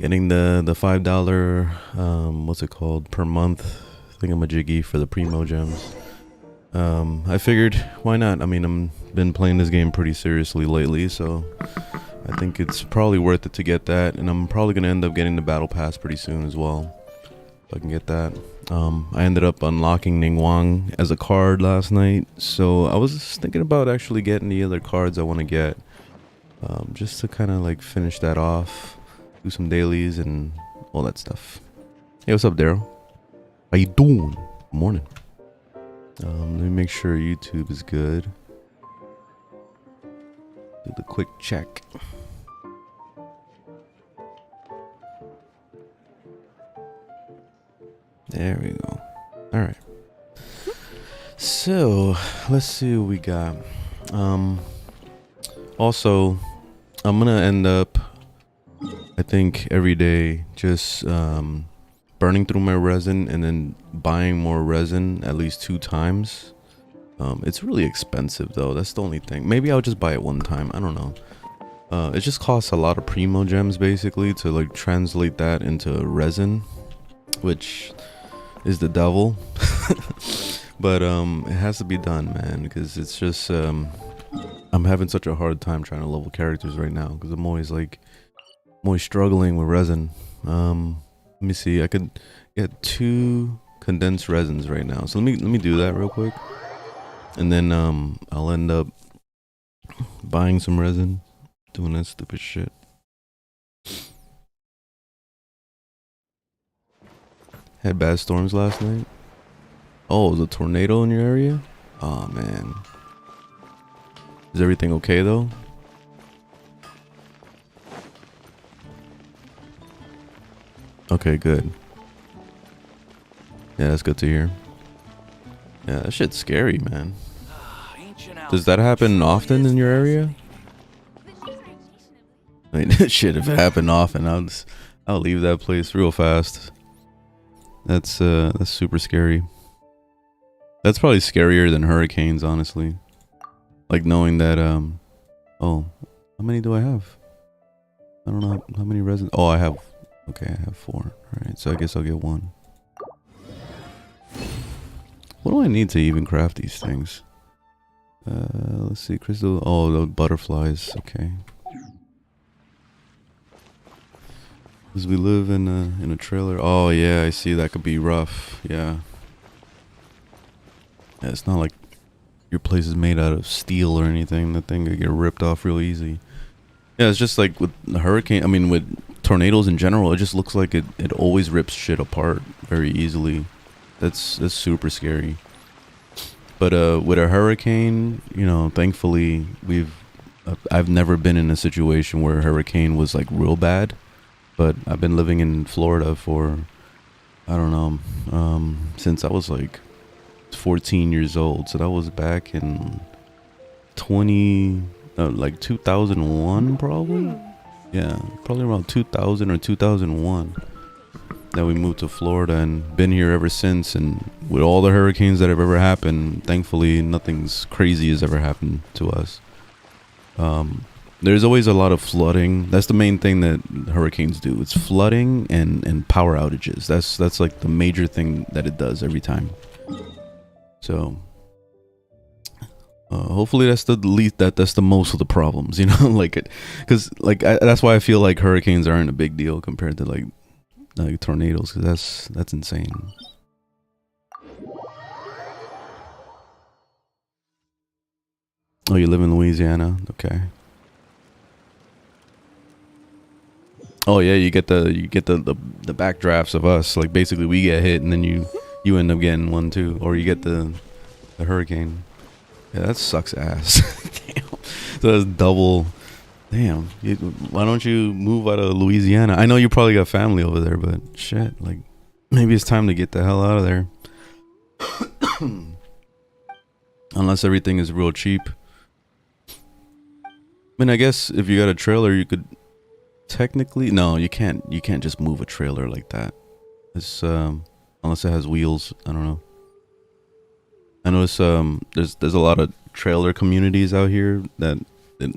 Getting the $5 what's it called per month thingamajiggy for the primo gems. I figured why not? I mean, I'm been playing this game pretty seriously lately, so I think it's probably worth it to get that, and I'm probably gonna end up getting the battle pass pretty soon as well. If I can get that. I ended up unlocking Ningguang as a card last night, so I was thinking about actually getting the other cards I want to get, just to kind of like finish that off. Do some dailies and all that stuff. Hey, what's up, Daryl? How you doing? Morning. Let me make sure YouTube is good. Do the quick check. There we go. All right. So let's see what we got. Also, I'm gonna end up, I think, every day just burning through my resin and then buying more resin at least 2 times. It's really expensive though. That's the only thing. Maybe I'll just buy it one time. I don't know. It just costs a lot of primo gems basically to like translate that into resin, which is the devil. But it has to be done, man, because it's just I'm having such a hard time trying to level characters right now because I'm always struggling with resin. Let me see. I could get 2 condensed resins right now. So let me do that real quick, and then I'll end up buying some resin, doing that stupid shit. Had bad storms last night. Oh, was a tornado in your area? Oh man. Is everything okay though? Okay, good. Yeah, that's good to hear. Yeah, that shit's scary, man. Does that happen often in your area? I mean, shit, if it happened often, I'll leave that place real fast. That's super scary. That's probably scarier than hurricanes, honestly. Like knowing that oh, how many do I have? I don't know how many resin. Oh, I have. Okay, I have 4. Alright, so I guess I'll get 1. What do I need to even craft these things? Let's see, crystal. Oh, the butterflies. Okay. Because we live in a trailer. Oh yeah, I see. That could be rough. Yeah. Yeah, it's not like your place is made out of steel or anything. That thing could get ripped off real easy. Yeah, it's just like with the hurricane. I mean, with tornadoes in general, it just looks like it always rips shit apart very easily. That's super scary. But with a hurricane, you know, thankfully I've never been in a situation where a hurricane was like real bad. But I've been living in Florida for, I don't know, since I was like 14 years old. So that was back in like 2001 probably. Yeah, probably around 2000 or 2001 that we moved to Florida, and been here ever since. And with all the hurricanes that have ever happened, thankfully nothing's crazy has ever happened to us. There's always a lot of flooding. That's the main thing that hurricanes do. It's flooding and power outages. That's like the major thing that it does every time. So hopefully that's the least that's the most of the problems, you know, like it, because like that's why I feel like hurricanes aren't a big deal compared to like tornadoes, because that's insane. Oh, you live in Louisiana? Okay. Oh yeah, you get the backdrafts of us. Like basically we get hit and then you end up getting one too, or you get the hurricane. Yeah, that sucks ass. Damn. So that's double. Damn. Why don't you move out of Louisiana? I know you probably got family over there, but shit, like maybe it's time to get the hell out of there. Unless everything is real cheap. I mean, I guess if you got a trailer, you could technically, no, you can't just move a trailer like that. It's unless it has wheels. I don't know. I notice there's a lot of trailer communities out here that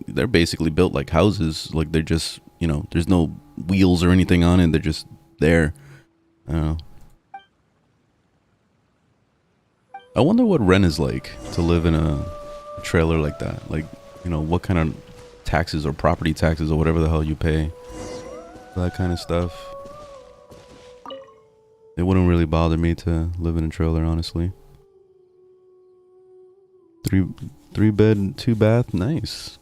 they're basically built like houses. Like they're just, you know, there's no wheels or anything on it. They're just there. I don't know. I wonder what rent is like to live in a trailer like that. Like, you know, what kind of taxes or property taxes or whatever the hell you pay. That kind of stuff. It wouldn't really bother me to live in a trailer, honestly. Three bed, 2 bath, nice.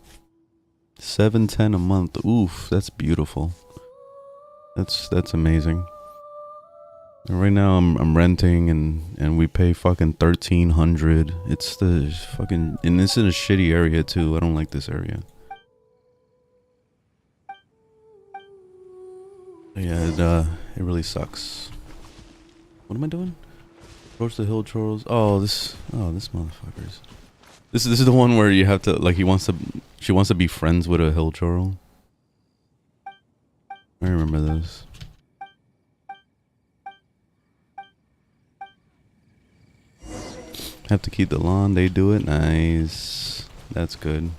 $710 a month. Oof, that's beautiful. That's amazing. And right now I'm renting and we pay fucking $1,300. It's the fucking, and it's in a shitty area too. I don't like this area. Yeah, it really sucks. What am I doing? Approach the hill trolls. Oh, this motherfuckers. This is the one where you have to, like, she wants to be friends with a hill troll. I remember this. Have to keep the lawn. They do it. Nice. That's good.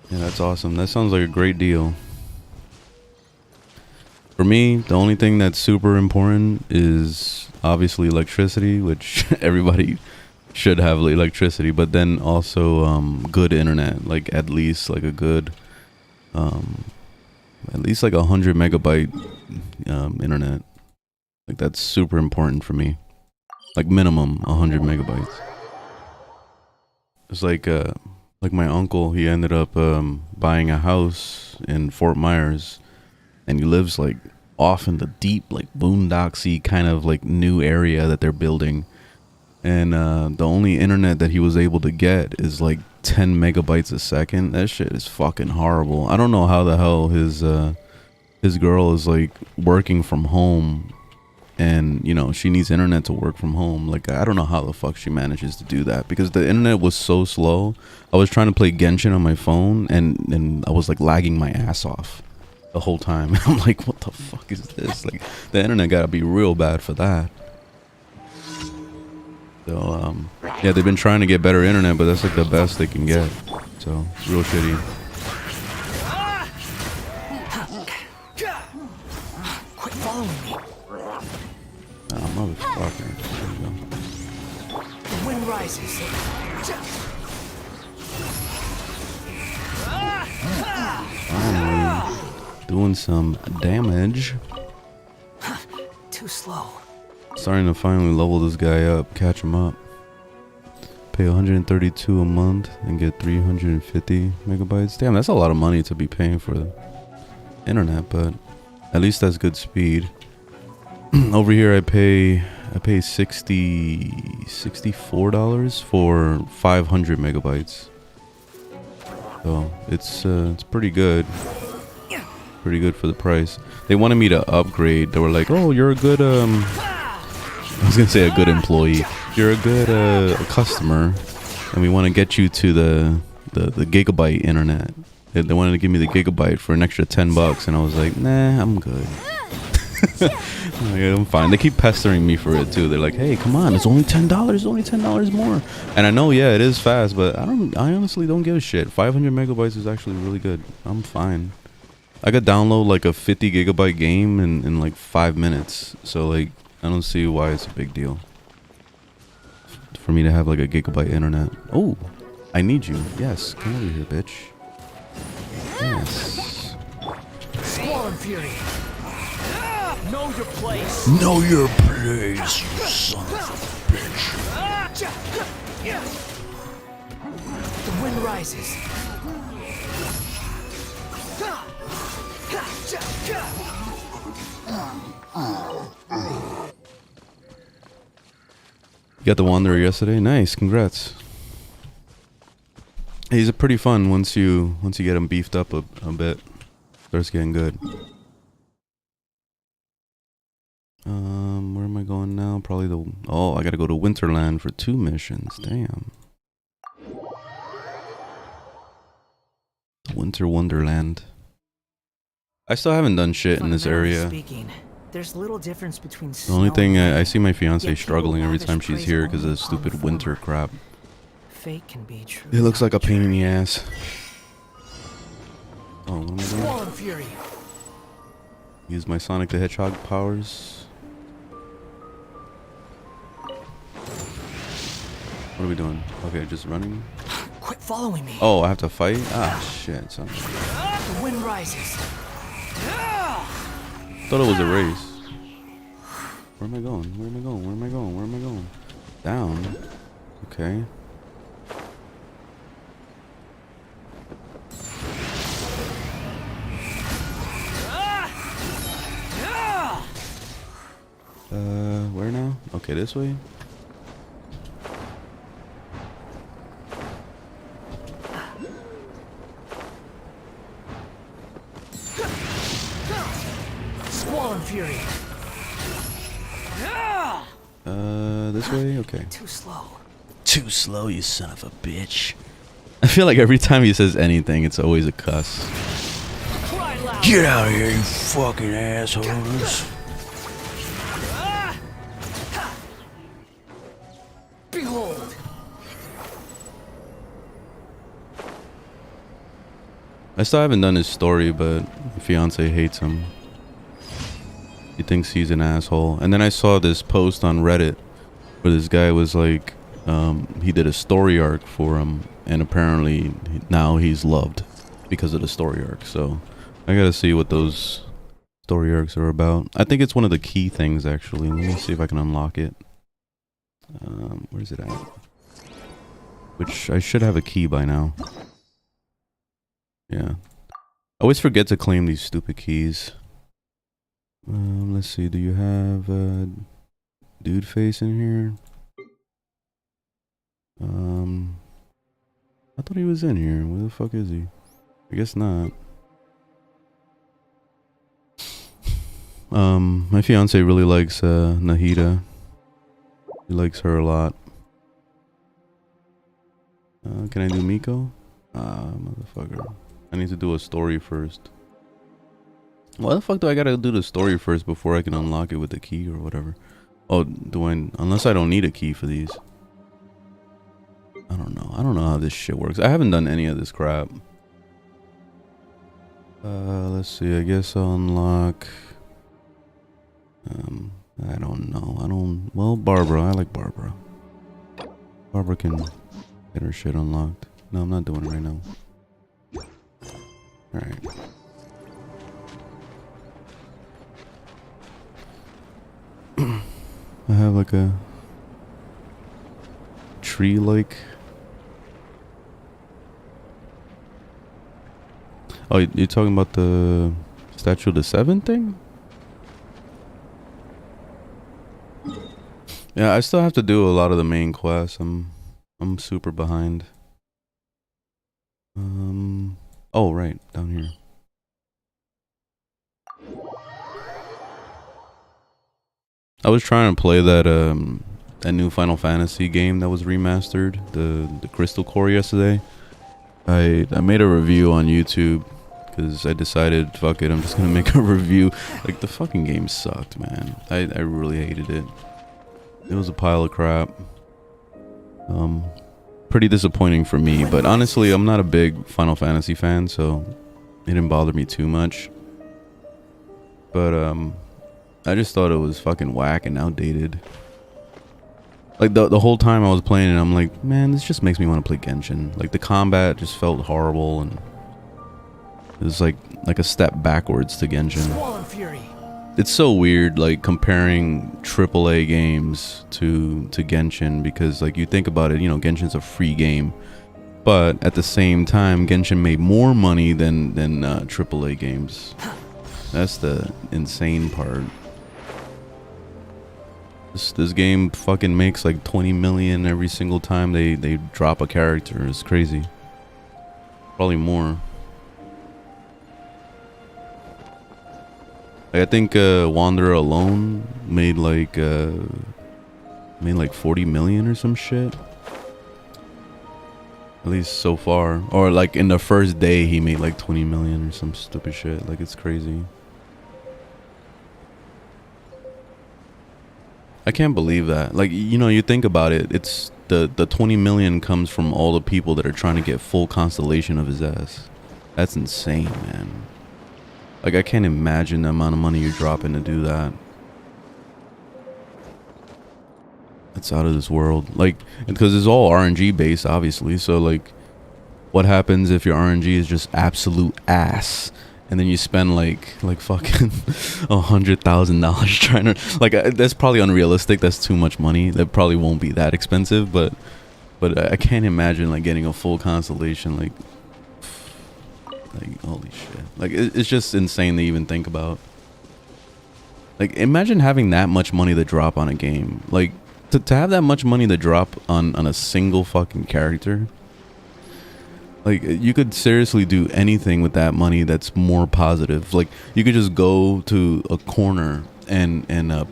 Yeah, that's awesome. That sounds like a great deal. For me, the only thing that's super important is obviously electricity, which everybody should have electricity, but then also good internet, like at least like a good at least like 100 megabyte internet. Like that's super important for me. Like minimum 100 megabytes. It's like my uncle, he ended up buying a house in Fort Myers, and he lives like off in the deep, like boondocksy kind of like new area that they're building. And the only internet that he was able to get is like 10 megabytes a second. That shit is fucking horrible. I don't know how the hell his girl is like working from home, and you know she needs internet to work from home. Like I don't know how the fuck she manages to do that, because the internet was so slow. I was trying to play Genshin on my phone and I was like lagging my ass off the whole time. I'm like, what the fuck is this? Like the internet gotta be real bad for that. So yeah, they've been trying to get better internet, but that's like the best they can get. So real shitty. Quit following me. Oh, motherfucker. There you go. The wind rises. Finally, doing some damage. Too slow. Starting to finally level this guy up, catch him up. Pay 132 a month and get 350 megabytes. Damn, that's a lot of money to be paying for the internet, but at least that's good speed. Over here I pay $64 for 500 megabytes. So it's pretty good. Pretty good for the price. They wanted me to upgrade. They were like, "Oh, you're a good I was gonna say a good employee. You're a good customer, and we want to get you to the gigabyte internet." They wanted to give me the gigabyte for an extra $10, and I was like, "Nah, I'm good." Yeah, I'm fine. They keep pestering me for it too. They're like, "Hey, come on, it's only $10. It's only $10 more." And I know, yeah, it is fast, but I honestly don't give a shit. 500 megabytes is actually really good. I'm fine. I could download like a 50 gigabyte game in like 5 minutes. So like, I don't see why it's a big deal for me to have like a gigabyte internet. Oh, I need you. Yes, come over here, bitch. Yes. Squall Fury. Know your place. Know your place, you son of a bitch. The wind rises. You got the Wanderer yesterday? Nice, congrats. He's a pretty fun once you get him beefed up a bit. Starts getting good. Where am I going now? Probably I gotta go to Winterland for 2 missions. Damn. Winter Wonderland. I still haven't done shit in this area. There's little difference between The only thing I see my fiance struggling every time she's here because of the stupid winter crap. fate can be true. It looks like a pain in the ass. Oh, what am I doing? Squall and fury. Use my Sonic the Hedgehog powers. What are we doing? Okay, just running. Quit following me. Oh, I have to fight? Ah, shit. Son. The wind rises. Thought it was a race. Where am I going? Where am I going? Where am I going? Where am I going? Down. Okay. Where now? Okay, this way. Squall and fury. This way? Okay. Too slow. Too slow, you son of a bitch. I feel like every time he says anything, it's always a cuss. Cry loud. Get out of here, you fucking assholes. Behold. I still haven't done his story, but my fiance hates him. He thinks he's an asshole. And then I saw this post on Reddit where this guy was like, he did a story arc for him, and apparently now he's loved because of the story arc. So I gotta see what those story arcs are about. I think it's one of the key things, actually. Let me see if I can unlock it. Where's it at? Which I should have a key by now. Yeah. I always forget to claim these stupid keys. Let's see. Do you have dude face in here? I thought he was in here. Where the fuck is he? I guess not. My fiance really likes Nahida. He likes her a lot. Can I do Miko? Motherfucker. I need to do a story first. Why the fuck do I gotta do the story first before I can unlock it with the key or whatever? Oh, do I? Unless I don't need a key for these. I don't know. I don't know how this shit works. I haven't done any of this crap. Let's see. I guess I'll unlock. I don't know. Well, Barbara. I like Barbara. Barbara can get her shit unlocked. No, I'm not doing it right now. Alright. I have like a tree-like. Oh, you're talking about the Statue of the Seven thing? Yeah, I still have to do a lot of the main quests. I'm super behind. Oh, right, down here. I was trying to play that that new Final Fantasy game that was remastered, the Crystal Core, yesterday. I made a review on YouTube because I decided, fuck it, I'm just gonna make a review. Like, the fucking game sucked, man. I really hated it. It was a pile of crap. Pretty disappointing for me, but honestly, I'm not a big Final Fantasy fan, so it didn't bother me too much. But I just thought it was fucking whack and outdated. Like, the whole time I was playing it, I'm like, man, this just makes me want to play Genshin. Like, the combat just felt horrible, and it was like a step backwards to Genshin. Squall and fury. It's so weird, like, comparing AAA games to Genshin, because, like, you think about it, you know, Genshin's a free game, but at the same time, Genshin made more money than AAA games. That's the insane part. This game fucking makes like 20 million every single time they drop a character. It's crazy. Probably more. Like, I think Wanderer alone made like 40 million or some shit. At least so far. Or like in the first day he made like 20 million or some stupid shit. Like, it's crazy. I can't believe that. Like, you know, you think about it, it's the 20 million comes from all the people that are trying to get full constellation of his ass. That's insane, man. Like, I can't imagine the amount of money you're dropping to do that. It's out of this world. Like, because it's all RNG based, obviously. So, like, what happens if your RNG is just absolute ass? And then you spend like fucking $100,000 trying to, like, that's probably unrealistic. That's too much money. That probably won't be that expensive, but I can't imagine like getting a full constellation. Like holy shit. Like it's just insane to even think about. Like imagine having that much money to drop on a game. Like to have that much money to drop on a single fucking character. Like, you could seriously do anything with that money that's more positive. Like, you could just go to a corner and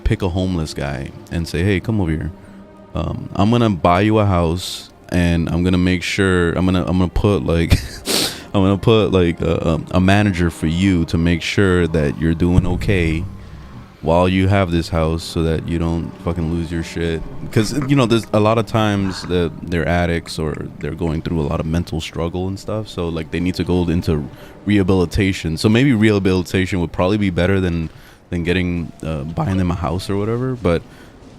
pick a homeless guy and say, hey, come over here. I'm going to buy you a house, and I'm going to make sure, I'm going to put, like, I'm going to put, like, a manager for you to make sure that you're doing okay while you have this house so that you don't fucking lose your shit. Because, you know, there's a lot of times that they're addicts or they're going through a lot of mental struggle and stuff. So, like, they need to go into rehabilitation. So maybe rehabilitation would probably be better than getting, buying them a house or whatever. But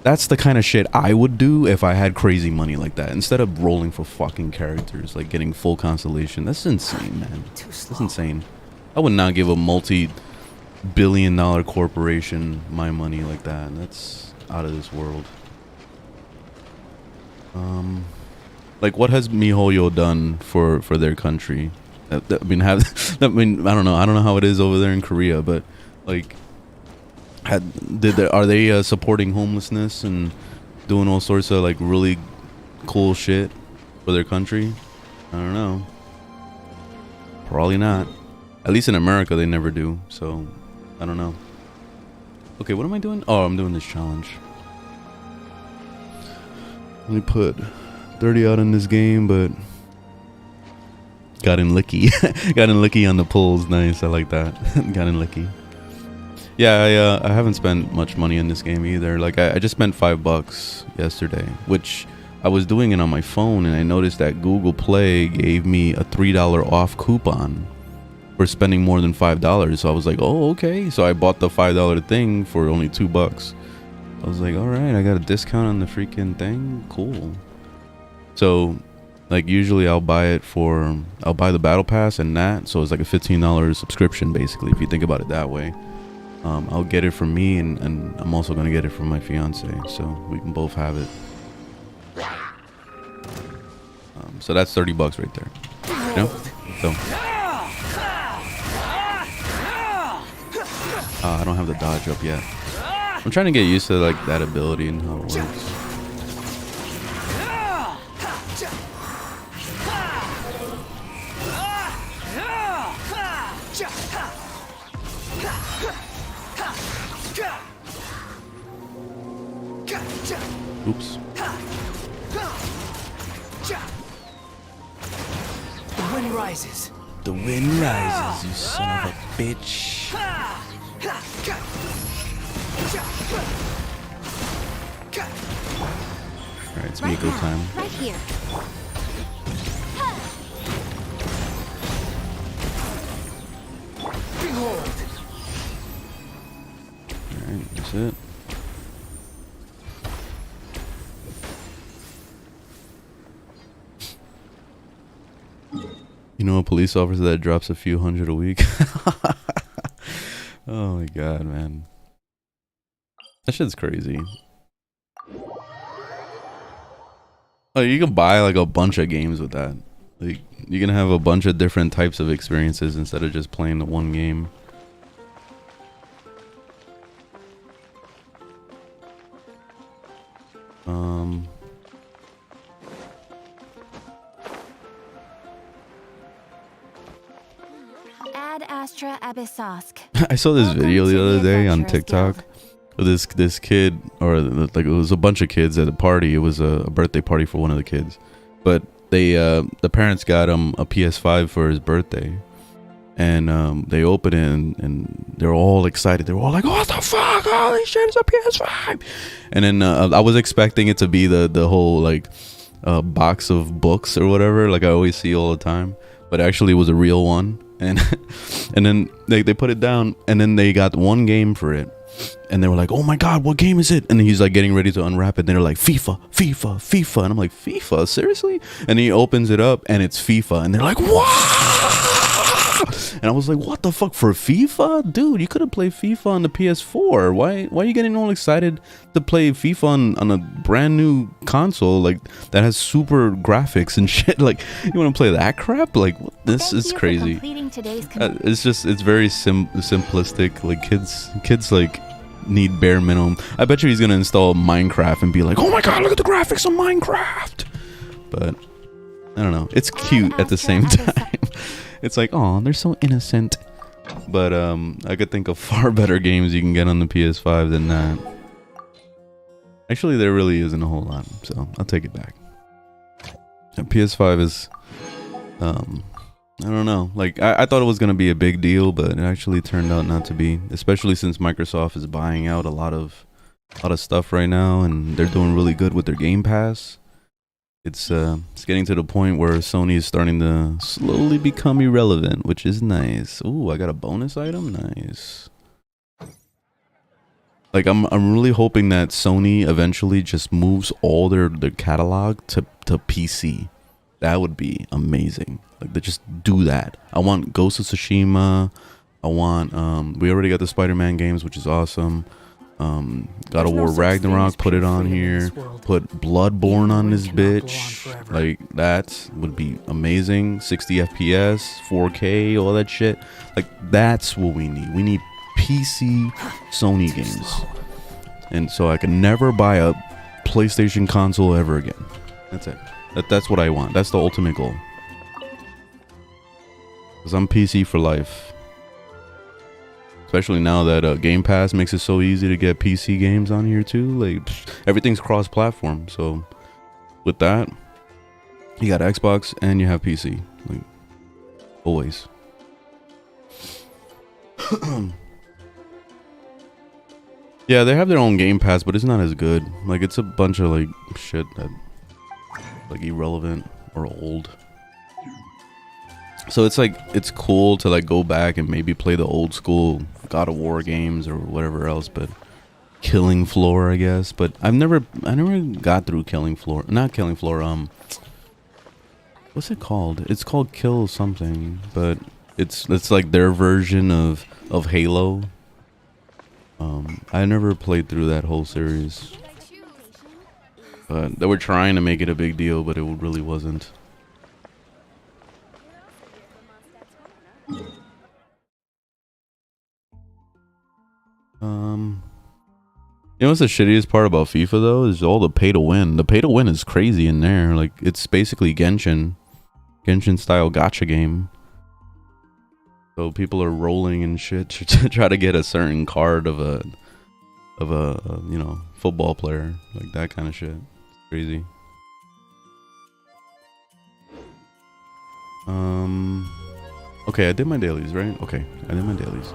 that's the kind of shit I would do if I had crazy money like that. Instead of rolling for fucking characters, like getting full constellation. That's insane, man. That's insane. I would not give a multi-billion-dollar corporation my money like that. That's out of this world. Like, what has MiHoYo done for their country? I mean, I don't know how it is over there in Korea, but like, are they supporting homelessness and doing all sorts of like really cool shit for their country? I don't know. Probably not. At least in America, they never do. So, I don't know. Okay, what am I doing? Oh, I'm doing this challenge. Let me put 30 out in this game, but got in licky. Got in licky on the pulls. Nice, I like that. Got in licky. Yeah, I haven't spent much money in this game either. Like, I just spent $5 yesterday, which I was doing it on my phone, and I noticed that Google Play gave me a $3 off coupon for spending more than $5. So I was like, oh, okay. So I bought the $5 thing for only $2. I was like, all right, I got a discount on the freaking thing. Cool. So, like, usually I'll buy the battle pass and that. So it's like a $15 subscription, basically, if you think about it that way. I'll get it for me, and I'm also going to get it for my fiance. So we can both have it. So that's $30 right there. You know? So. I don't have the dodge up yet. I'm trying to get used to like that ability and how it works. Oops. The wind rises. The wind rises, you son of a bitch. Alright, it's Miko time. Right here. Behold. Alright, that's it. You know a police officer that drops a few hundred a week? Oh my god, man. That shit's crazy. Oh, you can buy like a bunch of games with that. Like, you can have a bunch of different types of experiences instead of just playing the one game. Ad Astra Abyssosque. I saw this video the other day on TikTok. This kid, or like it was a bunch of kids at a party. It was a birthday party for one of the kids, but they the parents got him a PS5 for his birthday, and they open it and they're all excited. They're all like, "What the fuck? Holy shit, it's a PS5!" And then I was expecting it to be the whole like box of books or whatever, like I always see all the time, but actually it was a real one. And and then they put it down, and then they got one game for it, and they were like, "Oh my god, what game is it?" And he's like getting ready to unwrap it, and they're like, FIFA," and I'm like, "FIFA, seriously?" And he opens it up, and it's FIFA, and they're like, "What?" And I was like, "What the fuck, for FIFA, dude? You could have played FIFA on the PS4. Why are you getting all excited to play FIFA on a brand new console like that has super graphics and shit? Like, you want to play that crap? Like, what? This is crazy." It's very simplistic. Like kids like need bare minimum. I bet you he's gonna install Minecraft and be like, "Oh my god, look at the graphics of Minecraft." But I don't know. It's cute at the same time. It's like, oh, they're so innocent. But I could think of far better games you can get on the PS5 than that. Actually, there really isn't a whole lot, so I'll take it back. The PS5 is, I don't know. Like, I thought it was gonna be a big deal, but it actually turned out not to be. Especially since Microsoft is buying out a lot of stuff right now, and they're doing really good with their Game Pass. It's getting to the point where Sony is starting to slowly become irrelevant, which is nice. Ooh, I got a bonus item. Nice. Like, I'm really hoping that Sony eventually just moves all their catalog to PC. That would be amazing. Like, they just do that. I want Ghost of Tsushima. I want we already got the Spider-Man games, which is awesome. God of War Ragnarok, put it on here. Put Bloodborne on this bitch. Like, that would be amazing. 60 FPS, 4K, all that shit. Like, that's what we need. We need PC Sony games. And so I can never buy a PlayStation console ever again. That's it. That's what I want. That's the ultimate goal. Because I'm PC for life. Especially now that Game Pass makes it so easy to get PC games on here too. Like, everything's cross-platform. So with that, you got Xbox and you have PC. Like, always. Yeah, they have their own Game Pass, but it's not as good. Like, it's a bunch of like shit that like irrelevant or old. So it's like, it's cool to like go back and maybe play the old school God of War games or whatever else, but Killing Floor, I guess. But I never got through Killing Floor. Not Killing Floor, what's it called? It's called Kill something, but it's like their version of Halo. I never played through that whole series. But they were trying to make it a big deal, but it really wasn't. You know what's the shittiest part about FIFA though is all the pay to win. The pay to win is crazy in there. Like, it's basically Genshin style gacha game. So people are rolling and shit to try to get a certain card of a you know, football player, like that kind of shit. It's crazy. Okay, I did my dailies, right? Okay, I did my dailies.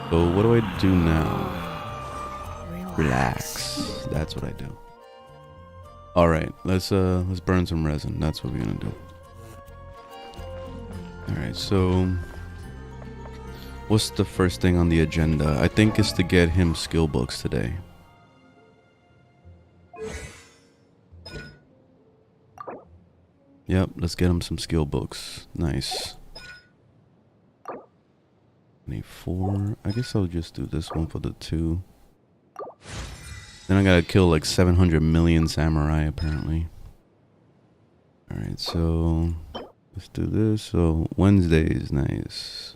So what do I do now? Relax. That's what I do. All right, let's burn some resin. That's what we're gonna do. All right, so what's the first thing on the agenda? I think it's to get him skill books today. Yep, let's get him some skill books. Nice. I need 4. I guess I'll just do this one for the 2. Then I gotta kill like 700 million samurai apparently. Alright, so let's do this. So Wednesday is nice.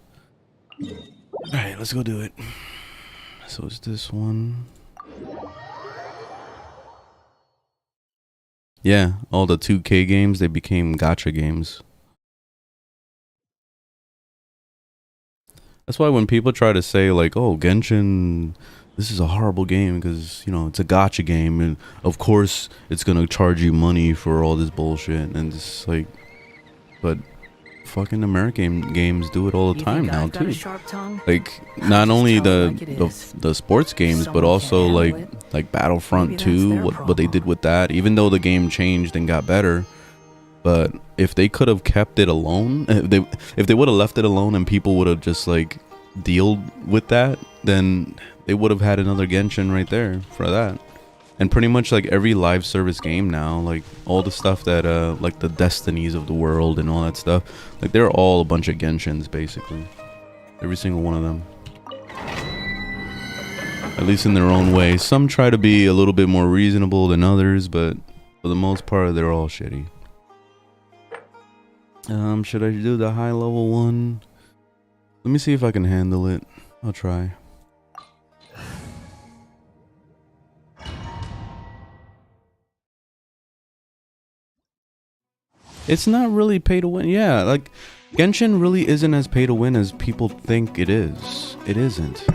Alright, let's go do it. So it's this one. Yeah, all the 2K games, they became gacha games. That's why when people try to say like, oh, Genshin, this is a horrible game because, you know, it's a gacha game and of course it's gonna charge you money for all this bullshit, and it's like, but fucking American games do it all the You time think now I've got a too. sharp tongue? Like not Just only tell it like it the is. the sports games, but Someone also can't like handle it. like Battlefront Maybe that's 2, their what they did problem. with that. Even though the game changed and got better, but if they could have kept it alone, if they would have left it alone and people would have just like dealt with that, then they would have had another Genshin right there for that. And pretty much like every live service game now, like all the stuff that like the Destinies of the world and all that stuff, like they're all a bunch of Genshins basically. Every single one of them. At least in their own way. Some try to be a little bit more reasonable than others, but for the most part they're all shitty. Should I do the high level one? Let me see if I can handle it. I'll try. It's not really pay to win. Yeah, like Genshin really isn't as pay to win as people think it is. It isn't.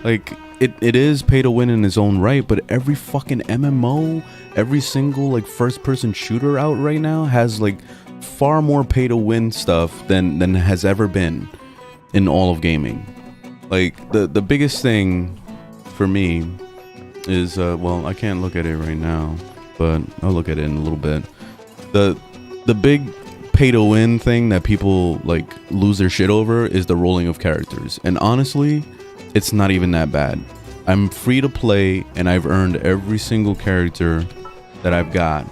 Like it is pay to win in its own right, but every fucking MMO, every single like first person shooter out right now has like far more pay to win stuff than has ever been in all of gaming. Like the biggest thing for me is well, I can't look at it right now, but I'll look at it in a little bit. The big pay to win thing that people like lose their shit over is the rolling of characters. And honestly, it's not even that bad. I'm free to play and I've earned every single character that I've got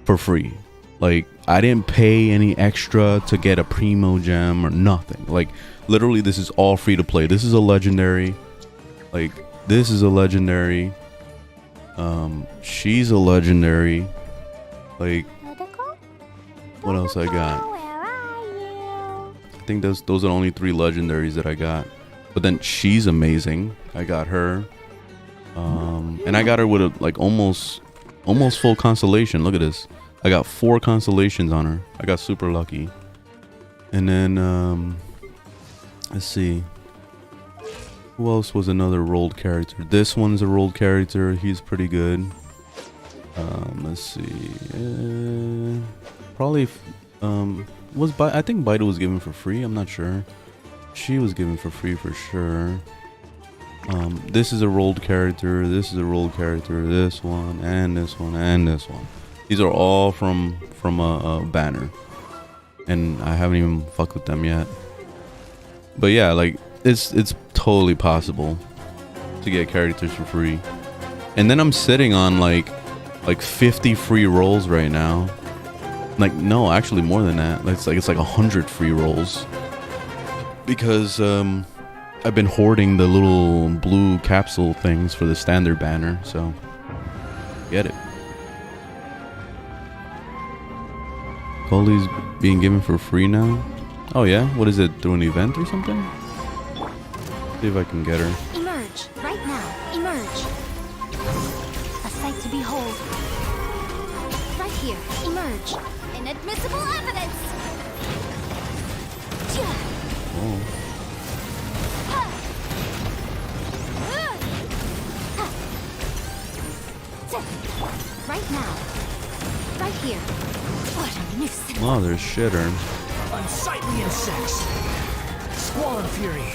for free. Like I didn't pay any extra to get a primo gem or nothing. Like literally this is all free to play. This is a legendary. Like this is a legendary. She's a legendary. Like what else I got? I think those are the only 3 legendaries that I got. But then she's amazing. I got her. And I got her with a like almost full constellation. Look at this. I got 4 constellations on her. I got super lucky. And then let's see. Who else was another rolled character? This one's a rolled character. He's pretty good. Let's see. Probably I think Bida was given for free. I'm not sure. She was given for free for sure. This is a rolled character. This is a rolled character. This one and this one and this one. These are all from a banner, and I haven't even fucked with them yet. But yeah, like it's totally possible to get characters for free. And then I'm sitting on like 50 free rolls right now. Like no, actually more than that. It's like 100 free rolls. Because I've been hoarding the little blue capsule things for the standard banner, so get it. All these being given for free now? Oh yeah? What is it, through an event or something? See if I can get her. Emerge, right now. Emerge. A sight to behold. Right here. Emerge. Inadmissible evidence. Oh. Right now. Right here. What a nuisance. Oh, there's shitter. Unsightly insects. Squalid fury.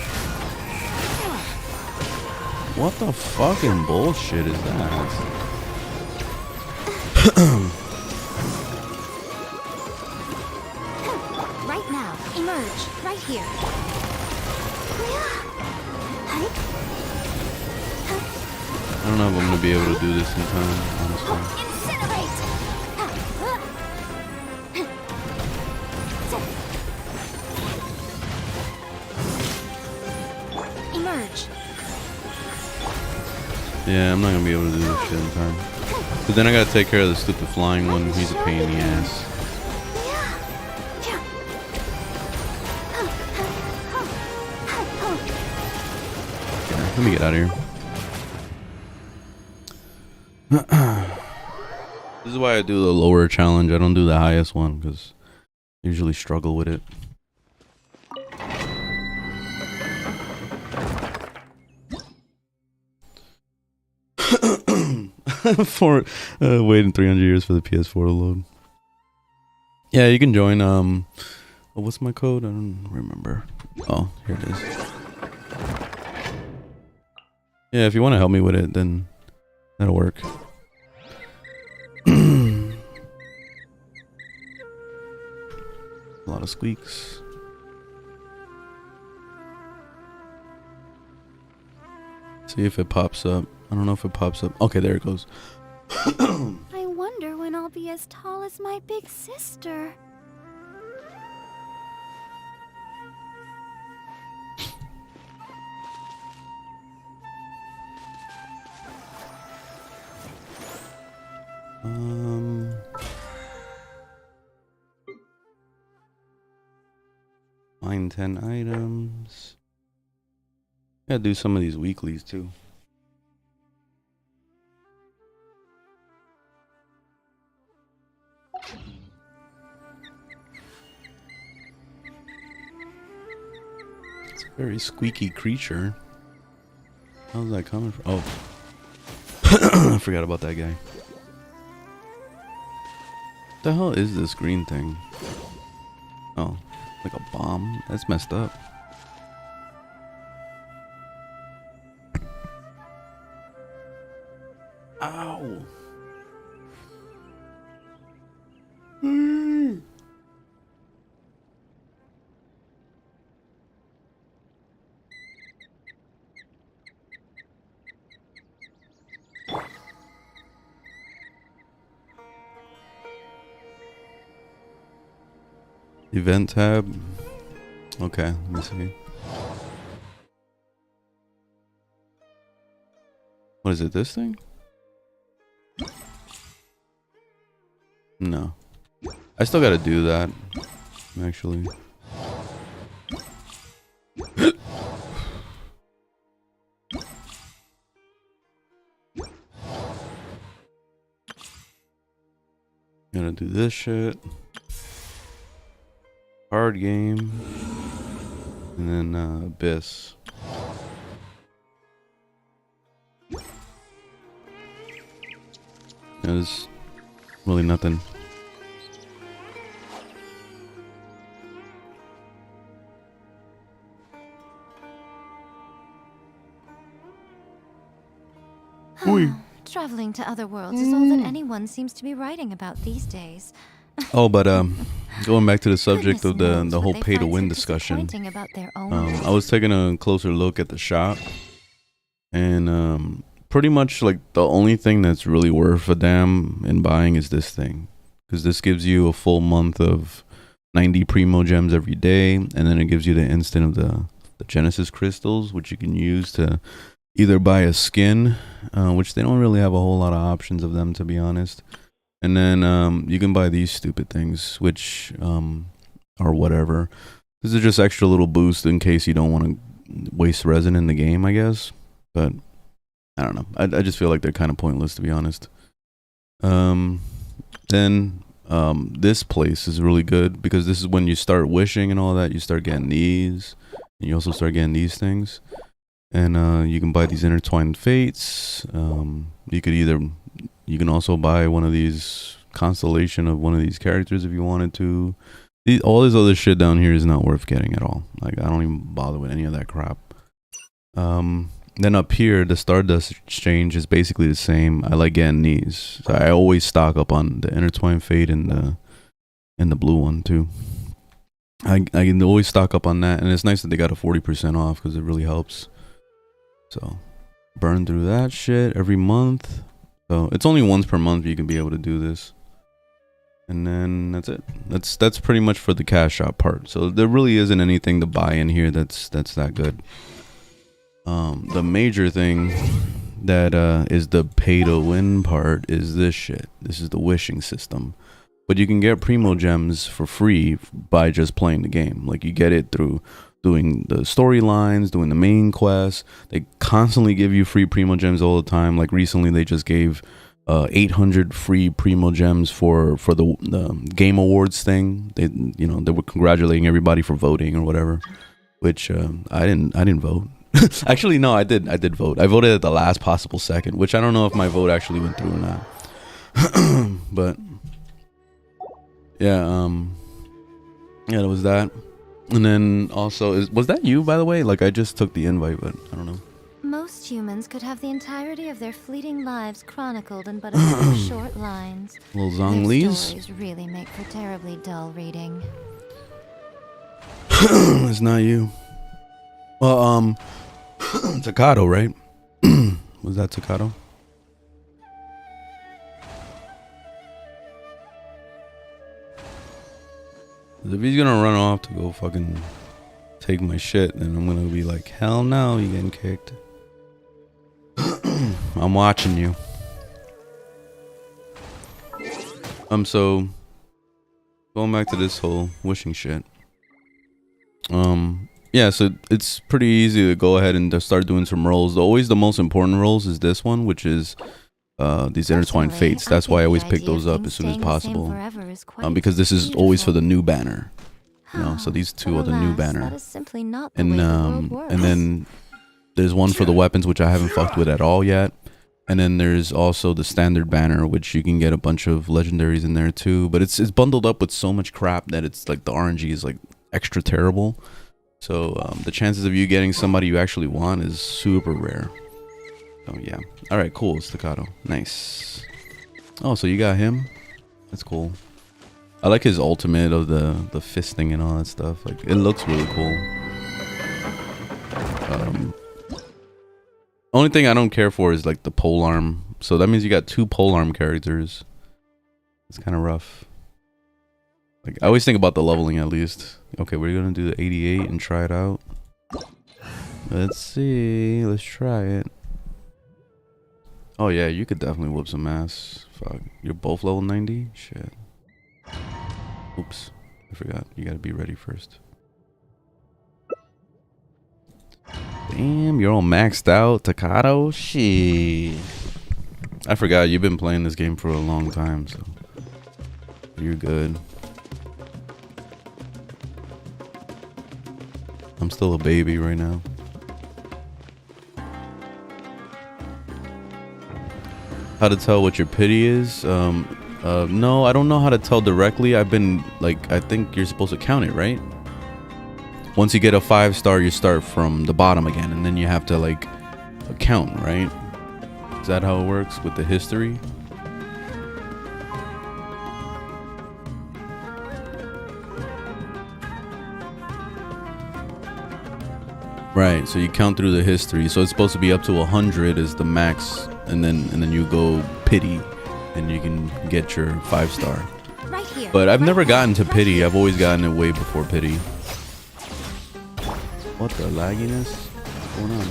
What the fucking bullshit is that? Right now. Emerge. Right here. I don't know if I'm gonna be able to do this in time, honestly. Incinerate! Emerge. Yeah, I'm not gonna be able to do this shit in time. But then I gotta take care of the stupid flying one. He's a pain in the ass. Yeah, let me get out of here. This is why I do the lower challenge. I don't do the highest one because I usually struggle with it. For waiting 300 years for the PS4 to load. Yeah, you can join. Oh, what's my code? I don't remember. Oh, here it is. Yeah, if you want to help me with it, then that'll work. A lot of squeaks. See if it pops up. I don't know if it pops up. Okay, there it goes. I wonder when I'll be as tall as my big sister. Find 10 items. Gotta do some of these weeklies too. It's a very squeaky creature. How's that coming from? Oh. I forgot about that guy. What the hell is this green thing? Oh, like a bomb? That's messed up. Ow. Event tab. Okay, let me see. What is it, this thing? No. I still gotta do that, actually. Gotta do this shit. Hard game. And then Abyss. There's really nothing. Traveling to other worlds is all that anyone seems to be writing about these days. Oh, but going back to the subject Goodness of knows the what whole they pay to find so win discussion. disappointing about their own I was taking a closer look at the shop, and pretty much like the only thing that's really worth a damn in buying is this thing, because this gives you a full month of 90 primo gems every day, and then it gives you the instant of the Genesis crystals, which you can use to either buy a skin, which they don't really have a whole lot of options of them, to be honest. And then you can buy these stupid things, which are whatever. This is just extra little boost in case you don't want to waste resin in the game, I guess. But I don't know. I just feel like they're kind of pointless, to be honest. Then this place is really good because this is when you start wishing and all that. You start getting these, and you also start getting these things. And you can buy these intertwined fates. You can also buy one of these constellation of one of these characters if you wanted to. All this other shit down here is not worth getting at all. Like, I don't even bother with any of that crap. Then up here, the Stardust Exchange is basically the same. I like getting these. So I always stock up on the intertwined fate and the blue one too. I can always stock up on that, and it's nice that they got a 40% off because it really helps. So burn through that shit every month. So it's only once per month you can be able to do this. And then that's it. That's pretty much for the cash shop part. So there really isn't anything to buy in here that's that good. The major thing that is the pay to win part is this shit. This is the wishing system. But you can get primo gems for free by just playing the game. Like, you get it through doing the storylines, doing the main quests. They constantly give you free primo gems all the time. Like, recently they just gave 800 free primo gems for the game awards thing. They were congratulating everybody for voting or whatever, which I didn't vote. Actually, no, I did vote. I voted at the last possible second, which I don't know if my vote actually went through or not. But yeah, Yeah, it was that. And then also, was that you, by the way? Like, I just took the invite, but I don't know. Most humans could have the entirety of their fleeting lives chronicled in but a few short lines. Little Their Zhongli's. stories really make for terribly dull reading. It's not you. Well, Takato, right? Was that Takato? If he's gonna run off to go fucking take my shit, then I'm gonna be like, hell no, you getting kicked. I'm watching you. So going back to this whole wishing shit. Yeah, so it's pretty easy to go ahead and start doing some rolls. Always the most important rolls is this one, which is these intertwined fates. That's why I always pick those up as soon as possible, because this is always for the new banner, you know. So these two are the new banner, and then there's one for the weapons, which I haven't fucked with at all yet, and then there's also the standard banner, which you can get a bunch of legendaries in there too. But it's bundled up with so much crap that it's like the RNG is like extra terrible. So the chances of you getting somebody you actually want is super rare. Oh yeah. All right, cool. Staccato. Nice. Oh, so you got him? That's cool. I like his ultimate of the fisting and all that stuff. Like, it looks really cool. Only thing I don't care for is like the polearm. So that means you got two polearm characters. It's kind of rough. Like, I always think about the leveling at least. Okay, we're gonna do the 88 and try it out. Let's see. Let's try it. Oh yeah, you could definitely whoop some ass. Fuck, you're both level 90? Shit. Oops, I forgot. You gotta be ready first. Damn, you're all maxed out, Takato? Shit. I forgot, you've been playing this game for a long time, so you're good. I'm still a baby right now. How to tell what your pity is? No, I don't know how to tell directly. I've been like, I think you're supposed to count it, right? Once you get a 5-star, you start from the bottom again, and then you have to like count, right? Is that how it works with the history? Right, so you count through the history. So it's supposed to be up to 100 is the max, and then you go pity, and you can get your 5-star. Right here. But I've never gotten to pity. I've always gotten it way before pity. What the lagginess? What's going on?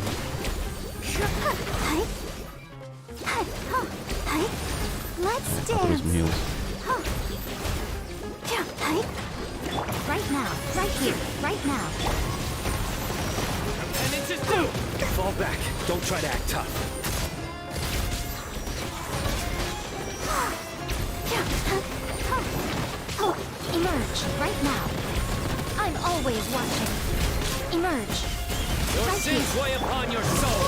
Let's I'll throw some heals. Right now, right here, right now. And it's just do. Fall back. Don't try to act tough. Emerge right now. I'm always watching. Emerge. Your Right sins here. weigh upon your soul.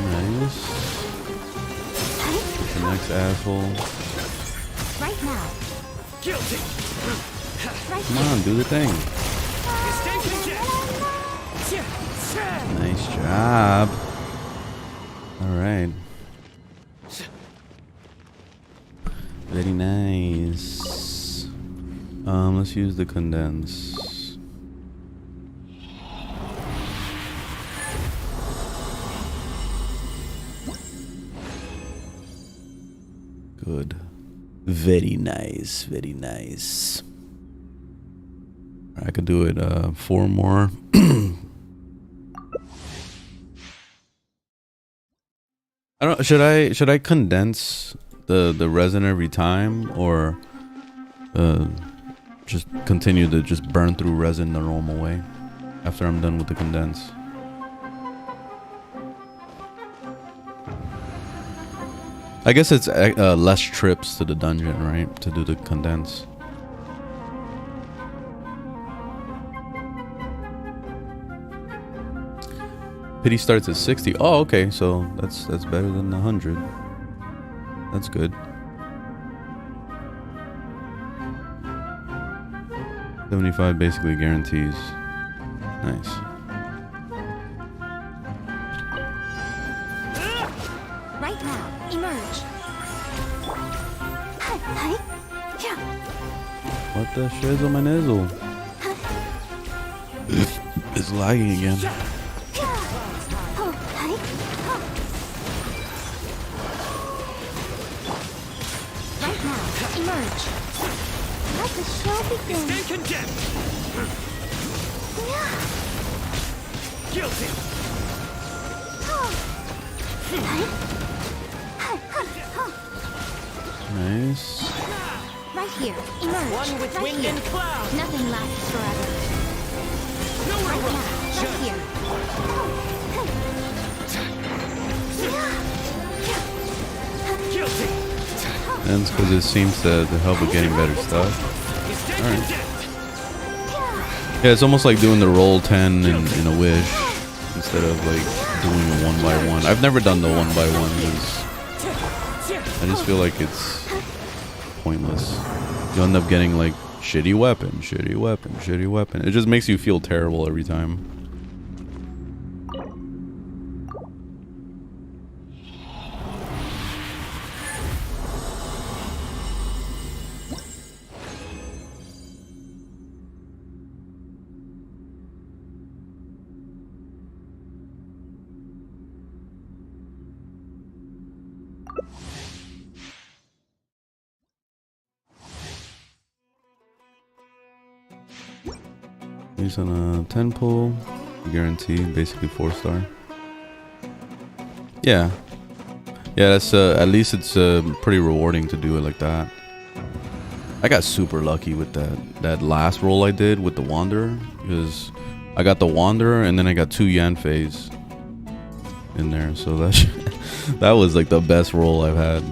Nice. The next asshole. Right now. Guilty. Right Come here. on, do the thing. Mistake Nice job. All right. Very nice. Let's use the condense. Good. Very nice. Very nice. I could do it 4 more. I don't. Should I condense the resin every time, or just continue to just burn through resin the normal way after I'm done with the condense? I guess it's less trips to the dungeon, right? To do the condense. Pity starts at 60. Oh, okay. So that's better than 100. That's good. 75 basically guarantees. Nice. Right now, emerge. What the shizzle my nizzle? It's lagging again. Right now, emerge. Let the show begin. Stay condemned. Guilty. Nice. Right here, emerge. One with right wind here. and cloud. Nothing lasts forever. Nowhere Right to now, right judge. here. Guilty. And it's because it seems to help with getting better stuff. Stay Alright. condemned. Yeah, it's almost like doing the roll 10 in a wish instead of like doing a 1 by 1. I've never done the 1 by 1 because I just feel like it's pointless. You end up getting like shitty weapon, shitty weapon, shitty weapon. It just makes you feel terrible every time. He's on a 10 pull, guarantee, basically 4-star. Yeah, that's at least it's pretty rewarding to do it like that. I got super lucky with that last roll I did with the Wanderer because I got the Wanderer and then I got 2 Yanfeis in there, so that was like the best roll I've had.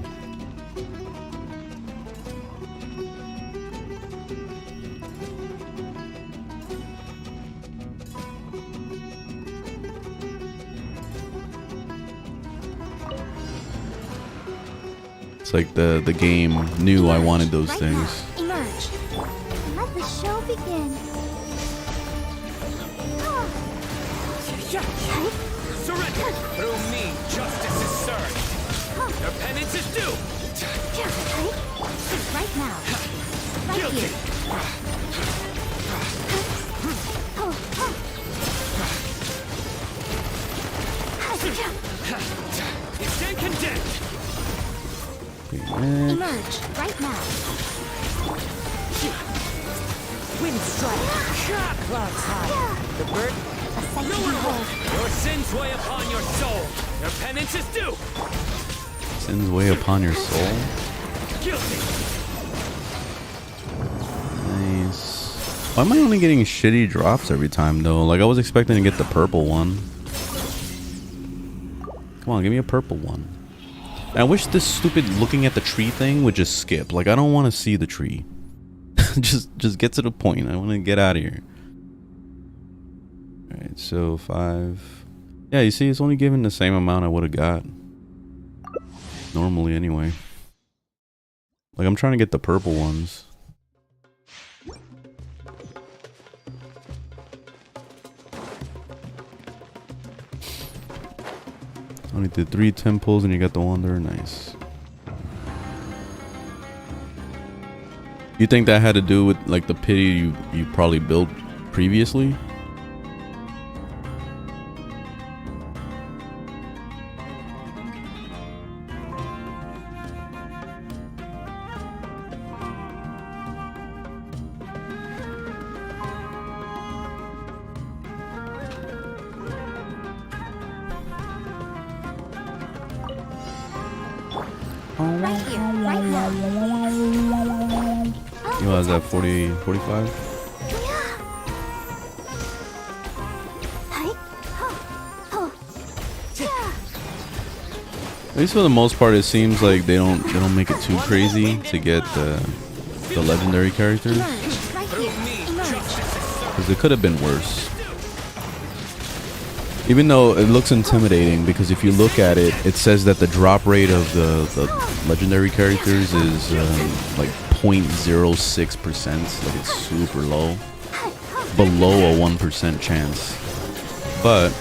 It's like the game knew I wanted those Right things. now, emerge. Let the show begin. Surrender. Through me, justice is served. Your penance is due. Right now. Right Guilty. here. Stay condemned. Emerge. Right now. Wind strike. Clouds high. The bird. A sight to behold. Your sins weigh upon your soul. Your penance is due. Sins weigh upon your soul. Guilty. Nice. Why am I only getting shitty drops every time though? Like I was expecting to get the purple one. Come on, give me a purple one. I wish this stupid looking at the tree thing would just skip. Like I don't want to see the tree. just get to the point. I want to get out of here. Alright, so 5. Yeah, you see, it's only given the same amount I would have got. Normally, anyway. Like, I'm trying to get the purple ones. Only did 3 temples and you got the Wanderer. Nice. You think that had to do with, like, the pity you probably built previously? Right here. Right now. You know, is that 40, 45? At least for the most part, it seems like they don't make it too crazy to get the legendary characters, Emerge. Right here. Emerge. because it could have been worse. Even though it looks intimidating, because if you look at it, it says that the drop rate of the legendary characters is like 0.06%. Like it's super low, below a 1% chance. But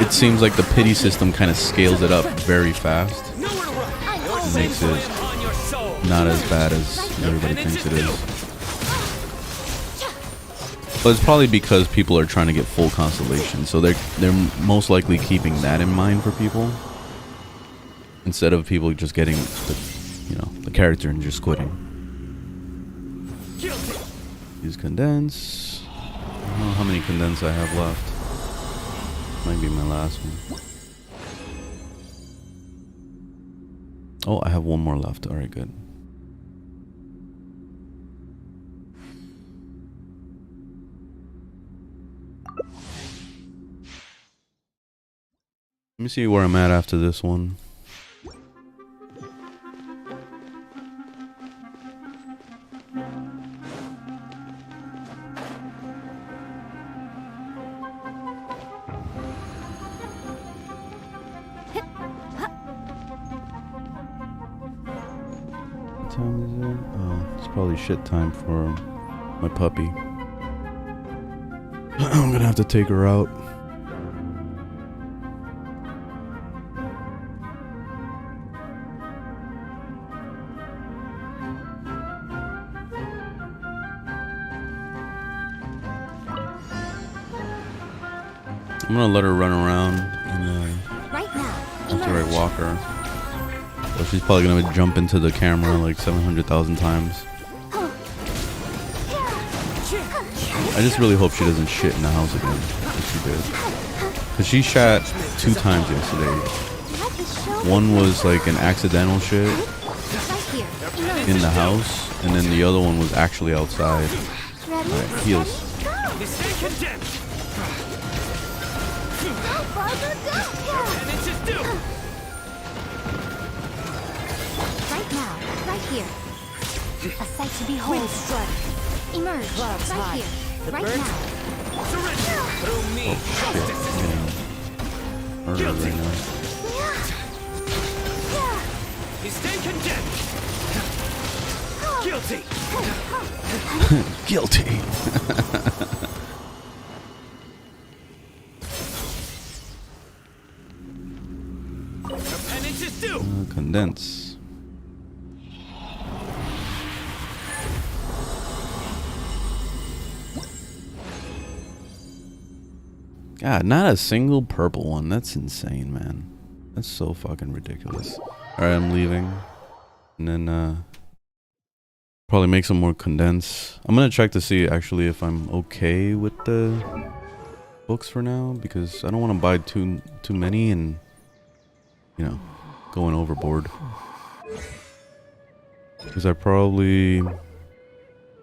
it seems like the pity system kind of scales it up very fast. It makes it not as bad as everybody thinks it is. But it's probably because people are trying to get full constellation, so they're most likely keeping that in mind for people, instead of people just getting the character and just quitting. Use condense. I don't know how many condense I have left. Might be my last one. Oh, I have one more left. All right, good. Let me see where I'm at after this one. What time is it? Oh, it's probably shit time for my puppy. I'm gonna have to take her out. I'm gonna let her run around, and after I walk her, so she's probably gonna jump into the camera like 700,000 times. I just really hope she doesn't shit in the house again, if she did. Cause she shat 2 times yesterday. One was like an accidental shit in the house, and then the other one was actually outside. Alright, heals. Here. A sight to behold. Emerge. Right here. Right now. Surrender through me. Justice is Guilty. Right You stay condemned. Guilty. Guilty. Your penance is due. Condense. God, not a single purple one. That's insane, man. That's so fucking ridiculous. Alright, I'm leaving. And then, probably make some more condense. I'm gonna check to see, actually, if I'm okay with the books for now. Because I don't want to buy too many and, going overboard. Because I probably...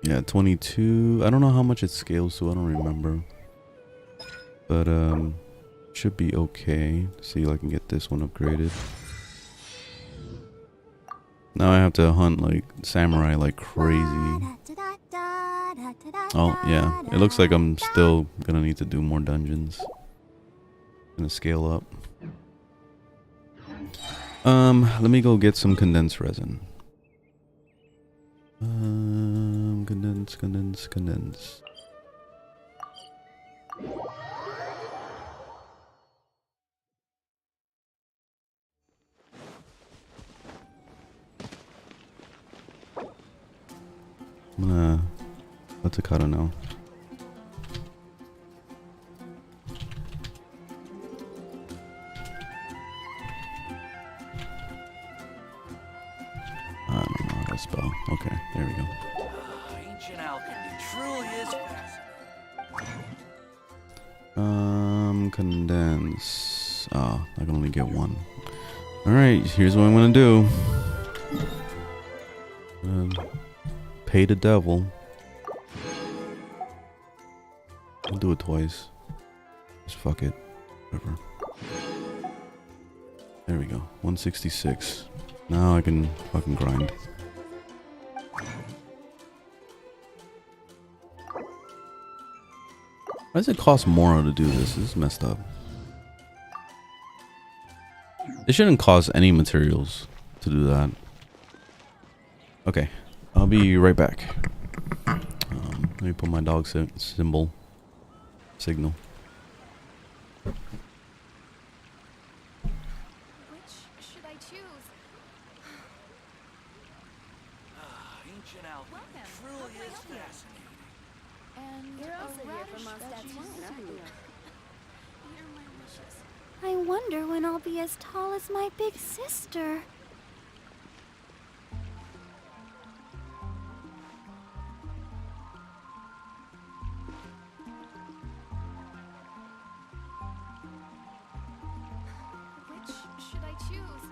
Yeah, 22. I don't know how much it scales to. I don't remember. But, should be okay. See if I can get this one upgraded. Now I have to hunt, like, samurai like crazy. Oh, yeah. It looks like I'm still gonna need to do more dungeons. Gonna scale up. Let me go get some condensed resin. Condense. I'm gonna let Takata know. I don't know how to spell. Okay, there we go. Ancient alchemy truly is fascinating. Condense. Oh, I can only get one. Alright, here's what I'm gonna do. Pay the devil. I'll do it twice. Just fuck it. Whatever. There we go. 166. Now I can fucking grind. Why does it cost more to do this? This is messed up. It shouldn't cost any materials. to do that. Okay, I'll be right back. Let me put my dog signal. Which should I choose? Ancient alchemy truly is fascinating. And You're also here radish for Moscat's veggie wine, aren't soup. you? Here are my wishes. I wonder when I'll be as tall as my big sister. Which should I choose?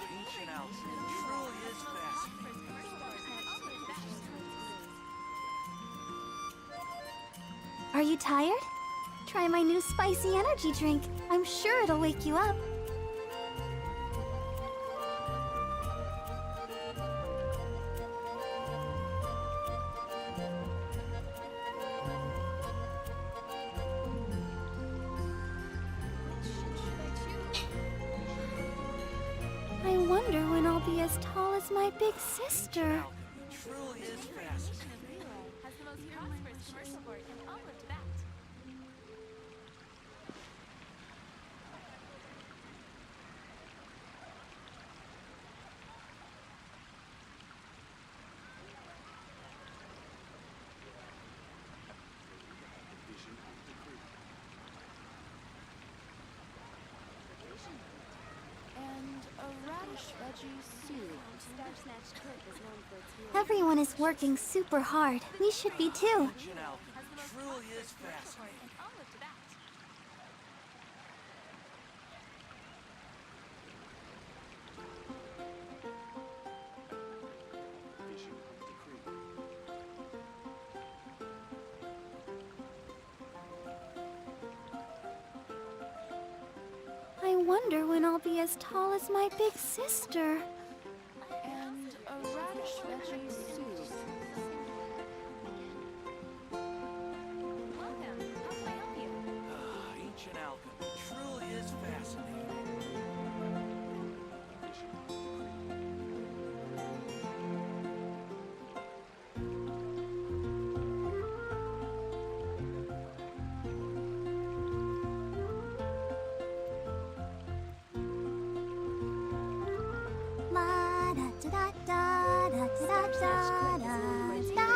Ancient alchemy truly is fascinating. Are you tired? Try my new spicy energy drink. I'm sure it'll wake you up. I wonder when I'll be as tall as my big sister. Alchemy truly is fascinating. Has the most prosperous commercial board and all of that. And a radish veggie soup. Snatch Clip is known for its healing. Everyone is working super hard. We should be too. Ancient alchemy truly is fascinating. And all of that. I wonder when I'll be as tall as my big sister. And a radish veggie soup. Welcome. How can I help you? Ancient alchemy truly is fascinating. La da da da da da da da da da.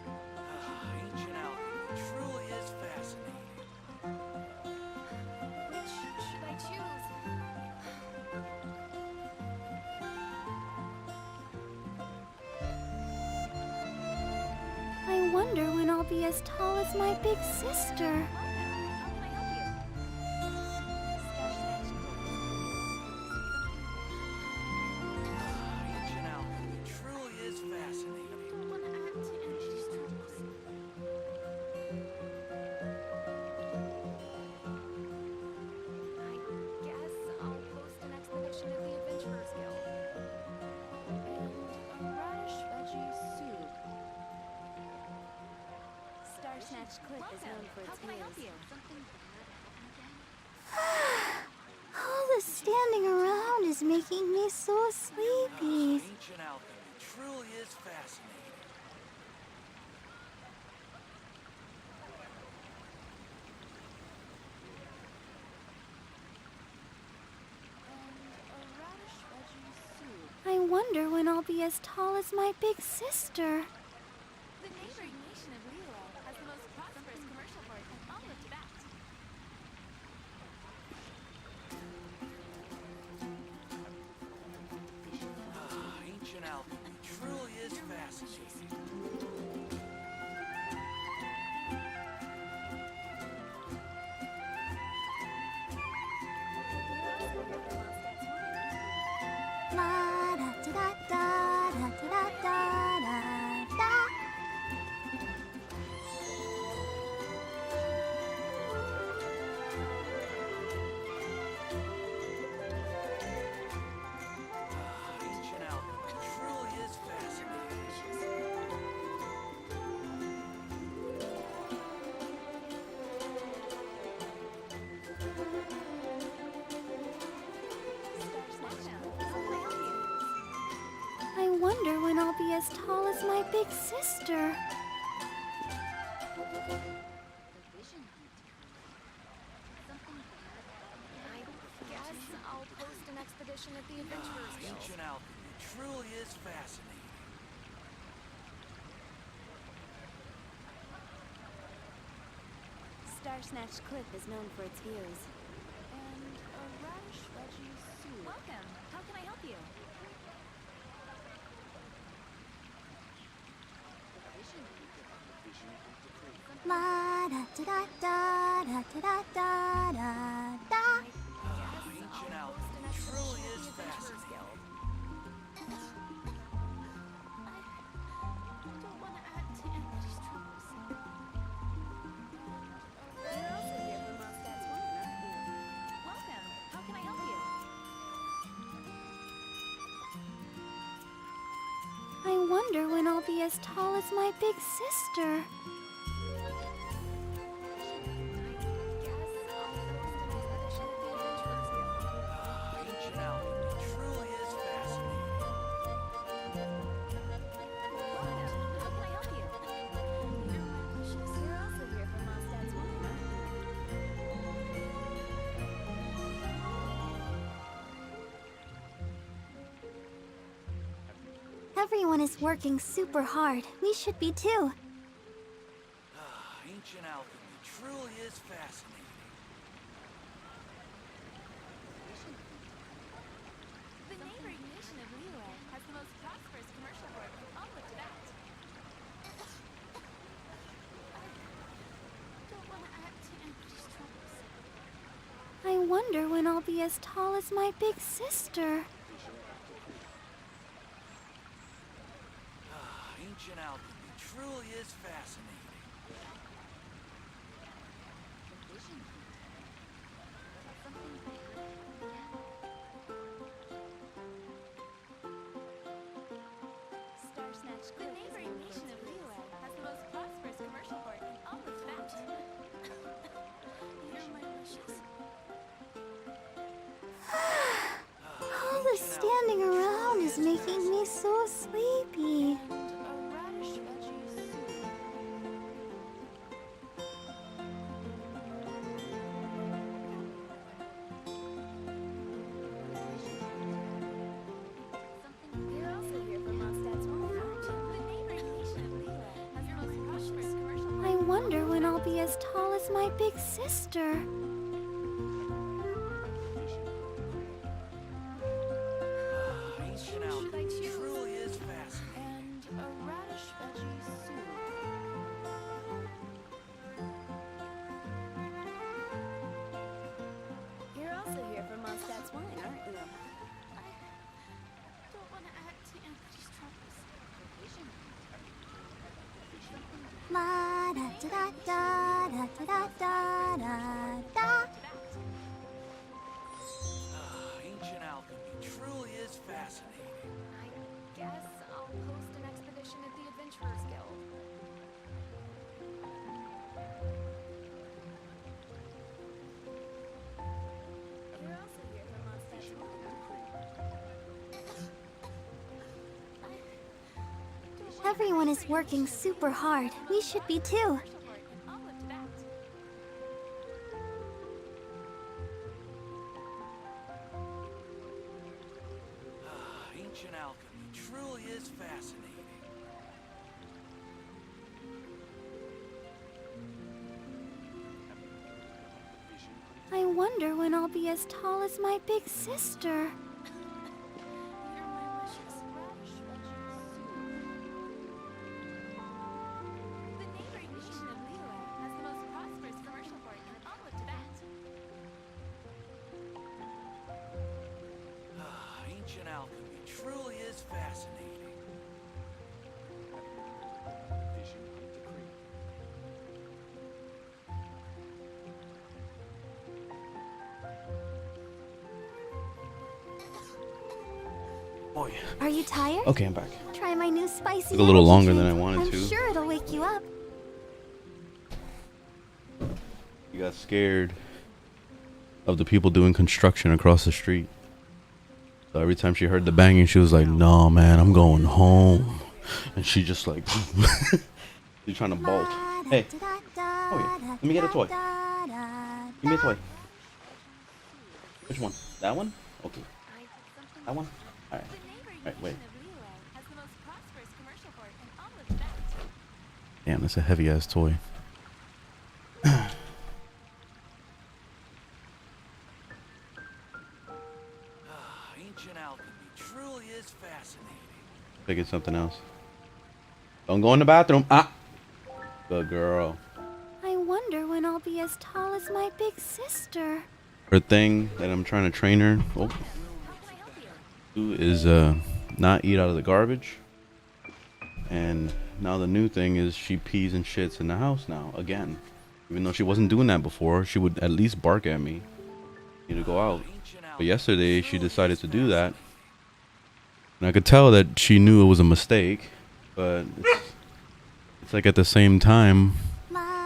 Ancient alchemy truly is fascinating. Which should I choose? I wonder when I'll be as tall as my big sister. How can I help you? Ancient alchemy truly is fascinating. I guess I'll post an expedition to the Adventurers Guild. And a radish veggie soup. Star Snatch Clip is known for its How can I help healing. you? Something All the standing around is making me so sleepy. Ancient alchemy truly is fascinating. and a radish veggie soup. I wonder when I'll be as tall as my big sister. The neighboring nation of Lilo has the most prosperous commercial board and all of that. Ancient alchemy truly is fascinating. La da da da da da da da da. as tall as my big sister. I guess I'll post an expedition at the Adventurers Guild. Ancient alchemy truly is fascinating. Star Snatch Cliff is known for its views. And a radish veggie soup. Welcome. How can I help you? La da da da da da da da da da. Ancient alchemy truly is fascinating. Don't want to add to anybody's troubles. You're also here for Mostad's Wine, aren't you? Welcome. How can I help you? I wonder when I'll be as tall as my big sister. Ancient alchemy truly is fascinating. How can I help you? You're also here for Mostad's Wine, aren't you? Everyone is working super hard. We should be too. Ancient alchemy truly is fascinating. The neighboring nation of Liyue has the most prosperous commercial board. I'll look to that. Don't want to add to anybody's troubles. I wonder when I'll be as tall as my big sister. Ancient alchemy truly is fascinating. Star Snatch The Cliff is neighboring known for nation its of views. Liyue has the most prosperous commercial board. I'll look to that. You're my wishes. All the standing around is making me so sleepy. A radish veggie soup. You're also here for Mostad's Wine, aren't you? The neighboring nation of Liyue has the most prosperous commercial board. I wonder when I'll be as tall as my big sister. Ancient alchemy truly is fascinating. And a radish veggie soup. You're also here for Mostad's Wine, aren't you? Don't want to add to anybody's troubles. La da da da da da da da da. Ancient alchemy truly is fascinating. I guess I'll post an expedition at the Adventurers Guild. You're also here for Mostad's Wine, aren't you? Everyone is working super hard. We should be too. Commercial board. I'll look to that. Ancient alchemy truly is fascinating. I wonder when I'll be as tall as my big sister. You're my wishes. Radish veggie soup. The neighboring nation of Liyue has the most prosperous commercial board. I'll look to that. Ancient alchemy truly is fascinating. Boy. Are you tired? Okay, I'm back. Try my new spicy. Took a little energy longer than drink. I wanted I'm to. sure it'll wake you up. You got scared of the people doing construction across the street. So every time she heard the banging, she was like, "No, man, I'm going home." And she just like she's trying to bolt. Hey. Oh yeah. Let me get a toy. Give me a toy. Which one? That one? Okay. That one? Alright. Alright, wait. Damn, that's a heavy ass toy. Ancient alchemy truly is fascinating. Pick it something else. Don't go in the bathroom. Ah. Good girl. I wonder when I'll be as tall as my big sister. Her thing that I'm trying to train her is not eat out of the garbage. And now the new thing is she pees and shits in the house now again. Even though she wasn't doing that before, she would at least bark at me. Need to go out. But yesterday she decided to do that. And I could tell that she knew it was a mistake. But it's like at the same time,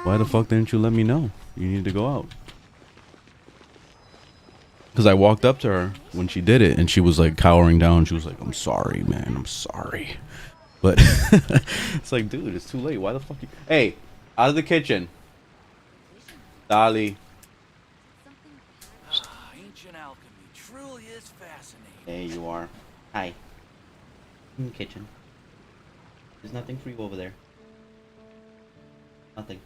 why the fuck didn't you let me know you need to go out? Because I walked up to her when she did it and she was like cowering down. She was like, I'm sorry, man. I'm sorry. But it's like, dude, it's too late. Why the fuck you... Hey, out of the kitchen. Dolly. Ancient alchemy truly is fascinating. There you are. Hi. In the kitchen. There's nothing for you over there. Nothing.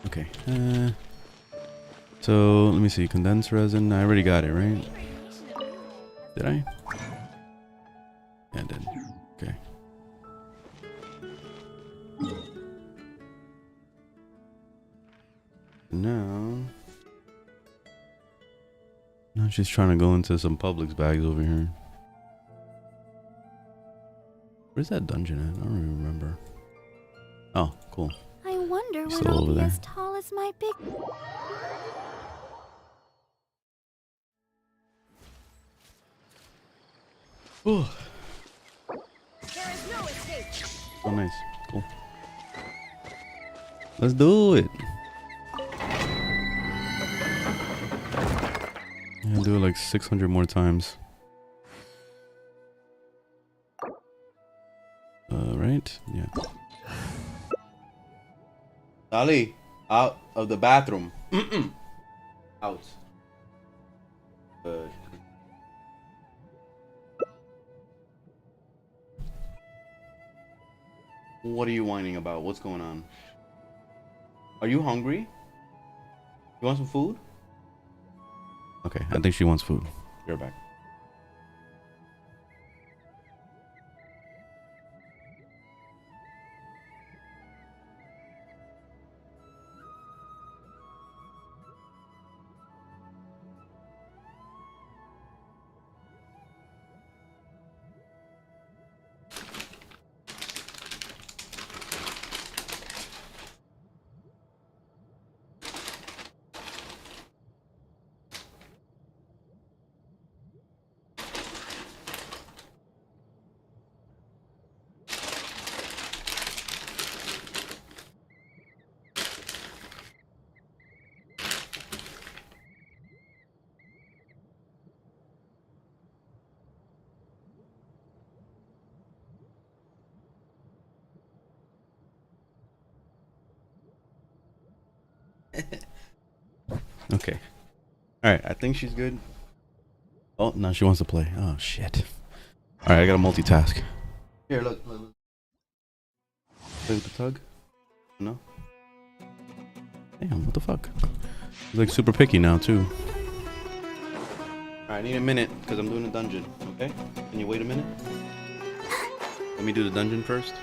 Okay. So let me see. Condensed resin. I already got it, right? Did I? Yeah, I did. Okay. Now she's trying to go into some Publix bags over here. Where's that dungeon at? I don't even remember. Oh, cool. I wonder when Still I'll over be there. as tall as my big... Ooh. There is no escape. Oh, nice. Cool. Let's do it. Yeah, I'll do it like 600 more times. Right? Yeah. Ali, out of the bathroom. Out. What are you whining about? What's going on? Are you hungry? You want some food? Okay, I think she wants food. Be right back. Okay. Alright, I think she's good. Oh, no, she wants to play. Oh, shit. Alright, I gotta multitask. Here, look. Play with the tug? No? Damn, what the fuck? He's like super picky now, too. Alright, I need a minute, because I'm doing a dungeon, okay? Can you wait a minute? Let me do the dungeon first.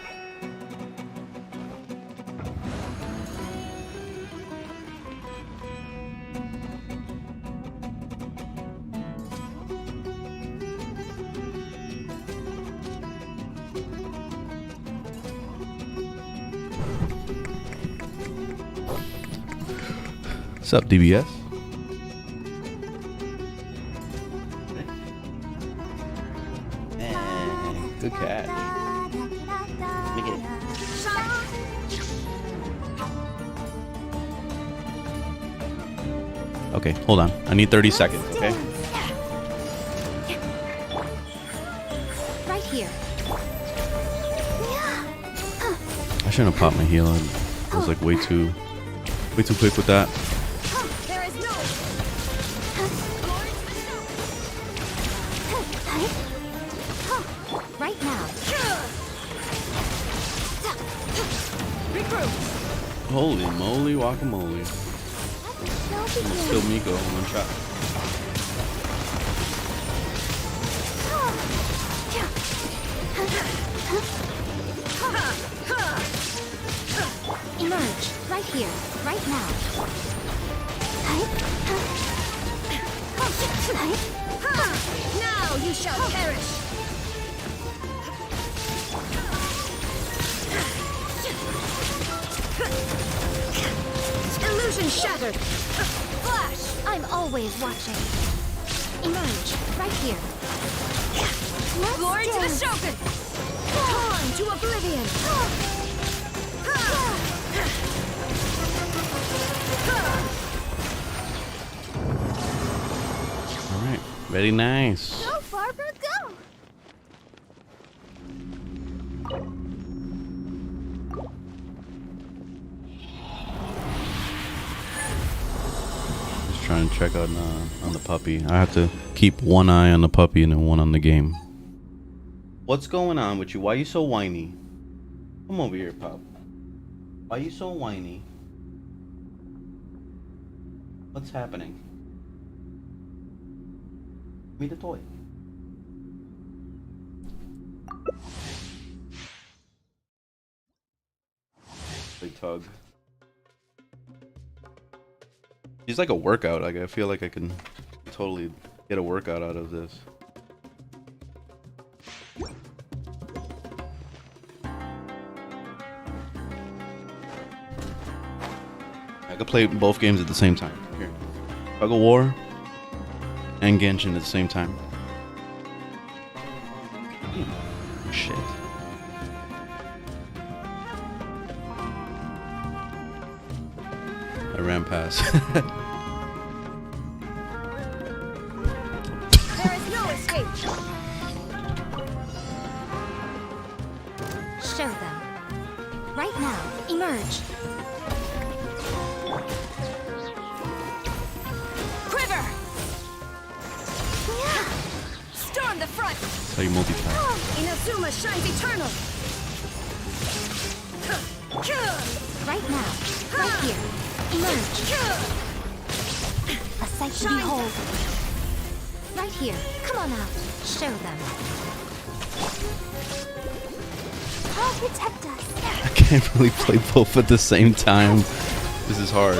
What's up, DBS? Good catch. Let me get it. Okay, hold on. I need 30 seconds, okay? shouldn't have popped my heal. I was like way too quick with that. There is no. Right now. Regroup. Holy moly, guacamole. Still Miko in one shot. Emerge right here, right now. Now you shall perish. Illusion shattered. Flash. I'm always watching. Emerge right here. Glory to the Shogun. Torn to oblivion. All right, very nice. Go, Barbara, go! Just trying to check out on the puppy. I have to keep one eye on the puppy and then one on the game. What's going on with you? Why are you so whiny? Come over here, pup. Why are you so whiny? What's happening? Give me the toy. Big tug. She's like a workout. Like I feel like I can totally get a workout out of this. I could play both games at the same time. Here. Tug of War and Genshin at the same time. Shit. I ran past. There is no escape. Show them. Right now, emerge. Quiver. Storm the front. That's how you multitask. Inazuma shines eternal. Right now, right here. Emerge. A sight to behold. Right here. Come on out. Show them. I'll protect us. I can't really play both at the same time. This is hard.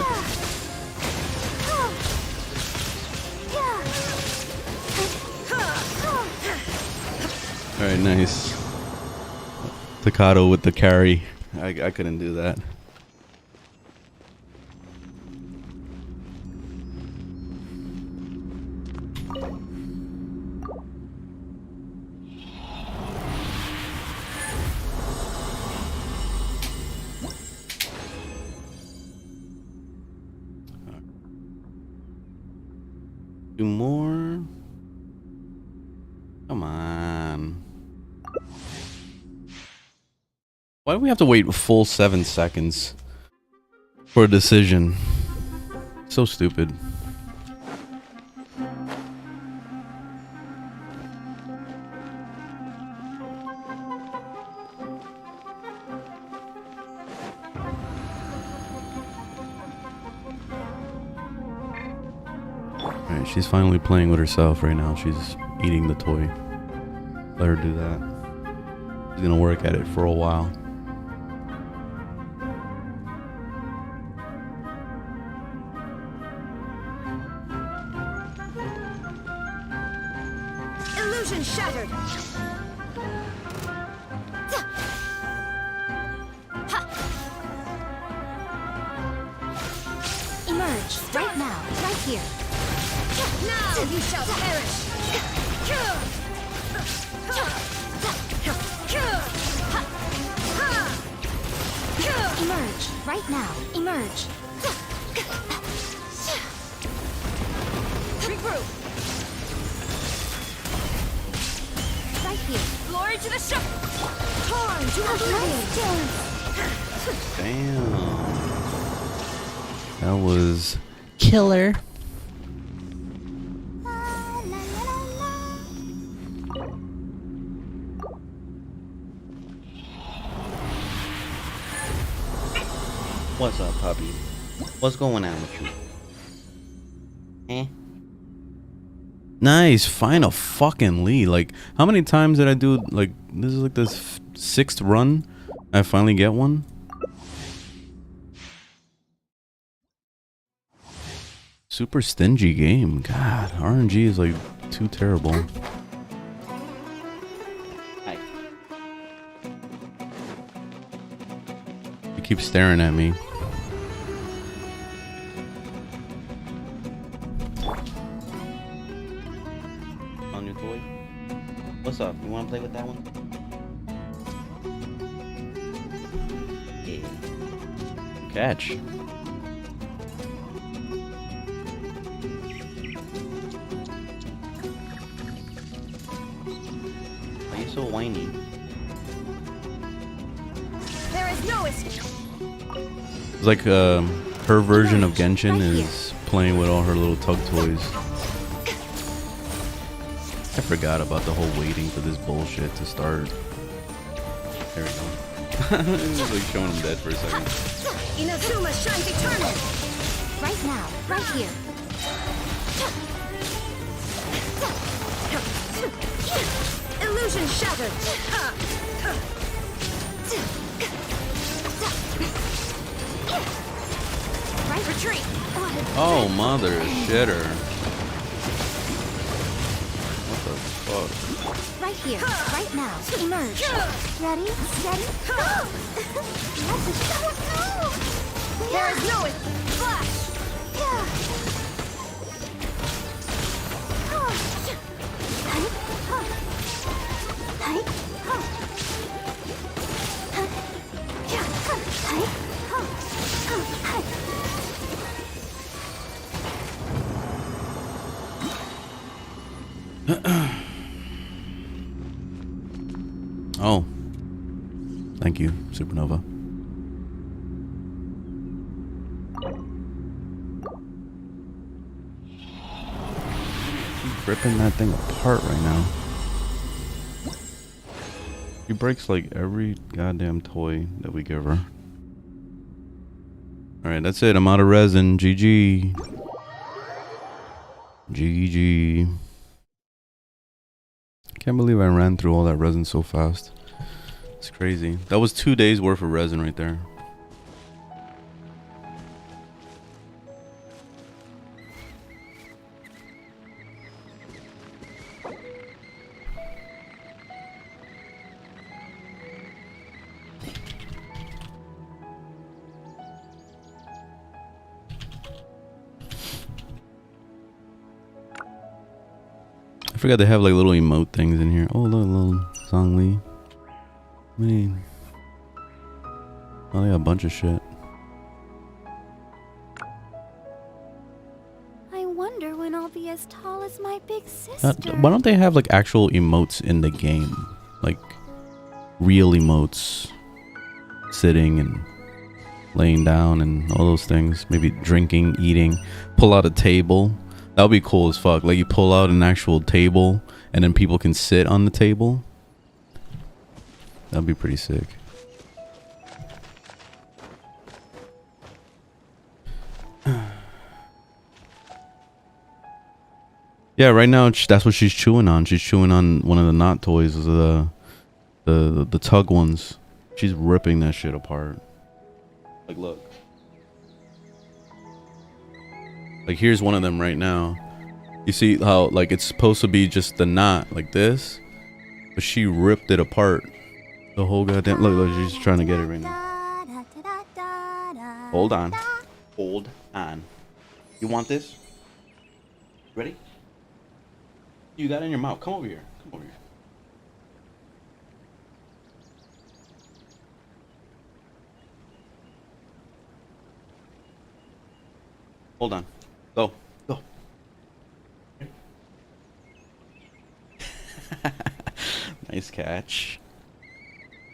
Alright, nice. Staccato with the carry. I couldn't do that. Do more. Come on. Why do we have to wait a full 7 seconds for a decision? So stupid. Alright, she's finally playing with herself right now. She's eating the toy. Let her do that. She's gonna work at it for a while. Illusion shattered. Emerge right now, right here. Now you shall perish. Emerge right now. Emerge. Regroup. Right here. Glory to the ship. Torn to A oblivion. nice dance. Damn. That was killer. What's up, puppy? What's going on with you? Eh? Nice, final fucking lead. Like, how many times did I do? Like, this is like this 6th run. I finally get one. Super stingy game. God, RNG is like too terrible. Hi. You keep staring at me. On your toy? What's up? You wanna play with that one? Yeah. Catch. Why are you so whiny? There is no escape. It's like her version of Genshin is playing with all her little tug toys. I forgot about the whole waiting for this bullshit to start. There we go. Just like showing him dead for a second. Inazuma shines eternal. Right now, right here. Illusion shattered. Right, retreat. Oh, mother shitter. What the fuck? Right here, right now. Emerge. Ready, steady, go! That's a shot. No! There is no flash. Oh. Thank you, Supernova. She's ripping that thing apart right now. She breaks like every goddamn toy that we give her. Alright, that's it. I'm out of resin. GG. GG. Can't believe I ran through all that resin so fast. It's crazy. That was 2 days worth of resin right there. I forgot they have like little emote things in here. Oh, look, little Zhongli. Man. Oh, they got a bunch of shit. I wonder when I'll be as tall as my big sister. Why don't they have like actual emotes in the game? Like real emotes. Sitting and laying down and all those things. Maybe drinking, eating. Pull out a table. That would be cool as fuck. Like you pull out an actual table and then people can sit on the table. That'd be pretty sick. Yeah, right now that's what she's chewing on. She's chewing on one of the knot toys, the tug ones. She's ripping that shit apart. Like, look. Like, here's one of them right now. You see how, like, it's supposed to be just the knot, like this? But she ripped it apart. The whole goddamn... Look, she's trying to get it right now. Hold on. Hold on. You want this? Ready? You got it in your mouth. Come over here. Come over here. Hold on. Go. Go. Nice catch.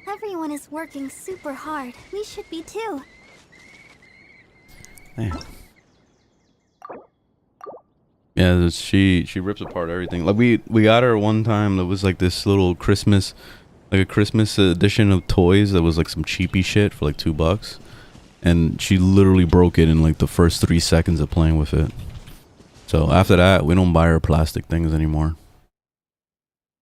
Everyone everyone is working super hard, we should be too. Damn. Yeah, she rips apart everything. Like we got her one time. There was like this little Christmas, like a Christmas edition of toys that was like some cheapy shit for like $2, and she literally broke it in like the first 3 seconds of playing with it. So after that, we don't buy her plastic things anymore.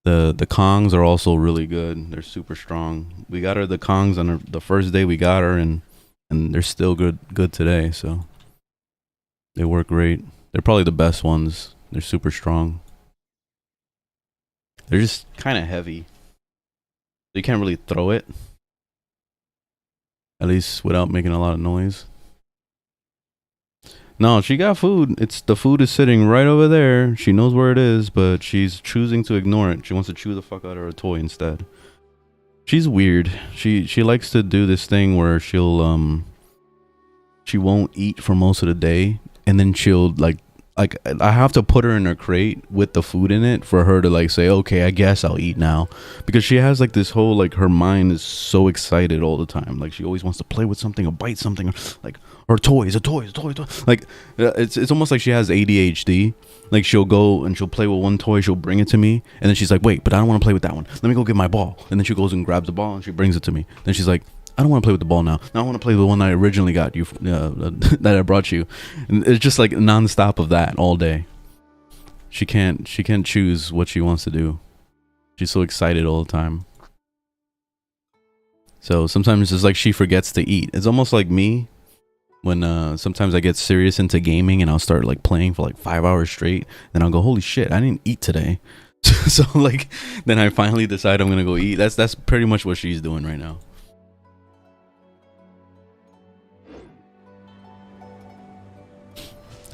The Kongs are also really good. They're super strong. We got her the Kongs on the first day we got her, and they're still good today. So they work great. They're probably the best ones. They're super strong. They're just kind of heavy. You can't really throw it. At least without making a lot of noise. No, she got food. The food is sitting right over there. She knows where it is, but she's choosing to ignore it. She wants to chew the fuck out of her toy instead. She's weird. She likes to do this thing where she won't eat for most of the day, and then she'll like I have to put her in her crate with the food in it for her to like say, okay, I guess I'll eat now, because she has like this whole, like, her mind is so excited all the time. Like she always wants to play with something or bite something, or like her toys, a toy. Like it's almost like she has ADHD. Like she'll go and she'll play with one toy, she'll bring it to me, and then she's like, wait, but I don't want to play with that one. Let me go get my ball. And then she goes and grabs the ball and she brings it to me. Then she's like, I don't want to play with the ball now. I want to play with the one that I originally got you, that I brought you. And it's just like nonstop of that all day. She can't choose what she wants to do. She's so excited all the time. So sometimes it's like she forgets to eat. It's almost like me when sometimes I get serious into gaming and I'll start like playing for like 5 hours straight. Then I'll go, holy shit, I didn't eat today. So like then I finally decide I'm gonna go eat. That's pretty much what she's doing right now.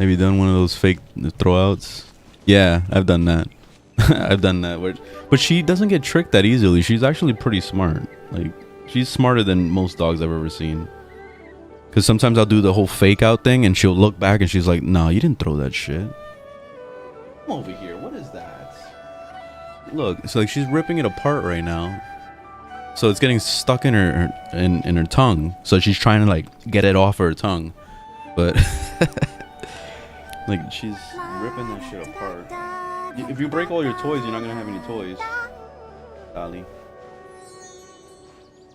Have you done one of those fake throwouts? Yeah, I've done that. I've done that. But she doesn't get tricked that easily. She's actually pretty smart. Like, she's smarter than most dogs I've ever seen. Because sometimes I'll do the whole fake out thing and she'll look back and she's like, nah, you didn't throw that shit. Come over here. What is that? Look, it's like she's ripping it apart right now. So it's getting stuck in her tongue. So she's trying to like get it off her tongue. But like she's ripping that shit apart. If you break all your toys, you're not gonna have any toys, Ali.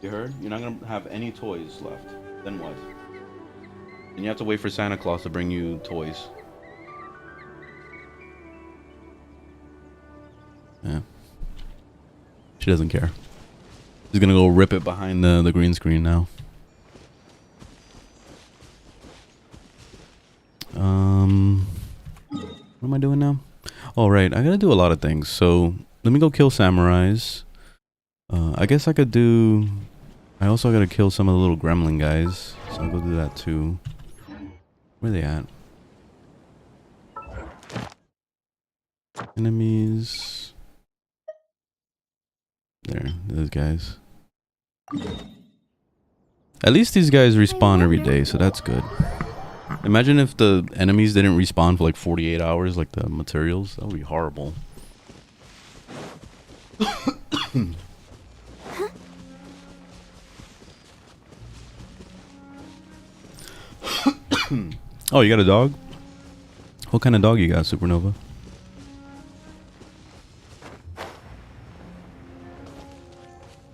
You heard? You're not gonna have any toys left. Then what? And you have to wait for Santa Claus to bring you toys. Yeah. She doesn't care. She's gonna go rip it behind the green screen now. What am I doing now? All right, I gotta do a lot of things. So let me go kill samurais. I guess I could do. I also gotta kill some of the little gremlin guys, so I'll go do that too. Where are they at? Enemies. There, those guys. At least these guys respawn every day, so that's good. Imagine if the enemies didn't respawn for like 48 hours, like the materials. That would be horrible. Oh, you got a dog? What kind of dog you got, Supernova?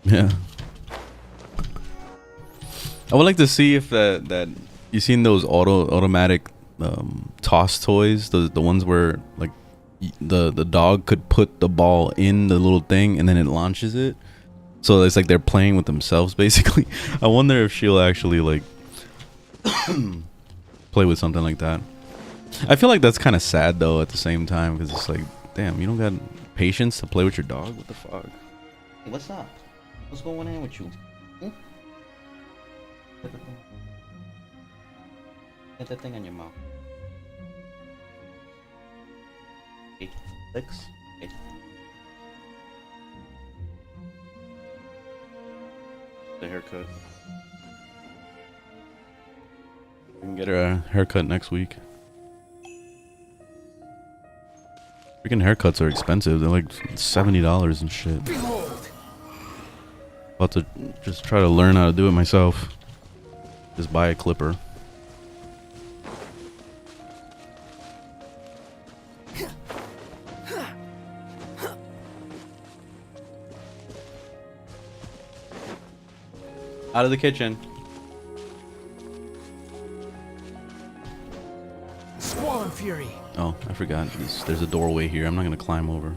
Yeah. I would like to see if that you seen those automatic toss toys, the ones where like the dog could put the ball in the little thing and then it launches it, so it's like they're playing with themselves basically. I wonder if she'll actually like play with something like that. I feel like that's kind of sad though at the same time, because it's like, damn, you don't got patience to play with your dog. What the fuck? Hey, what's up? What's going on with you? Get that thing on your mouth. Hey, licks. Hey. The haircut. We can get her a haircut next week. Freaking haircuts are expensive. They're like $70 and shit. Behold! About to just try to learn how to do it myself. Just buy a clipper. Out of the kitchen. Squall and Fury. Oh, I forgot. There's a doorway here. I'm not gonna climb over.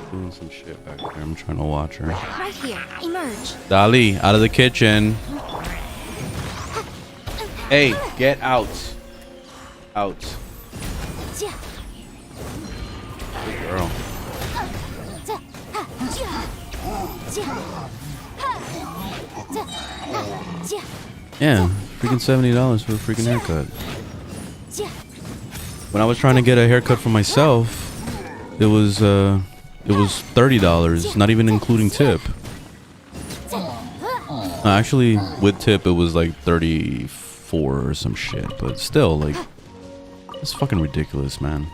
Doing some shit back there. I'm trying to watch her. Right here. Emerge. Dali, out of the kitchen. Hey, get out. Out. Yeah. Good girl. Yeah, freaking $70 for a freaking haircut. When I was trying to get a haircut for myself, it was $30, not even including tip. Actually, with tip, it was like 34 or some shit, but still, like, it's fucking ridiculous, man.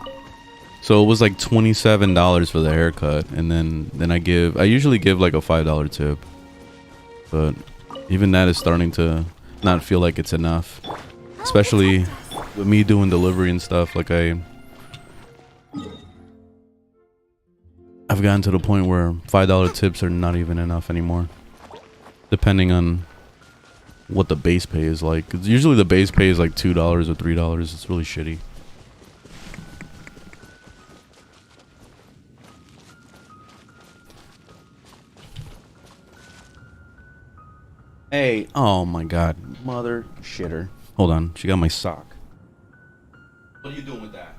So it was like $27 for the haircut, and then I usually give like a $5 tip, but even that is starting to not feel like it's enough, especially with me doing delivery and stuff. Like I've gotten to the point where $5 tips are not even enough anymore, depending on what the base pay is like. 'Cause usually the base pay is like $2 or $3. It's really shitty. Hey, oh my god, mother shitter. Hold on, she got my sock. What are you doing with that?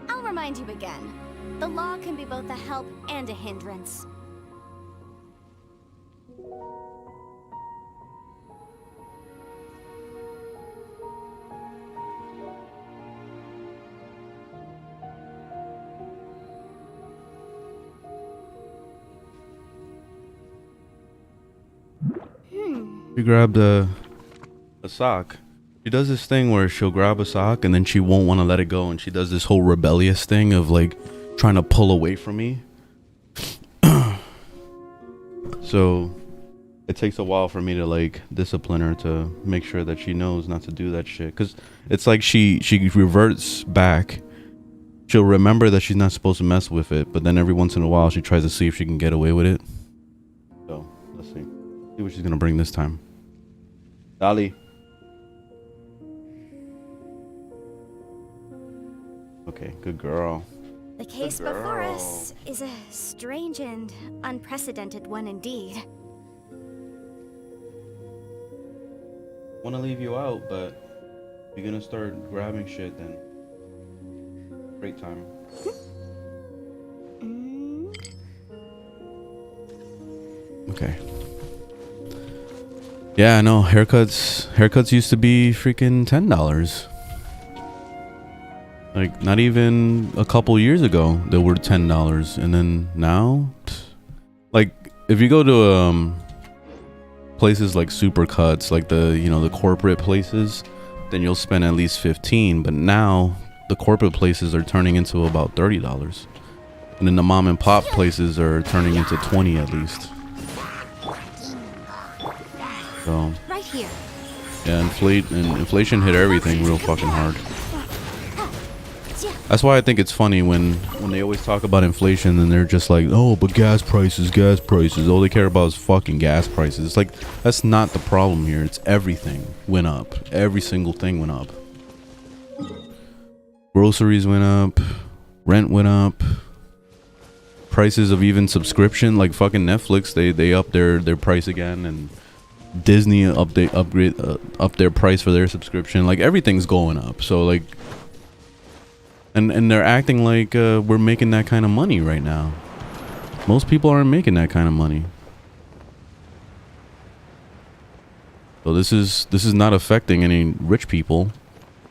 I'll remind you again. The law can be both a help and a hindrance. She grabbed a sock. She does this thing where she'll grab a sock and then she won't want to let it go, and she does this whole rebellious thing of like trying to pull away from me. So it takes a while for me to like discipline her to make sure that she knows not to do that shit, because it's like she reverts back. She'll remember that she's not supposed to mess with it, but then every once in a while she tries to see if she can get away with it. So let's see what she's gonna bring this time. Dali. Okay, good girl. The case before us is a strange and unprecedented one indeed. Want to leave you out, but if you're gonna start grabbing shit, then great time. Okay. Yeah, I know. Haircuts used to be freaking $10. Like, not even a couple years ago, they were $10, and then now, like, if you go to places like Supercuts, like the corporate places, then you'll spend at least $15. But now the corporate places are turning into about $30. And then the mom and pop places are turning into 20 at least. So Right here. yeah, inflation hit everything real fucking hard. That's why I think it's funny when they always talk about inflation and they're just like, oh, but gas prices. All they care about is fucking gas prices. It's like, that's not the problem here. It's everything went up. Every single thing went up. Groceries went up. Rent went up. Prices of even subscription, like fucking Netflix, they up their price again, and Disney up their price for their subscription. Like everything's going up. So like, and they're acting like we're making that kind of money right now. Most people aren't making that kind of money. So this is not affecting any rich people.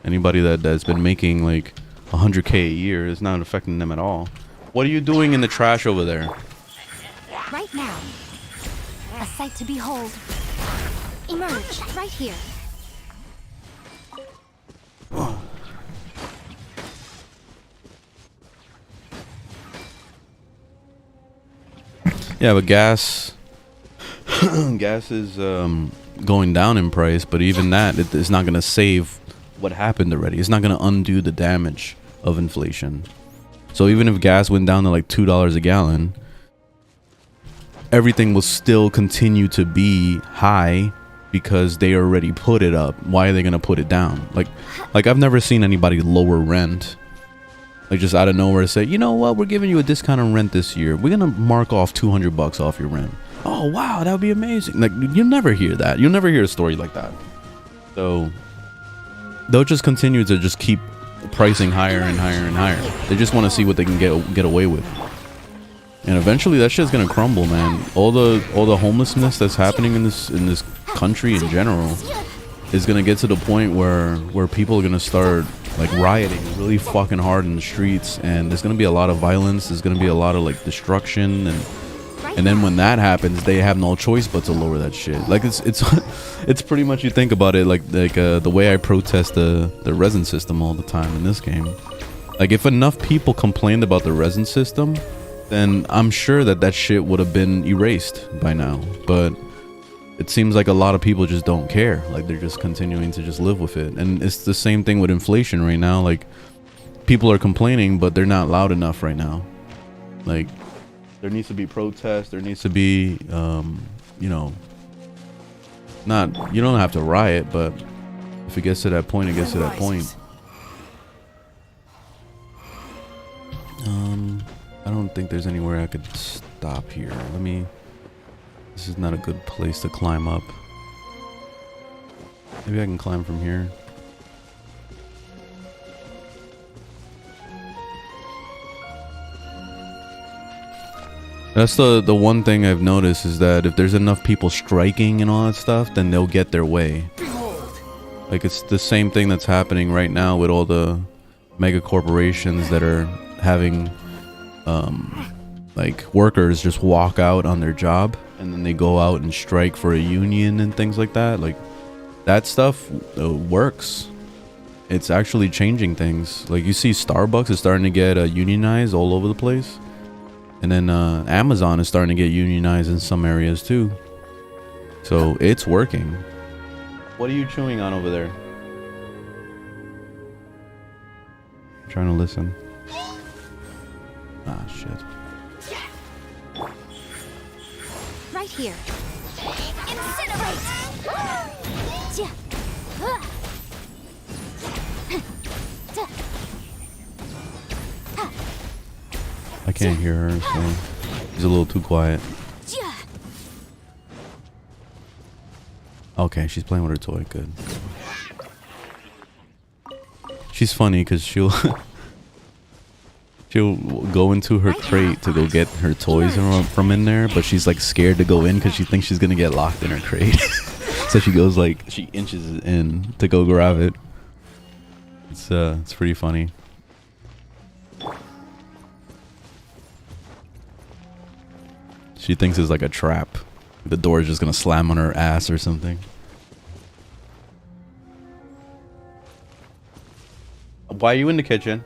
Anybody that's been making like 100K a year, is not affecting them at all. What are you doing in the trash over there? Right now. A sight to behold. Emerge right here. Yeah, but gas is going down in price, but even that, it's not going to save what happened already. It's not going to undo the damage of inflation. So even if gas went down to like $2 a gallon, everything will still continue to be high because they already put it up. Why are they going to put it down? Like I've never seen anybody lower rent. Like just out of nowhere say, you know what, we're giving you a discount on rent this year. We're gonna mark off $200 off your rent. Oh wow, that would be amazing. Like you'll never hear that. You'll never hear a story like that. So they'll just continue to just keep pricing higher and higher and higher. They just want to see what they can get away with. And eventually that shit's gonna crumble, man. All the homelessness that's happening in this country in general is gonna get to the point where people are gonna start like rioting really fucking hard in the streets, and there's gonna be a lot of violence. There's gonna be a lot of like destruction, and then when that happens, they have no choice but to lower that shit. Like it's it's pretty much, you think about it, like the way I protest the resin system all the time in this game. Like if enough people complained about the resin system, then I'm sure that shit would have been erased by now. But it seems like a lot of people just don't care. Like they're just continuing to just live with it. And it's the same thing with inflation right now. Like people are complaining, but they're not loud enough right now. Like there needs to be protests. There needs to be, you know, you don't have to riot, but if it gets to that point, it gets to that point. I don't think there's anywhere I could stop here. This is not a good place to climb up. Maybe I can climb from here. That's the one thing I've noticed, is that if there's enough people striking and all that stuff, then they'll get their way. Like it's the same thing that's happening right now with all the mega corporations that are having like workers just walk out on their job, and then they go out and strike for a union and things like that. Like that stuff works. It's actually changing things. Like you see Starbucks is starting to get unionized all over the place, and then Amazon is starting to get unionized in some areas too. So it's working. What are you chewing on over there? I'm trying to listen. Ah, shit. Right here. Incinerate! I can't hear her, so she's a little too quiet. Okay, she's playing with her toy. Good. She's funny because she'll go into her crate to go get her toys from in there, but she's like scared to go in because she thinks she's gonna get locked in her crate. So she goes like, she inches it in to go grab it. It's pretty funny. She thinks it's like a trap. The door is just gonna slam on her ass or something. Why are you in the kitchen?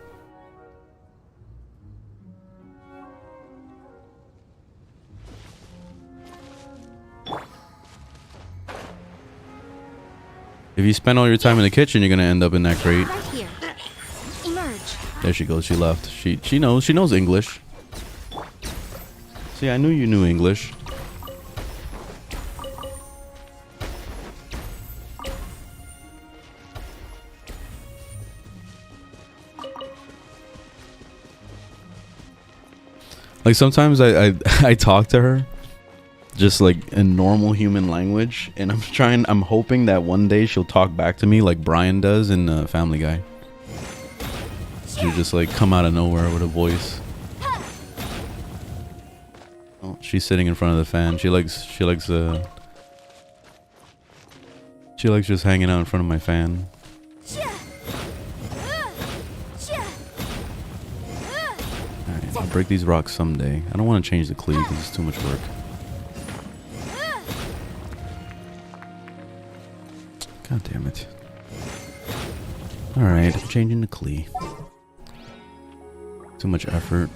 If you spend all your time in the kitchen, you're gonna end up in that crate. Right here. Emerge. There she goes. She left. She knows English. See, I knew you knew English. Like sometimes I talk to her just like in normal human language, and I'm hoping that one day she'll talk back to me like Brian does in Family Guy. She'll just like come out of nowhere with a voice. Oh, she's sitting in front of the fan. She likes just hanging out in front of my fan. Alright, I'll break these rocks someday. I don't want to change the cleave because it's too much work. God damn it. Alright, I'm changing the clee. Too much effort.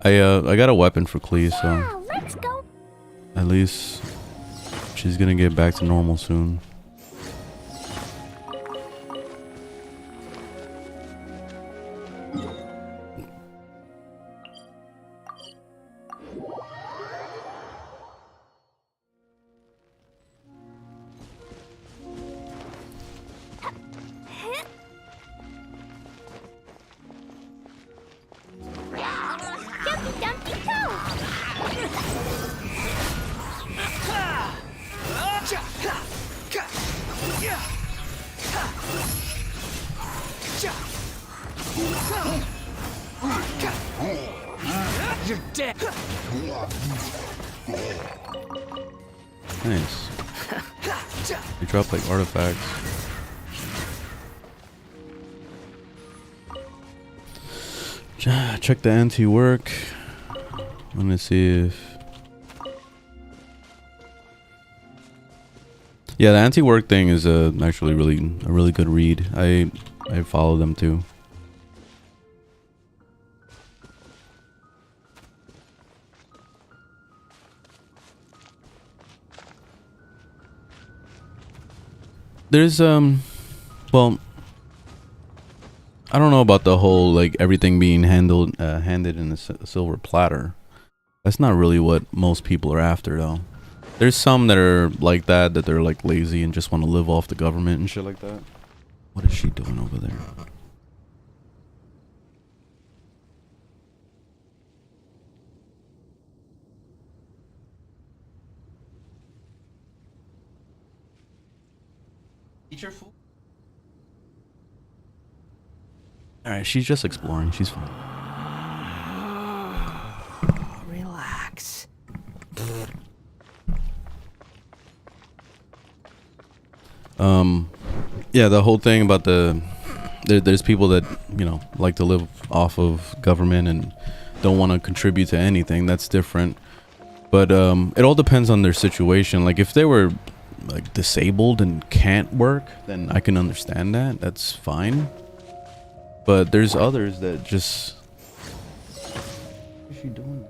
I got a weapon for Clee, so Let's go. at least she's gonna get back to normal soon. Jumpy dumpy toe. You're dead. Nice. You drop like artifacts. Check the anti-work. Let me see if... Yeah, the anti-work thing is actually a really good read. I follow them too. There's well, I don't know about the whole like everything being handed in a silver platter. That's not really what most people are after though. There's some that are like that they're like lazy and just want to live off the government and shit like that. What is she doing over there? Alright, she's just exploring. She's fine. Relax. Yeah, the whole thing about there's people that, you know, like to live off of government and don't want to contribute to anything. That's different. But it all depends on their situation. Like if they were like disabled and can't work, then I can understand that. That's fine. But there's others that just... What is she doing?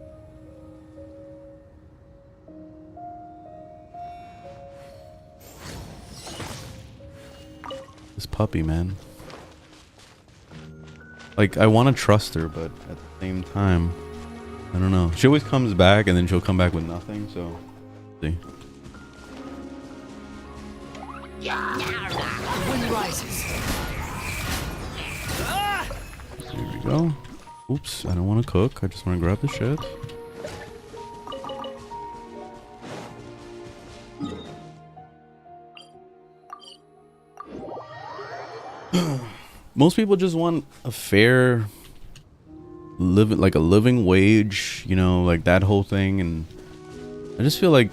This puppy, man. Like, I want to trust her, but at the same time, I don't know. She always comes back and then she'll come back with nothing, so... See. The wind rises. Here we go. Oops, I don't want to cook. I just want to grab the shit. Most people just want a fair living wage, you know, like that whole thing. And I just feel like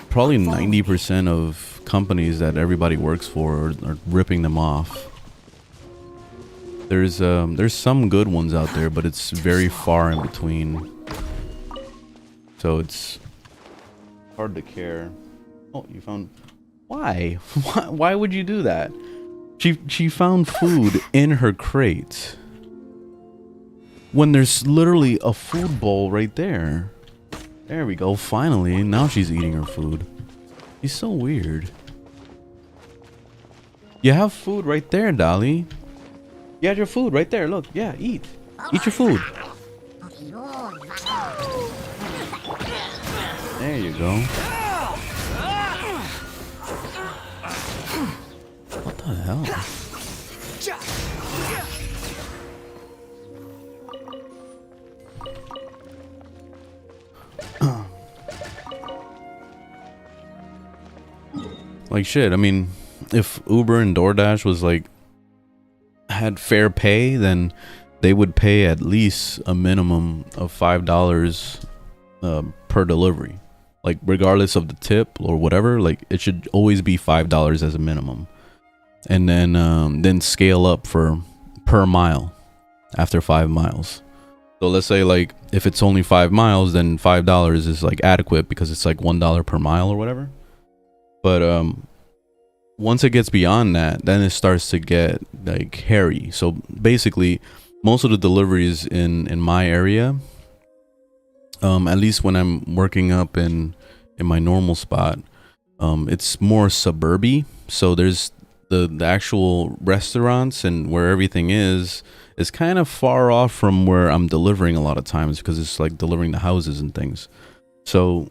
probably 90% of companies that everybody works for are ripping them off. There's some good ones out there, but it's very far in between. So it's hard to care. Oh, you found... Why? Why would you do that? She found food in her crate when there's literally a food bowl right there. There we go. Finally, now she's eating her food. He's so weird. You have food right there, Dolly. You had your food right there. Look, yeah, eat. Eat your food. There you go. What the hell? Like shit, I mean, if Uber and DoorDash was like had fair pay, then they would pay at least a minimum of $5 per delivery. Like regardless of the tip or whatever, like it should always be $5 as a minimum. And then scale up for per mile after 5 miles. So let's say like if it's only 5 miles, then $5 is like adequate because it's like $1 per mile or whatever. But once it gets beyond that, then it starts to get like hairy. So basically, most of the deliveries in my area, at least when I'm working up in my normal spot, it's more suburby. So there's the actual restaurants and where everything is kind of far off from where I'm delivering a lot of times because it's like delivering the houses and things. So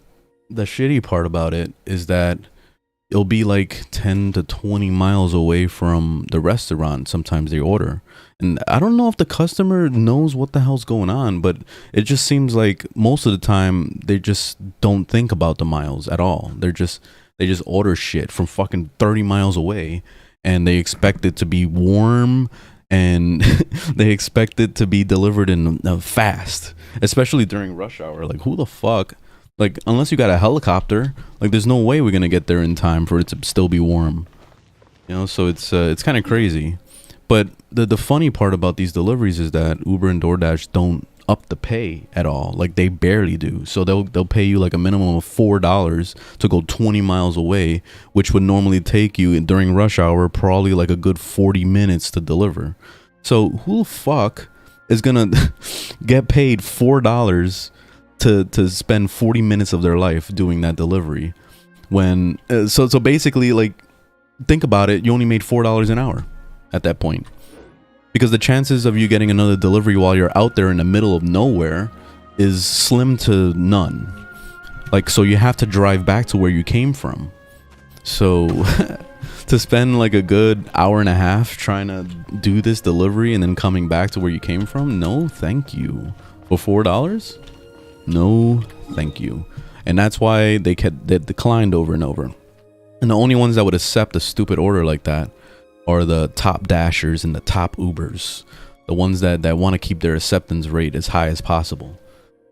the shitty part about it is that it'll be like 10 to 20 miles away from the restaurant. Sometimes they order. And I don't know if the customer knows what the hell's going on, but it just seems like most of the time they just don't think about the miles at all. They just order shit from fucking 30 miles away and they expect it to be warm and they expect it to be delivered in fast, especially during rush hour. Like who the fuck? Like, unless you got a helicopter, like, there's no way we're gonna get there in time for it to still be warm. You know, so it's kind of crazy. But the funny part about these deliveries is that Uber and DoorDash don't up the pay at all. Like, they barely do. So they'll pay you like a minimum of $4 to go 20 miles away, which would normally take you during rush hour probably like a good 40 minutes to deliver. So who the fuck is gonna get paid $4 to spend 40 minutes of their life doing that delivery when so basically, like, think about it, you only made $4 an hour at that point, because the chances of you getting another delivery while you're out there in the middle of nowhere is slim to none. Like, so you have to drive back to where you came from. So to spend like a good hour and a half trying to do this delivery and then coming back to where you came from, no thank you. For $4? No thank you. And that's why they declined over and over. And the only ones that would accept a stupid order like that are the top dashers and the top Ubers, the ones that want to keep their acceptance rate as high as possible.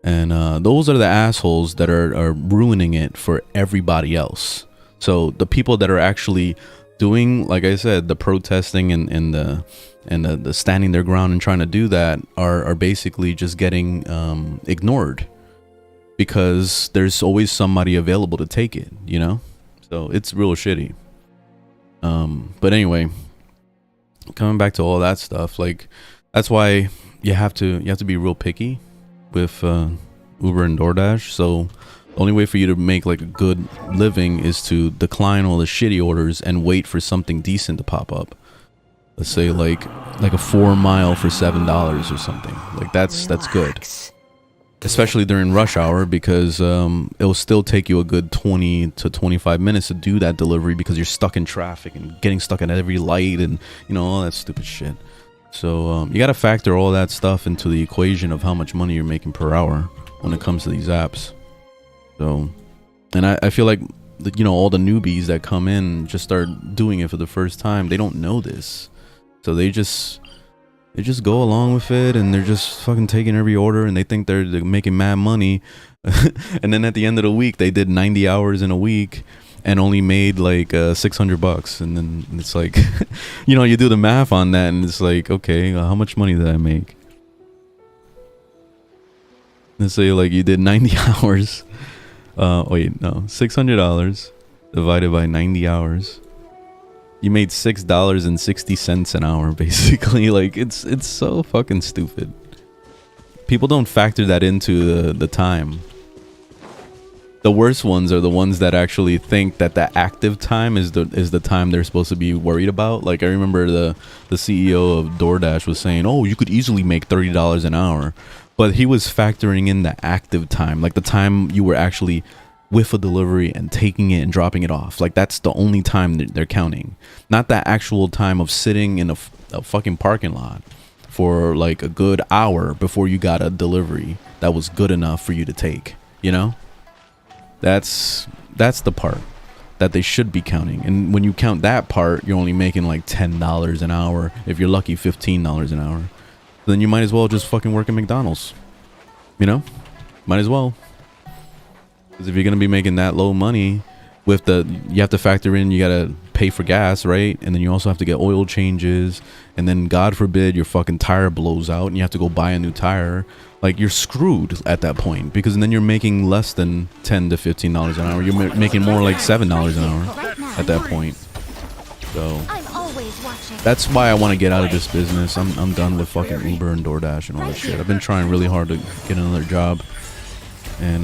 And those are the assholes that are ruining it for everybody else. So the people that are actually doing, like I said, the protesting and the standing their ground and trying to do that are basically just getting ignored, because there's always somebody available to take it, you know? So it's real shitty. But anyway, coming back to all that stuff, like, that's why you have to be real picky with Uber and DoorDash. So the only way for you to make like a good living is to decline all the shitty orders and wait for something decent to pop up. Let's say like a 4 mile for $7 or something. Like that's good. Especially during rush hour, because it'll still take you a good 20 to 25 minutes to do that delivery, because you're stuck in traffic and getting stuck at every light and, you know, all that stupid shit. So you got to factor all that stuff into the equation of how much money you're making per hour when it comes to these apps. So, and I feel like, you know, all the newbies that come in just start doing it for the first time, they don't know this. So they just go along with it, and they're just fucking taking every order, and they think they're making mad money. And then at the end of the week, they did 90 hours in a week and only made like $600. And then it's like, you know, you do the math on that, and it's like, okay, how much money did I make? Let's say like you did 90 hours. Wait, no, $600 divided by 90 hours. You made $6.60 an hour, basically. Like, it's so fucking stupid. People don't factor that into the time. The worst ones are the ones that actually think that the active time is the time they're supposed to be worried about. Like I remember the CEO of DoorDash was saying, "Oh, you could easily make $30 an hour," but he was factoring in the active time, like the time you were actually with a delivery and taking it and dropping it off. Like that's the only time they're counting, not the actual time of sitting in a fucking parking lot for like a good hour before you got a delivery that was good enough for you to take, you know? That's the part that they should be counting. And when you count that part, you're only making like $10 an hour. If you're lucky, $15 an hour. Then you might as well just fucking work at McDonald's. You know? Might as well. Because if you're going to be making that low money with you have to factor in, you got to pay for gas, right? And then you also have to get oil changes. And then God forbid your fucking tire blows out and you have to go buy a new tire. Like you're screwed at that point, because then you're making less than $10 to $15 an hour. You're making more like $7 an hour at that point. So that's why I want to get out of this business. I'm done with fucking Uber and DoorDash and all that shit. I've been trying really hard to get another job and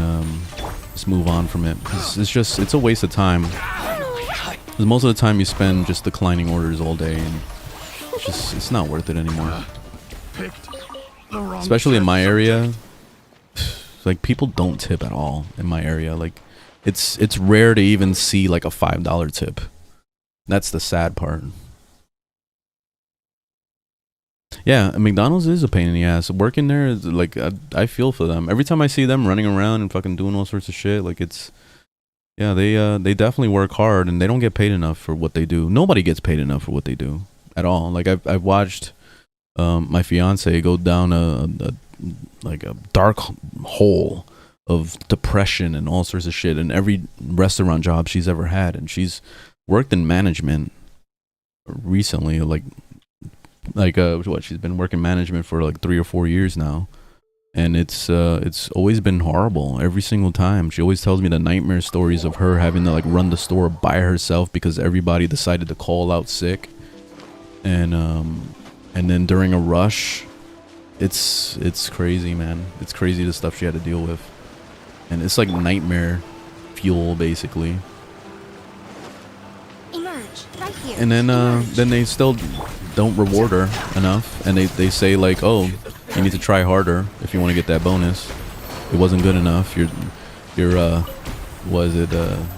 just move on from it. It's a waste of time. Because most of the time you spend just declining orders all day, and it's not worth it anymore. Especially in my area, like people don't tip at all in my area. Like it's rare to even see like a $5 tip. That's the sad part. Yeah, McDonald's is a pain in the ass. Working there is like I feel for them. Every time I see them running around and fucking doing all sorts of shit, like they definitely work hard and they don't get paid enough for what they do. Nobody gets paid enough for what they do at all. Like I've watched my fiance go down a dark hole of depression and all sorts of shit in every restaurant job she's ever had, and she's worked in management recently, like she's been working management for like 3 or 4 years now, and it's always been horrible every single time. She always tells me the nightmare stories of her having to like run the store by herself because everybody decided to call out sick, and then during a rush, it's crazy, man. It's crazy the stuff she had to deal with. And it's like nightmare fuel, basically. Emerge, right here. And then they still don't reward her enough. And they say like, oh, you need to try harder if you want to get that bonus. It wasn't good enough.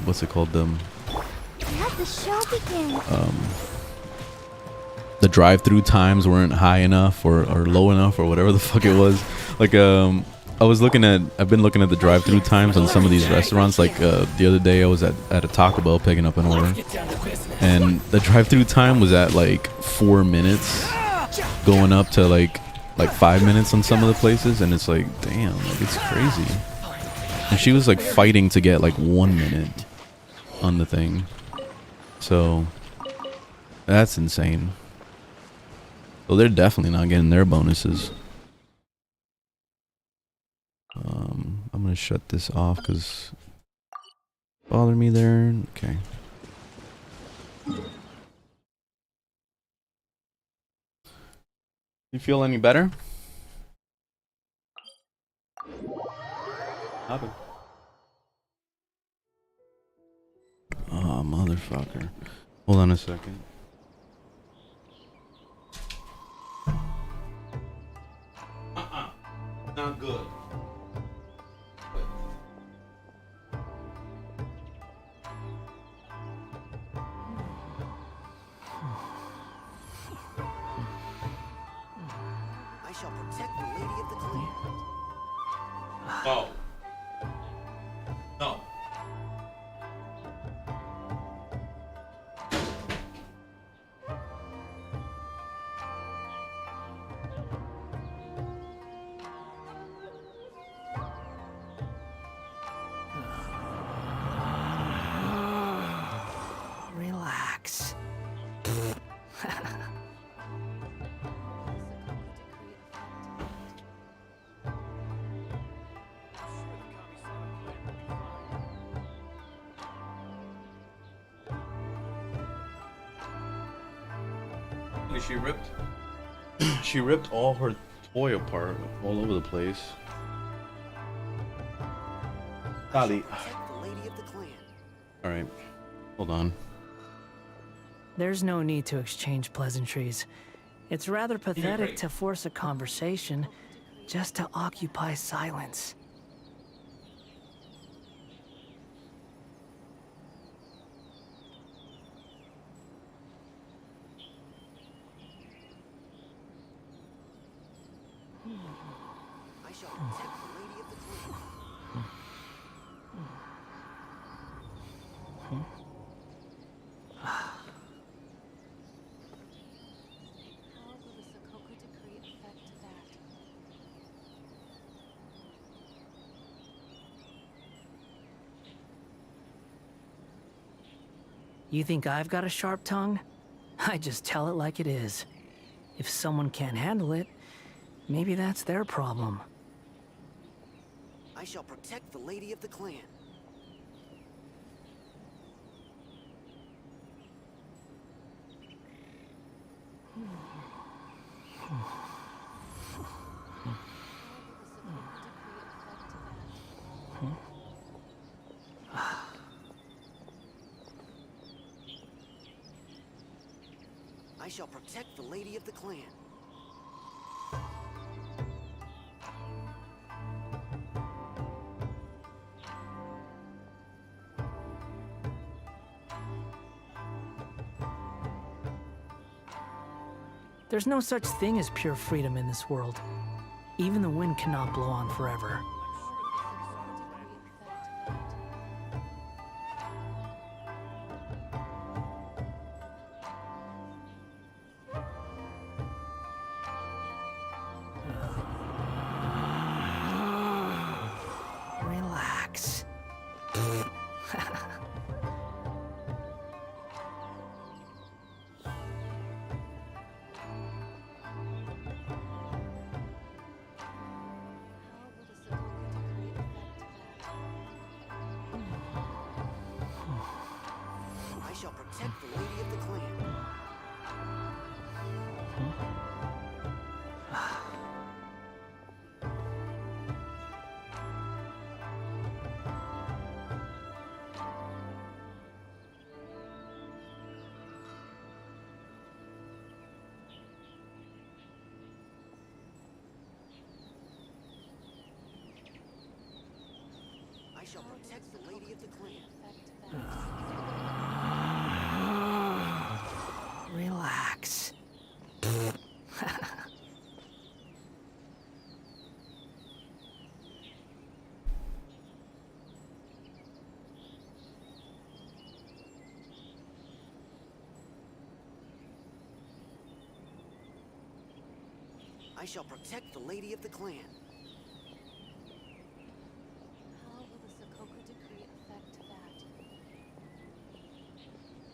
What's it called? Let the show begin. The drive-through times weren't high enough or low enough or whatever the fuck it was. Like I've been looking at the drive-through times on some of these restaurants. Like the other day I was at a Taco Bell picking up an order, and the drive-through time was at like 4 minutes, going up to like 5 minutes on some of the places, and it's like, damn, like it's crazy. And she was like fighting to get like 1 minute on the thing. So that's insane. So they're definitely not getting their bonuses. I'm gonna shut this off because bother me there. Okay. You feel any better? Happened. Oh, motherfucker. Hold on a second. Not good. I shall protect the lady of the clan. Oh. No. Relax. She ripped all her toy apart all over the place. Dali. All right, hold on. There's no need to exchange pleasantries. It's rather pathetic to force a conversation just to occupy silence. I shall protect the lady of the clan. How will the Sokoku decree affect that? You think I've got a sharp tongue? I just tell it like it is. If someone can't handle it, maybe that's their problem. I shall protect the lady of the clan. I shall protect the lady of the clan. There's no such thing as pure freedom in this world. Even the wind cannot blow on forever. Relax. I shall protect the lady of the clan. I shall protect the lady of the clan. Relax. I shall protect the lady of the clan. How will the Sokoku decree affect that? I shall protect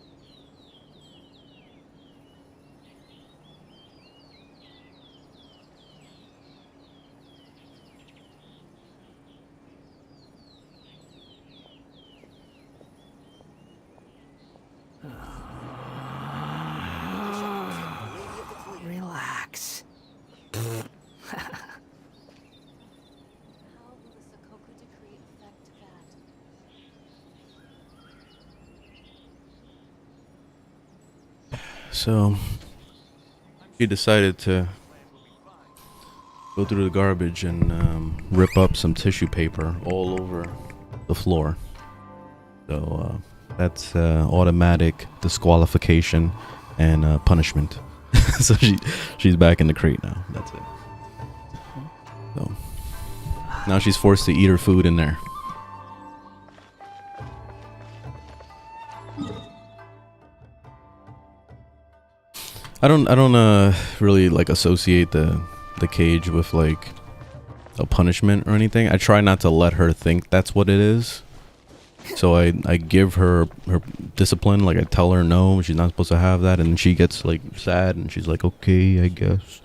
the lady of the clan. Relax. How will the Sokoku decree affect that? So she decided to go through the garbage and rip up some tissue paper all over the floor. So that's automatic disqualification and punishment. So she's back in the crate now. That's it. So now she's forced to eat her food in there. I don't really like associate the cage with like a punishment or anything. I try not to let her think that's what it is. So I give her discipline, like I tell her no, she's not supposed to have that, and she gets like sad and she's like, okay, I guess.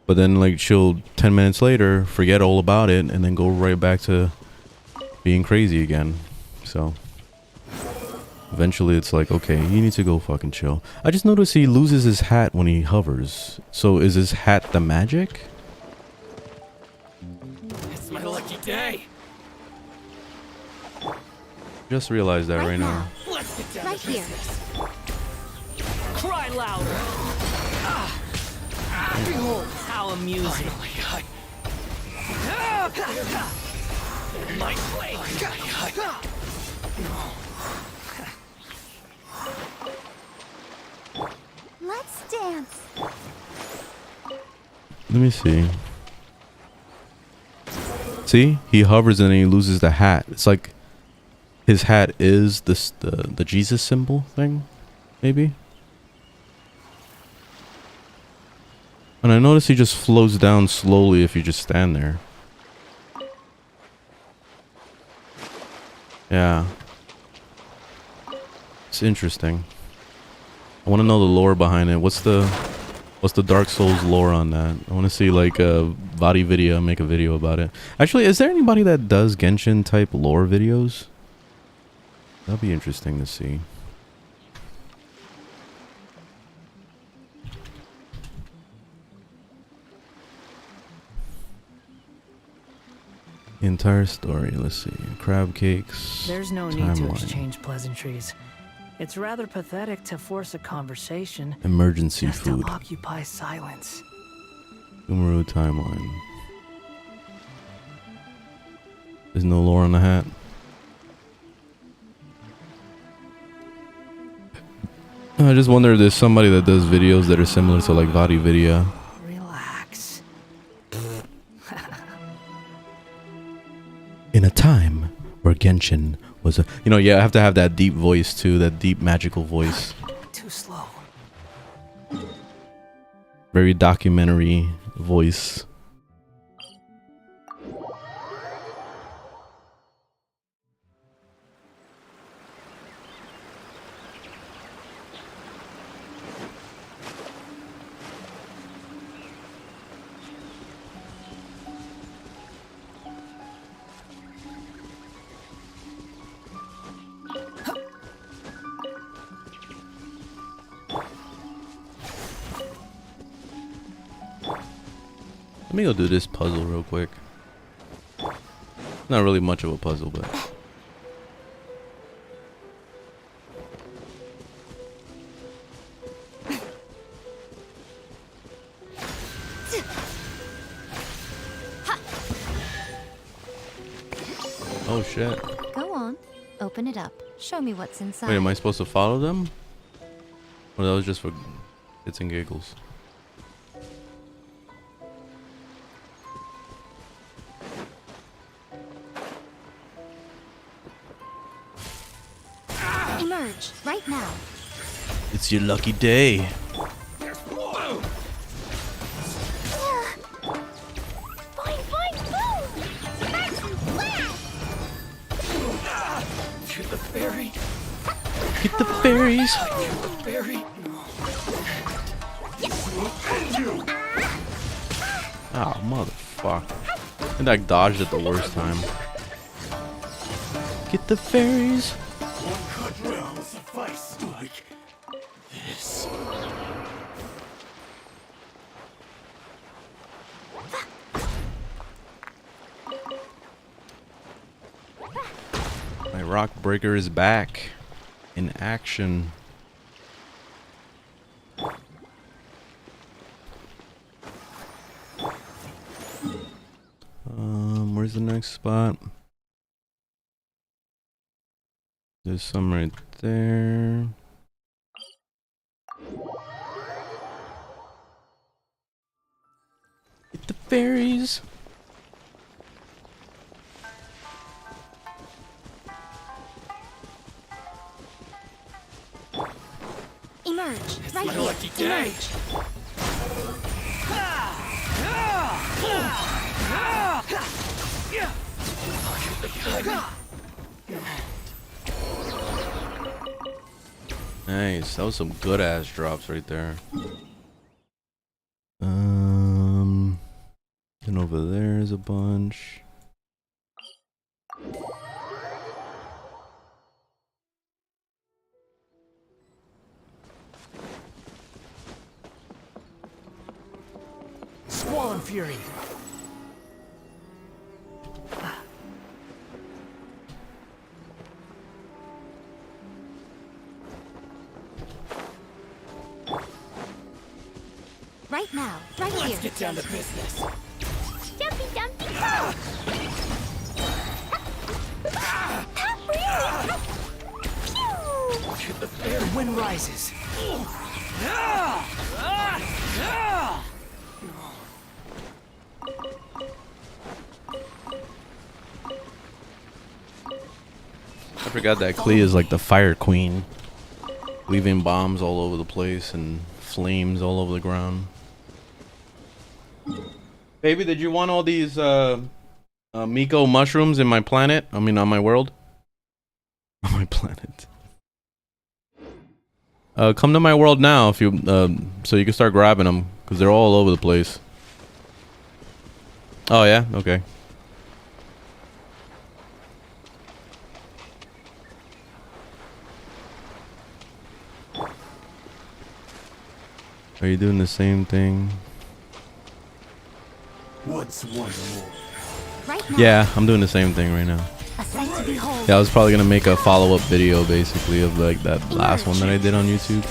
But then like she'll 10 minutes later forget all about it and then go right back to being crazy again. So eventually it's like, okay, you need to go fucking chill. I just noticed he loses his hat when he hovers. So is his hat the magic? It's my lucky day. Just realized that right now. Right here. Cry louder! Behold how amusing. My blade! Let's dance. Let me see. See, he hovers and then he loses the hat. It's like his hat is this the Jesus symbol thing, maybe. And I notice he just flows down slowly if you just stand there. Yeah. It's interesting. I want to know the lore behind it. What's the Dark Souls lore on that? I want to see like a body video, make a video about it. Actually, is there anybody that does Genshin type lore videos? That'd be interesting to see. The entire story, let's see. Crab cakes. There's no need to timeline. exchange pleasantries. It's rather pathetic to force a conversation Emergency just food. to occupy silence. Umaru timeline. There's no lore on the hat. I just wonder if there's somebody that does videos that are similar to like Vadi Video. Relax. In a time where Genshin was a... You know, yeah, I have to have that deep voice too. That deep magical voice. Too slow. Very documentary voice. Let me go do this puzzle real quick. Not really much of a puzzle, but... Oh shit. Go on. Open it up. Show me what's inside. Wait, am I supposed to follow them? Or that was just for shits and giggles? Emerge right now. It's your lucky day. Fine, fine, boom! Smash and blast! To the fairy. Get the fairies. The fairy. Oh, motherfucker. And I dodged at the worst time. Get the fairies. Could well suffice like this. My rock breaker is back in action. Where's the next spot? There's some right there. Get the fairies. Emerge right my here. lucky day. Emerge. Nice. That was some good ass drops right there. And over there is a bunch. Swollen Fury. Right now, right Let's here. get down to business. Jumpy, jumpy, go! The wind rises. I forgot that Klee is like the fire queen, leaving bombs all over the place and flames all over the ground. Baby, did you want all these Miko mushrooms in my planet? I mean, on my world? On my planet. Come to my world now if you so you can start grabbing them because they're all over the place. Oh yeah, okay. Are you doing the same thing? What's one more? Right now. Yeah, I'm doing the same thing right now. A sight to behold. Yeah, I was probably gonna make a follow-up video basically of like that last one that I did on YouTube.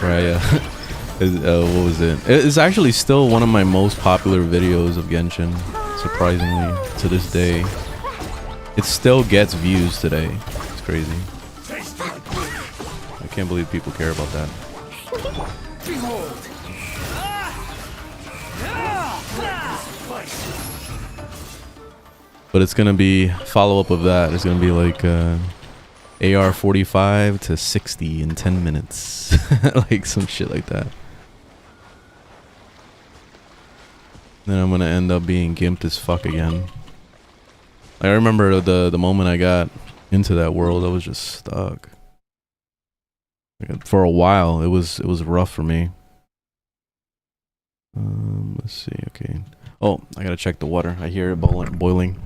Right, yeah. What was it? It's actually still one of my most popular videos of Genshin, surprisingly, to this day. It still gets views today. It's crazy. I can't believe people care about that. But it's gonna be follow-up of that. It's gonna be like AR 45 to 60 in 10 minutes. Like some shit like that. Then I'm gonna end up being gimped as fuck again. I remember the moment I got into that world, I was just stuck. Like, for a while, it was rough for me. Let's see. Okay. Oh, I gotta check the water. I hear it boiling.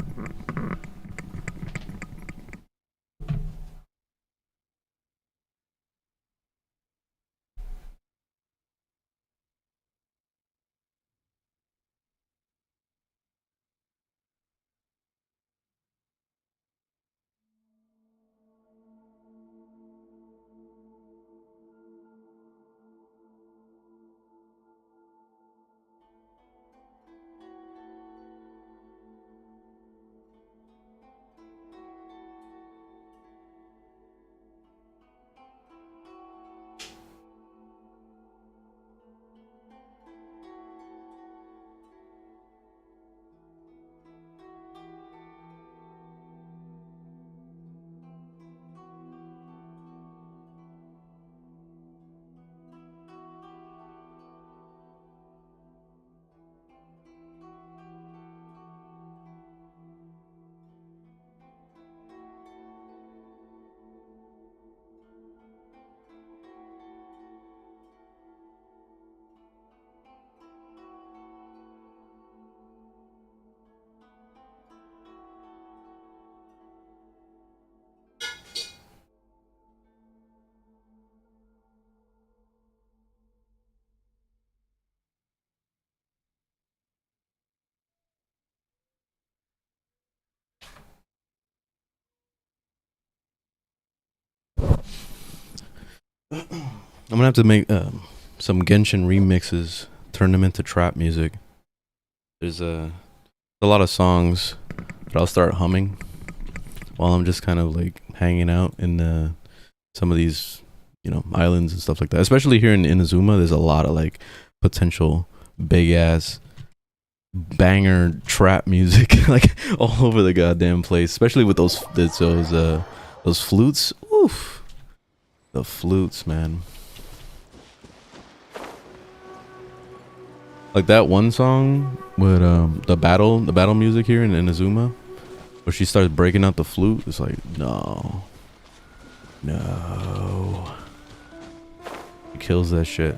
I'm gonna have to make some Genshin remixes, turn them into trap music. There's a lot of songs that I'll start humming while I'm just kind of like hanging out in some of these, you know, islands and stuff like that. Especially here in Inazuma, there's a lot of like potential big ass banger trap music like all over the goddamn place. Especially with those flutes. Oof, the flutes, man. Like that one song with the battle music here in Inazuma, where she starts breaking out the flute. It's like no. He kills that shit.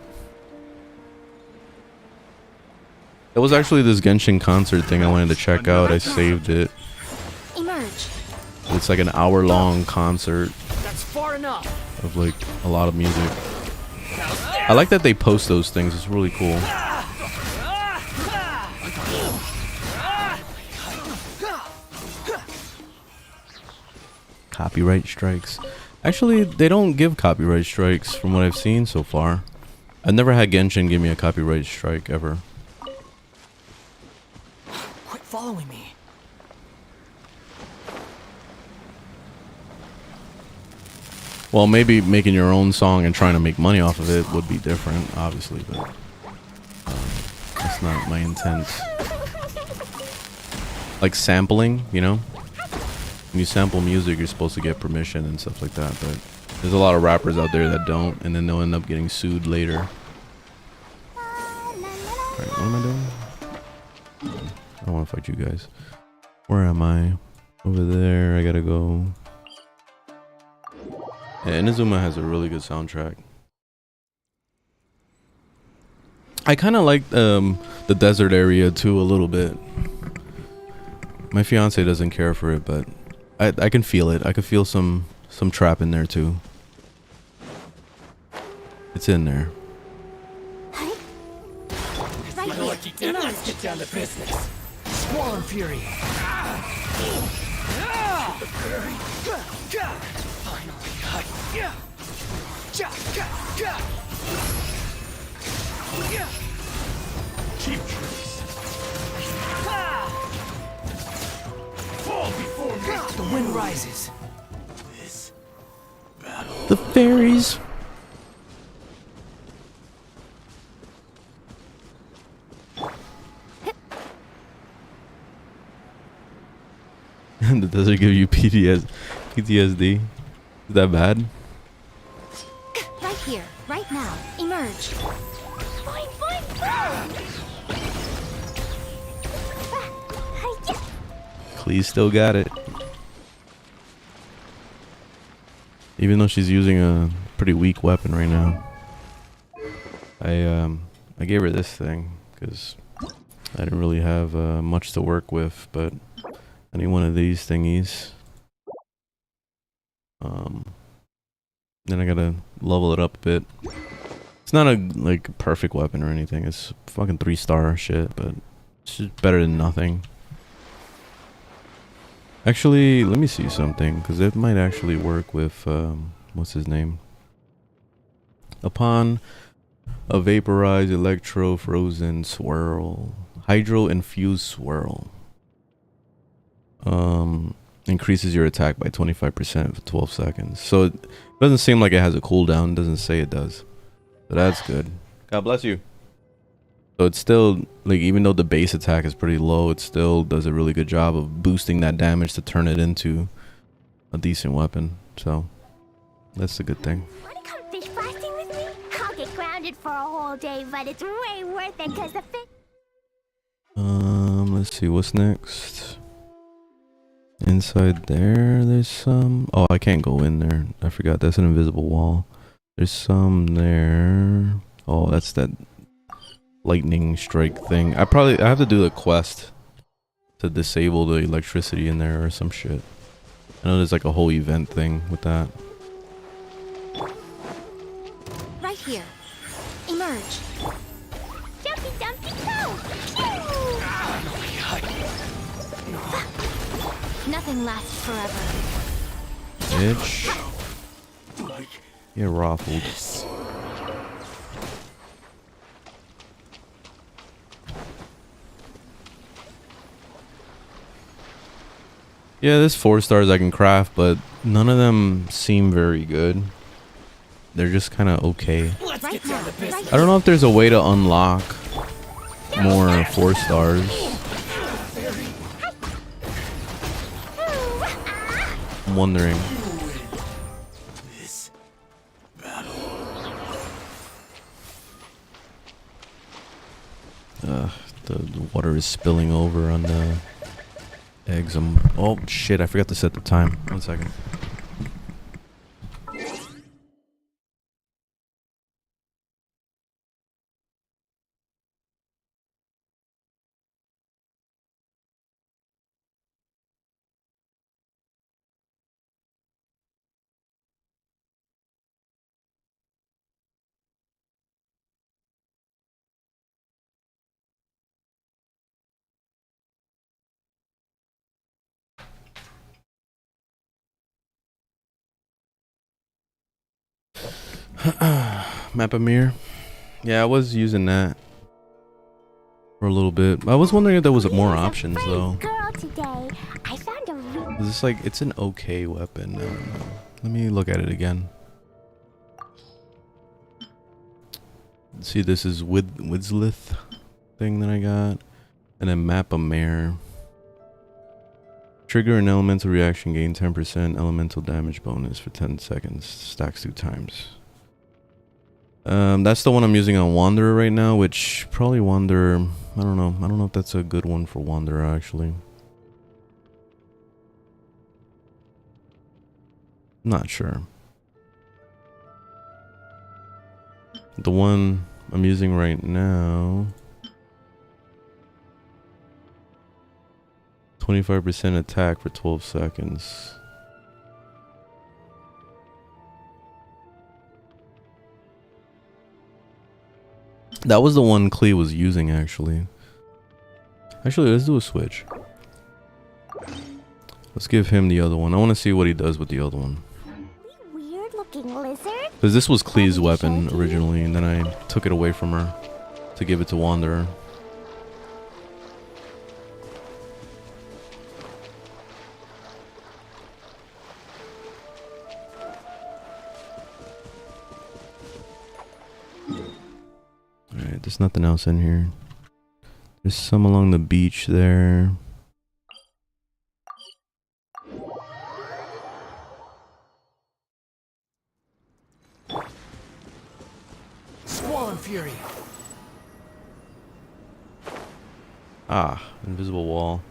It was actually this Genshin concert thing I wanted to check out. I saved it. Emerge. It's like an hour-long concert That's far enough. of like a lot of music. I like that they post those things. It's really cool. Copyright strikes. Actually, they don't give copyright strikes from what I've seen so far. I never had Genshin give me a copyright strike ever. Quit following me. Well, maybe making your own song and trying to make money off of it would be different, obviously, but that's not my intent. Like sampling, you know? When you sample music, you're supposed to get permission and stuff like that, but there's a lot of rappers out there that don't, and then they'll end up getting sued later. Alright, what am I doing? I don't want to fight you guys. Where am I? Over there, I gotta go. Yeah, Inazuma has a really good soundtrack. I kind of like the desert area too a little bit. My fiance doesn't care for it, but I can feel it. I can feel some trap in there too. It's in there. Right here. Let's get down to business. Squall Fury. Keep trees. Fall before me. The wind rises. This battle. The fairies. Does it give you PTSD? Is that bad? Right here. Right now. Emerge. Boing, boing, boing. Clee still got it. Even though she's using a pretty weak weapon right now. I gave her this thing because I didn't really have much to work with, but I need one of these thingies. Then I gotta level it up a bit. It's not a like perfect weapon or anything. It's fucking 3-star shit, but it's just better than nothing. Actually, let me see something, because it might actually work with what's his name? Upon a vaporized electro frozen swirl, hydro infused swirl. Increases your attack by 25% for 12 seconds. So it doesn't seem like it has a cooldown. It doesn't say it does. So that's good. God bless you. So it's still, like, even though the base attack is pretty low, it still does a really good job of boosting that damage to turn it into a decent weapon. So that's a good thing. Wanna come fish blasting with me? I'll get grounded for a whole day, but it's way worth it because the fish. Let's see what's next. Inside there, there's some. Oh, I can't go in there. I forgot that's an invisible wall. There's some there. Oh, that's that lightning strike thing. I have to do the quest to disable the electricity in there or some shit. I know there's like a whole event thing with that. Right here. Emerge. Jumpy dumpy go! Nothing lasts forever. Bitch. Get raffled. Yeah, there's 4 stars I can craft, but none of them seem very good. They're just kind of okay. Let's get down to business. I don't know if there's a way to unlock more 4 stars. I'm wondering. This battle. The water is spilling over on the eggs. Oh shit, I forgot to set the time. 1 second. Map Amir. Yeah, I was using that for a little bit. I was wondering if there was more options though. Girl today. I found a Is this like, it's an okay weapon? I don't know. Let me look at it again. See, this is Wizlith thing that I got, and then map a mare. Trigger an elemental reaction, gain 10% elemental damage bonus for 10 seconds. Stacks 2 times. That's the one I'm using on Wanderer right now, which probably Wanderer, I don't know. I don't know if that's a good one for Wanderer actually. Not sure. The one I'm using right now, 25% attack for 12 seconds. That was the one Klee was using actually. Actually, let's do a switch. Let's give him the other one. I want to see what he does with the other one. weird looking lizard. Because this was Klee's weapon originally, and then I took it away from her to give it to Wanderer. Alright, there's nothing else in here. There's some along the beach there. Squall and Fury. Ah, invisible wall.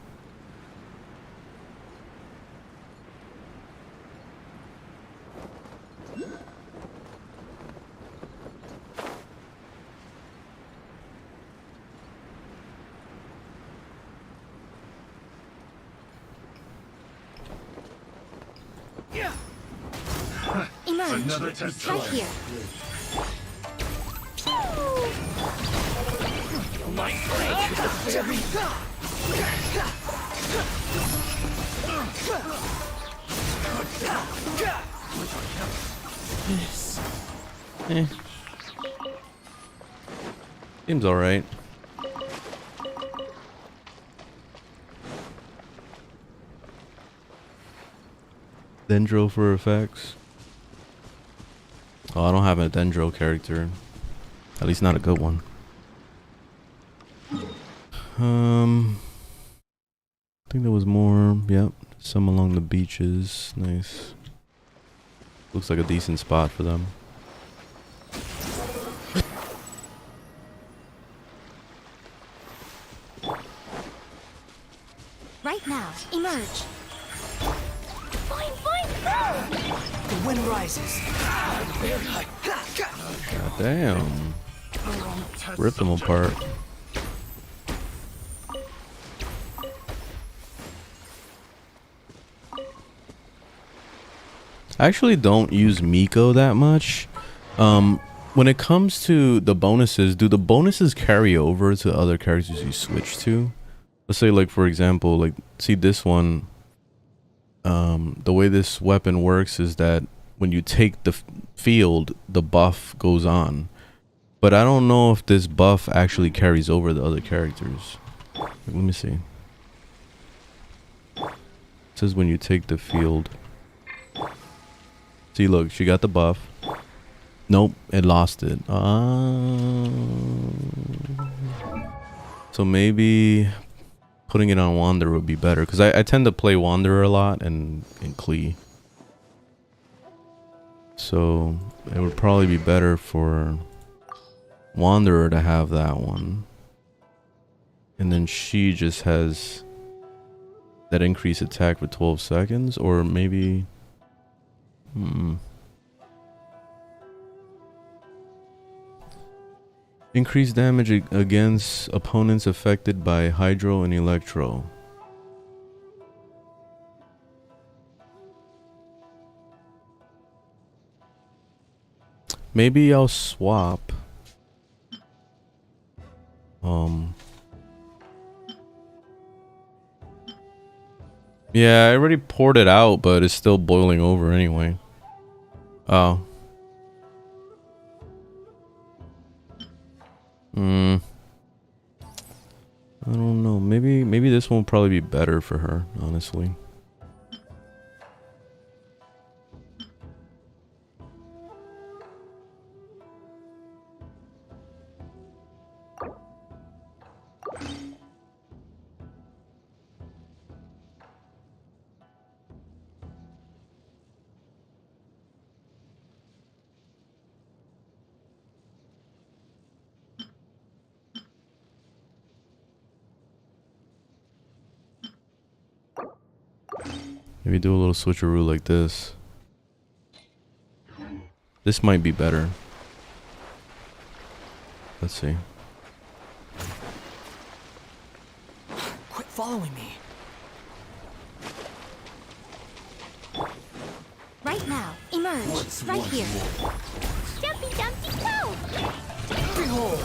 Emerge. Right here. Seems alright. Dendro for effects. Oh, I don't have a Dendro character. At least not a good one. I think there was more. Yep, some along the beaches. Nice. Looks like a decent spot for them. Right now. Emerge. Fine. The wind rises. God damn. Rip them apart. I actually don't use Miko that much. When it comes to the bonuses, do the bonuses carry over to other characters you switch to? Let's say, like, for example, like, see this one, the way this weapon works is that when you take the field, the buff goes on. But I don't know if this buff actually carries over the other characters. Let me see. It says when you take the field. See, look, she got the buff. Nope, it lost it. So maybe putting it on Wanderer would be better, because I tend to play Wanderer a lot and Klee. So it would probably be better for Wanderer to have that one. And then she just has that increased attack for 12 seconds, or maybe... Increased damage against opponents affected by Hydro and Electro. Maybe I'll swap. Yeah, I already poured it out, but it's still boiling over anyway. Oh. Hmm. I don't know. Maybe this one will probably be better for her, honestly. Maybe do a little switcheroo like this. This might be better. Let's see. Quit following me. Right now, emerge. Right here. Jumpy, jumpy, go! Behold!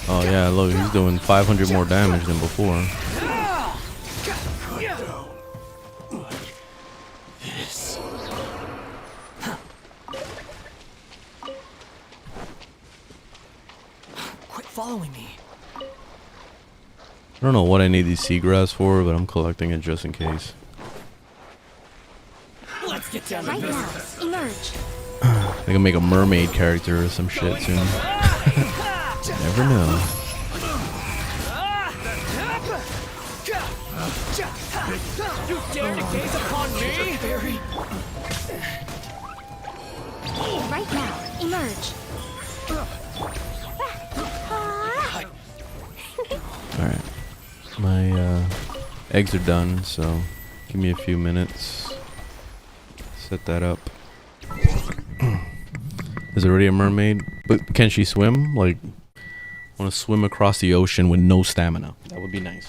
Oh yeah, look, he's doing 500 more damage than before. Quit following me. I don't know what I need these seagrass for, but I'm collecting it just in case. Let's get down to Right now, business. emerge. I can make a mermaid character or some shit soon. Never know. You dare to gaze upon me? Right now, emerge. Alright. My eggs are done, so give me a few minutes. Set that up. Is it already a mermaid? But can she swim? Like, I want to swim across the ocean with no stamina. That would be nice.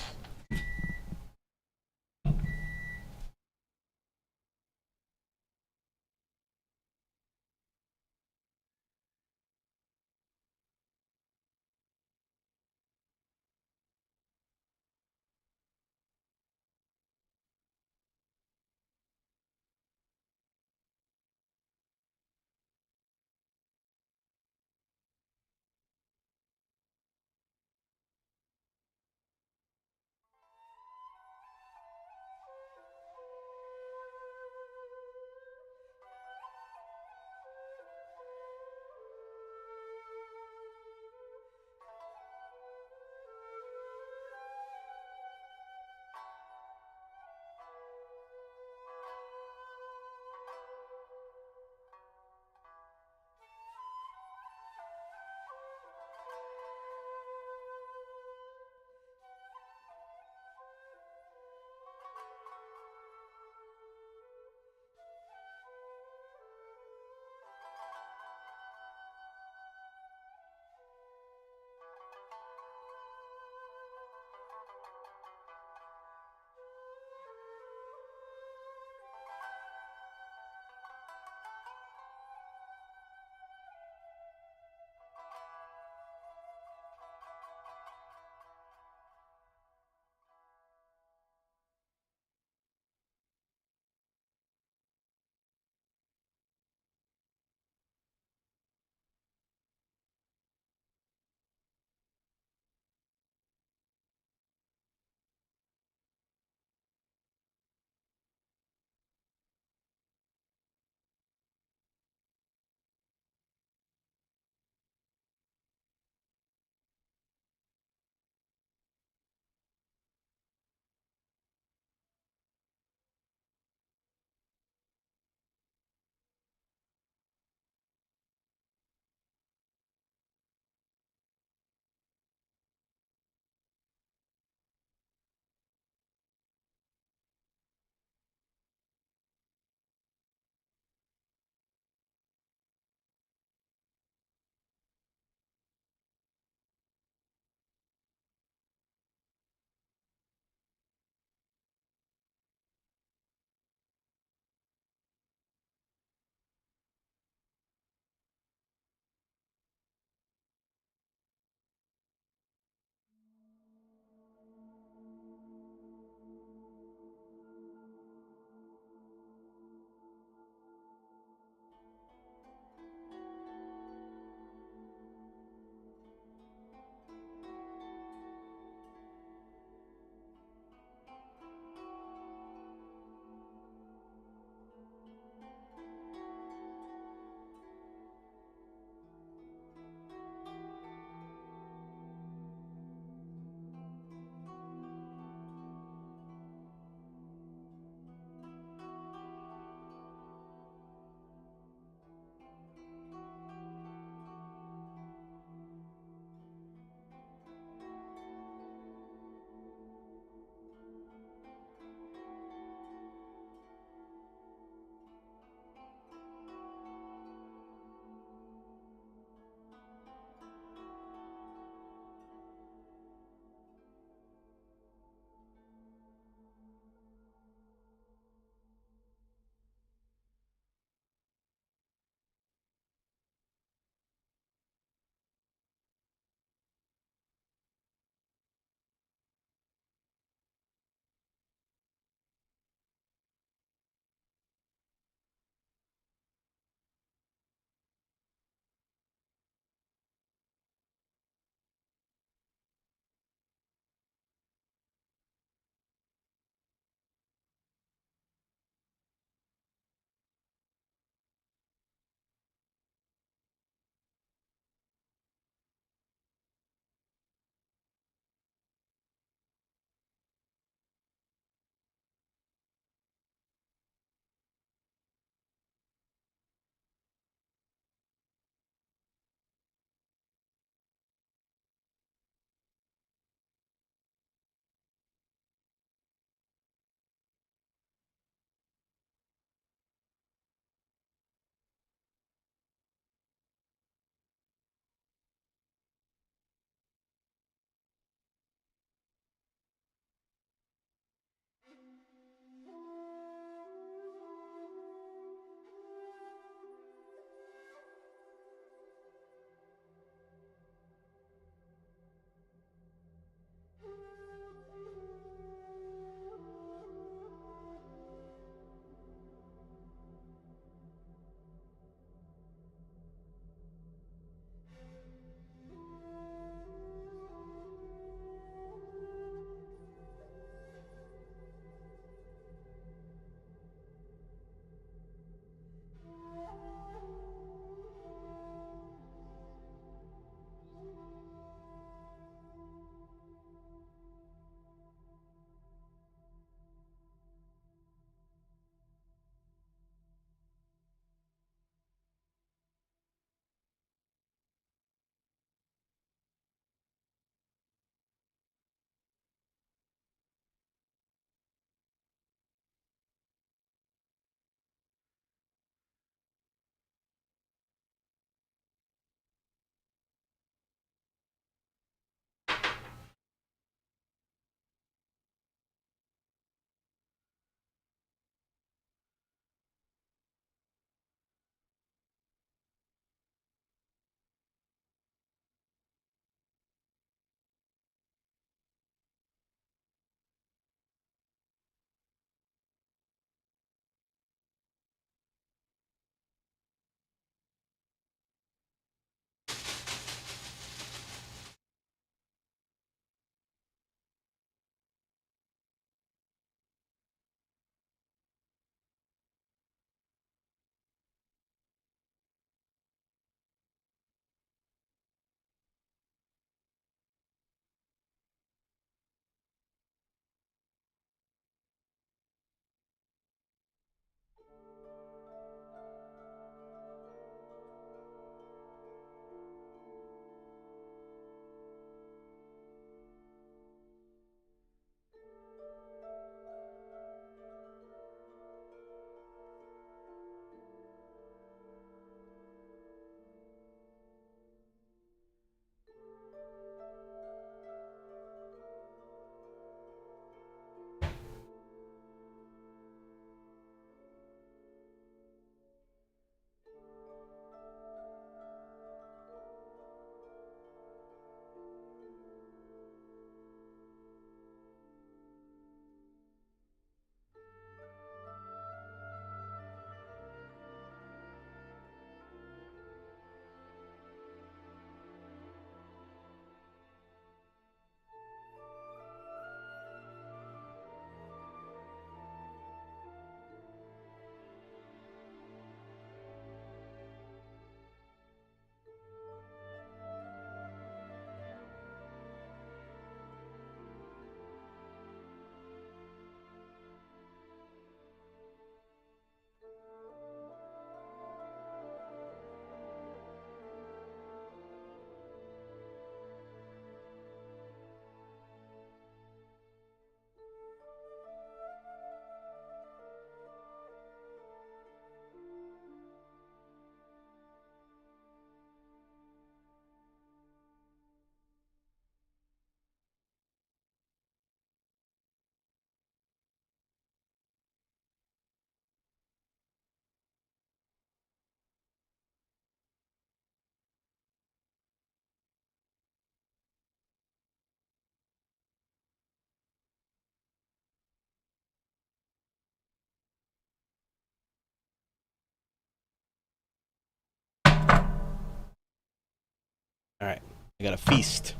All right, I got a feast.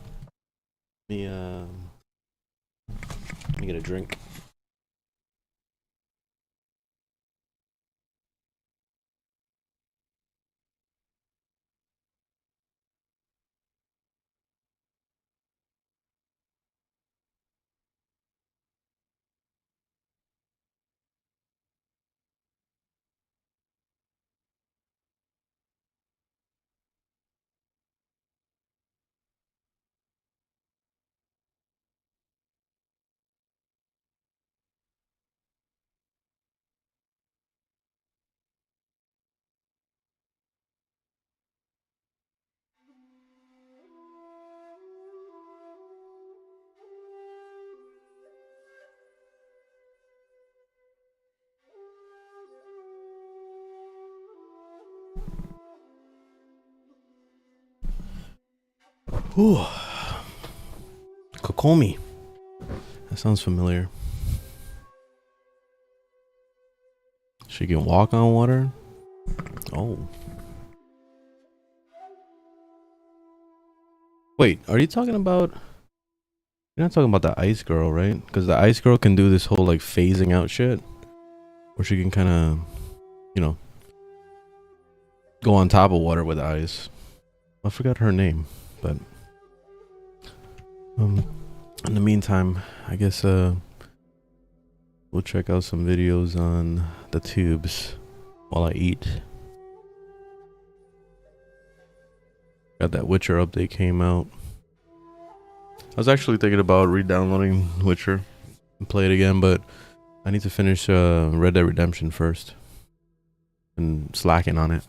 Let me get a drink. Ooh. Kokomi. That sounds familiar. She can walk on water? Oh. Wait, are you talking about... You're not talking about the ice girl, right? Because the ice girl can do this whole like phasing out shit. Where she can kind of, you know, go on top of water with ice. I forgot her name, but... in the meantime, I guess we'll check out some videos on the tubes while I eat. Got that Witcher update came out. I was actually thinking about re-downloading Witcher and play it again, but I need to finish Red Dead Redemption first and slacking on it.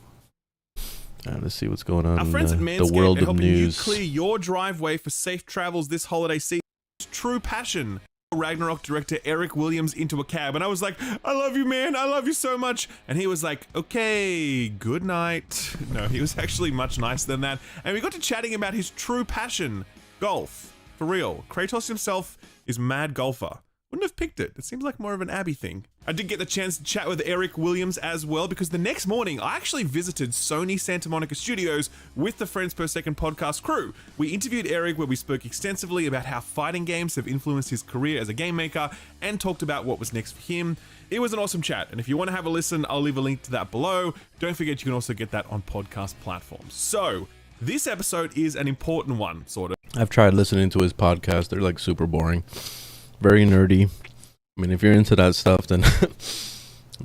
Let's see what's going on Our friends at in Manscaped the world are of helping news. you clear your driveway for safe travels this holiday season. It's true passion. Ragnarok director Eric Williams into a cab, and I was like, I love you, man, I love you so much. And he was like, okay, good night. No, he was actually much nicer than that. And we got to chatting about his true passion, golf. For real, Kratos himself is mad golfer. Wouldn't have picked it. It seems like more of an Abby thing. I did get the chance to chat with Eric Williams as well, because the next morning I actually visited Sony Santa Monica Studios with the Frames Per Second podcast crew. We interviewed Eric, where we spoke extensively about how fighting games have influenced his career as a game maker and talked about what was next for him. It was an awesome chat, and if you want to have a listen, I'll leave a link to that below. Don't forget you can also get that on podcast platforms. So, this episode is an important one, sort of. I've tried listening to his podcast. They're like super boring. Very nerdy. I mean, if you're into that stuff, then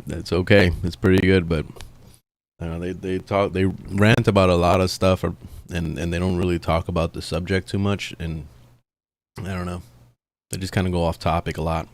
that's okay. It's pretty good, but they rant about a lot of stuff, and they don't really talk about the subject too much, and I don't know. They just kind of go off topic a lot.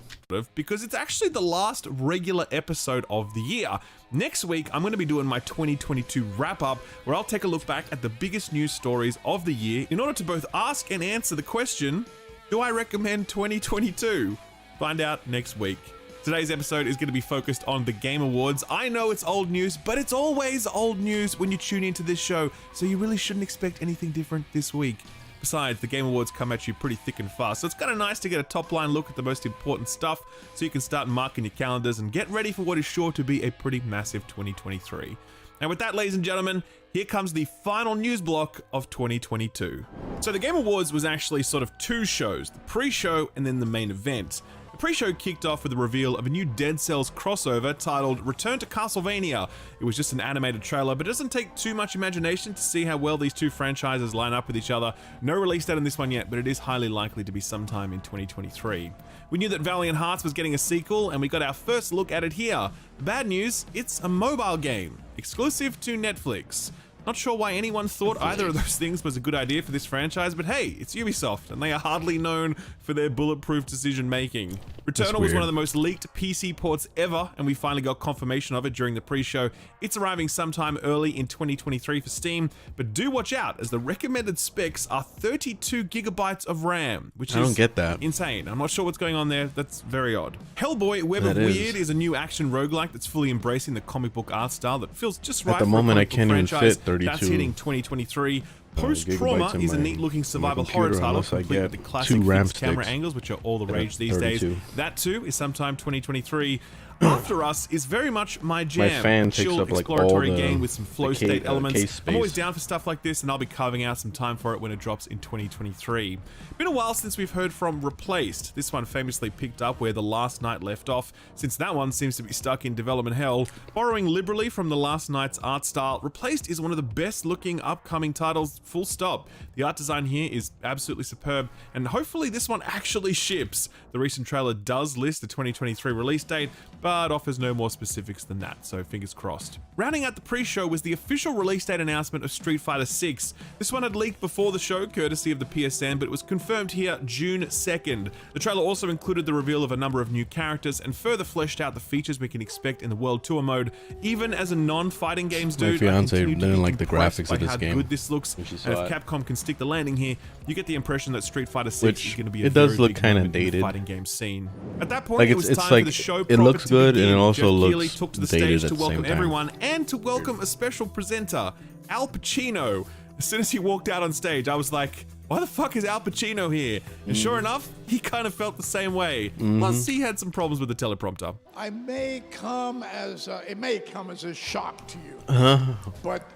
Because it's actually the last regular episode of the year. Next week, I'm going to be doing my 2022 wrap-up, where I'll take a look back at the biggest news stories of the year in order to both ask and answer the question, do I recommend 2022? Find out next week. Today's episode is going to be focused on the Game Awards. I know it's old news, but it's always old news when you tune into this show, so you really shouldn't expect anything different this week. Besides, the Game Awards come at you pretty thick and fast, so it's kind of nice to get a top-line look at the most important stuff so you can start marking your calendars and get ready for what is sure to be a pretty massive 2023. And with that, ladies and gentlemen, here comes the final news block of 2022. So the Game Awards was actually sort of two shows, the pre-show and then the main event. The pre-show kicked off with the reveal of a new Dead Cells crossover titled Return to Castlevania. It was just an animated trailer, but it doesn't take too much imagination to see how well these two franchises line up with each other. No release date on this one yet, but it is highly likely to be sometime in 2023. We knew that Valiant Hearts was getting a sequel, and we got our first look at it here. Bad news, it's a mobile game, exclusive to Netflix. Not sure why anyone thought either of those things was a good idea for this franchise, but hey, it's Ubisoft, and they are hardly known for their bulletproof decision making. Returnal was one of the most leaked PC ports ever, and we finally got confirmation of it during the pre-show. It's arriving sometime early in 2023 for Steam, but do watch out, as the recommended specs are 32 gigabytes of RAM, which I don't get that. Insane. I'm not sure what's going on there. That's very odd. Hellboy Web of Weird is a new action roguelike that's fully embracing the comic book art style that feels just right At the for moment, a I comic book can't even franchise. fit 32 That's hitting 2023. Post-Trauma gigabytes in is a my- neat-looking survival my horror computer, title, unless I complete with get the classic 2 RAM fixed camera sticks. angles, which are all the Yeah, rage these days. 32. That too is sometime 2023. After Us is very much my jam. fan A takes chill up, like, exploratory all the- game with some flow the state elements. case I'm always space. down for stuff like this, and I'll be carving out some time for it when it drops in 2023. Been a while since we've heard from Replaced. This one famously picked up where The Last Night left off, since that one seems to be stuck in development hell. Borrowing liberally from The Last Night's art style, Replaced is one of the best looking upcoming titles, full stop. The art design here is absolutely superb, and hopefully this one actually ships. The recent trailer does list the 2023 release date, but offers no more specifics than that, so fingers crossed. Rounding out the pre-show was the official release date announcement of Street Fighter 6. This one had leaked before the show, courtesy of the PSN, but it was confirmed here June 2nd. The trailer also included the reveal of a number of new characters and further fleshed out the features we can expect in the World Tour mode. Even as a non-fighting games dude, My I fiance continue to didn't be like the impressed graphics by of this how game good this looks. when she And saw if it. Capcom can stick the landing here, you get the impression that Street Fighter 6 Which is going to be a it does very look big kinda moment in the dated. fighting game scene. At that point, Like, it was it's time like- for the show it proper looks to good, and begin. it also Jeff looks Keighley took to the dated stage at to the welcome same time. everyone and to welcome a special presenter, Al Pacino. As soon as he walked out on stage, I was like, why the fuck is Al Pacino here? And sure enough, he kind of felt the same way. Plus, he had some problems with the teleprompter. I may come as it may come as a shock to you, but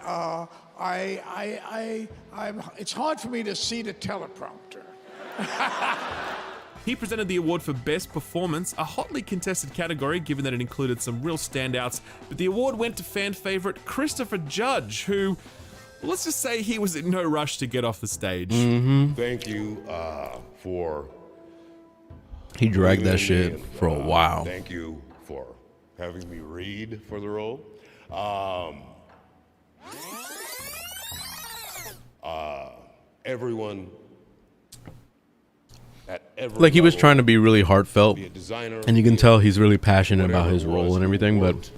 it's hard for me to see the teleprompter. He presented the award for Best Performance, a hotly contested category given that it included some real standouts, but the award went to fan favorite Christopher Judge, who, let's just say he was in no rush to get off the stage. Thank you for. He dragged that believing in shit me, for a while. Thank you for having me read for the role. Everyone. At every Like, he was level, trying to be really heartfelt, be a designer, and you can be a- tell he's really passionate about whatever his it role was and you everything, but wrote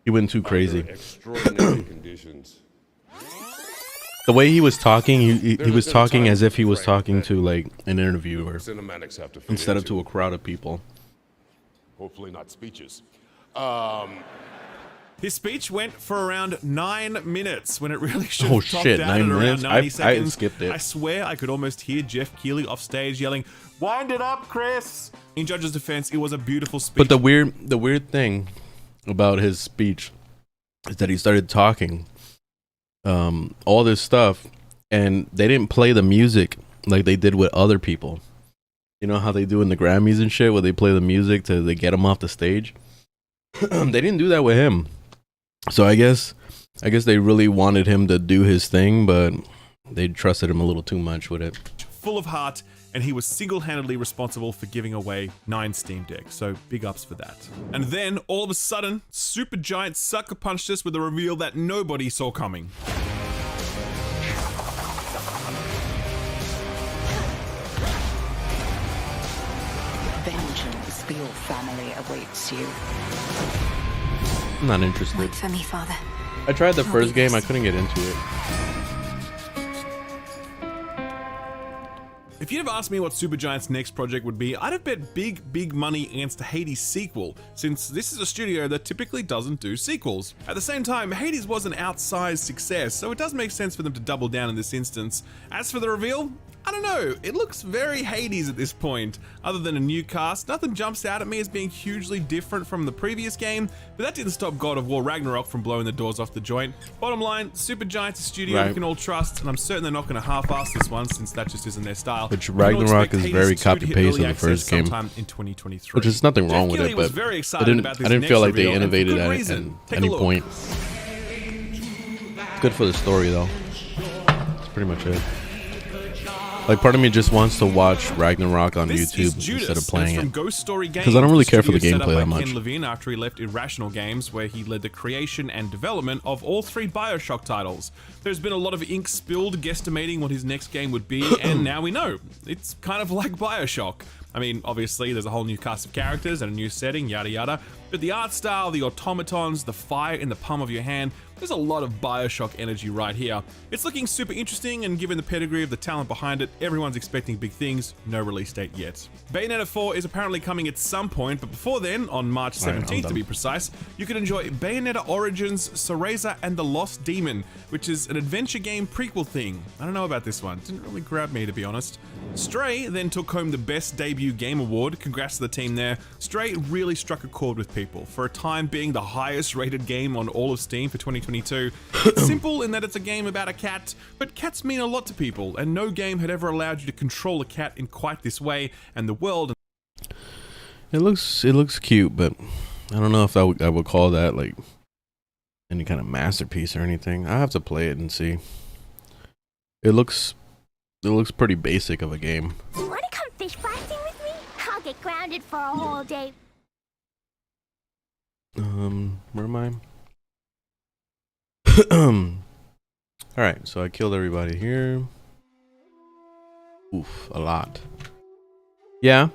he went too under crazy. Extraordinary conditions. The way he was talking, he There's was been talking times, as if he was Frank, talking that to, like, an interviewer Cinematics have to fit instead of into. to a crowd of people. Hopefully not speeches. His speech went for around 9 minutes when it really should Oh, have topped shit, out 9 at around minutes? 90 I seconds. skipped it. I swear I could almost hear Jeff Keighley off stage yelling, "Wind it up, Chris!" In Judge's defense, it was a beautiful speech. But the weird thing about his speech is that he started talking all this stuff, and they didn't play the music like they did with other people. You know how they do in the Grammys and shit, where they play the music to they get him off the stage. They didn't do that with him. So I guess they really wanted him to do his thing, but they trusted him a little too much with it. full of heart, and he was single-handedly responsible for giving away 9 Steam Decks, so big ups for that. And then, all of a sudden, Supergiant sucker punched us with a reveal that nobody saw coming. Vengeance for your family awaits you. I'm not interested. Wait for me, Father. I tried the I'll first do game, this. I couldn't get into it. If you'd have asked me what Supergiant's next project would be, I'd have bet big money against a Hades sequel, since this is a studio that typically doesn't do sequels. At the same time, Hades was an outsized success, so it does make sense for them to double down in this instance. As for the reveal, I don't know, it looks very Hades at this point. Other than a new cast, nothing jumps out at me as being hugely different from the previous game, but that didn't stop God of War Ragnarok from blowing the doors off the joint. Bottom line, Supergiant's a studio we can all trust, and I'm certain they're not going to half-ass this one since that just isn't their style. Which We can all Ragnarok expect is Hades very 2 to hit copy-paste early of the access first game. sometime in 2023. Which is nothing wrong Jeff with Keighley it, was but very I excited didn't about this feel next like they reveal, and for innovated good at reason. Take a any look. point. It's good for the story though. That's pretty much it. Like, part of me just wants to watch Ragnarok on This YouTube is Judas, instead of playing and it. it's from Ghost Story Games, Because I don't really care for the studio set up gameplay by that much. Ken Levine after he left Irrational Games, where he led the creation and development of all 3 BioShock titles. There's been a lot of ink spilled guesstimating what his next game would be, and now we know. It's kind of like BioShock. I mean, obviously, there's a whole new cast of characters and a new setting, yada yada, but the art style, the automatons, the fire in the palm of your hand, There's a lot of Bioshock energy right here. It's looking super interesting, and given the pedigree of the talent behind it, everyone's expecting big things. No release date yet. Bayonetta 4 is apparently coming at some point, but before then, on March 17th to be precise, you can enjoy Bayonetta Origins, Cereza and the Lost Demon, which is an adventure game prequel thing. I don't know about this one. Didn't really grab me, to be honest. Stray then took home the Best Debut Game Award. Congrats to the team there. Stray really struck a chord with people, for a time being the highest rated game on all of Steam for 2022. It's simple in that it's a game about a cat, but cats mean a lot to people, and no game had ever allowed you to control a cat in quite this way, and the world... It looks cute, but I don't know if I would call that like any kind of masterpiece or anything. I have to play it and see. It looks pretty basic of a game. Wanna come fish blasting with me? I'll get grounded for a whole day. Where am I? Alright, so I killed everybody here. Oof, a lot. Yeah.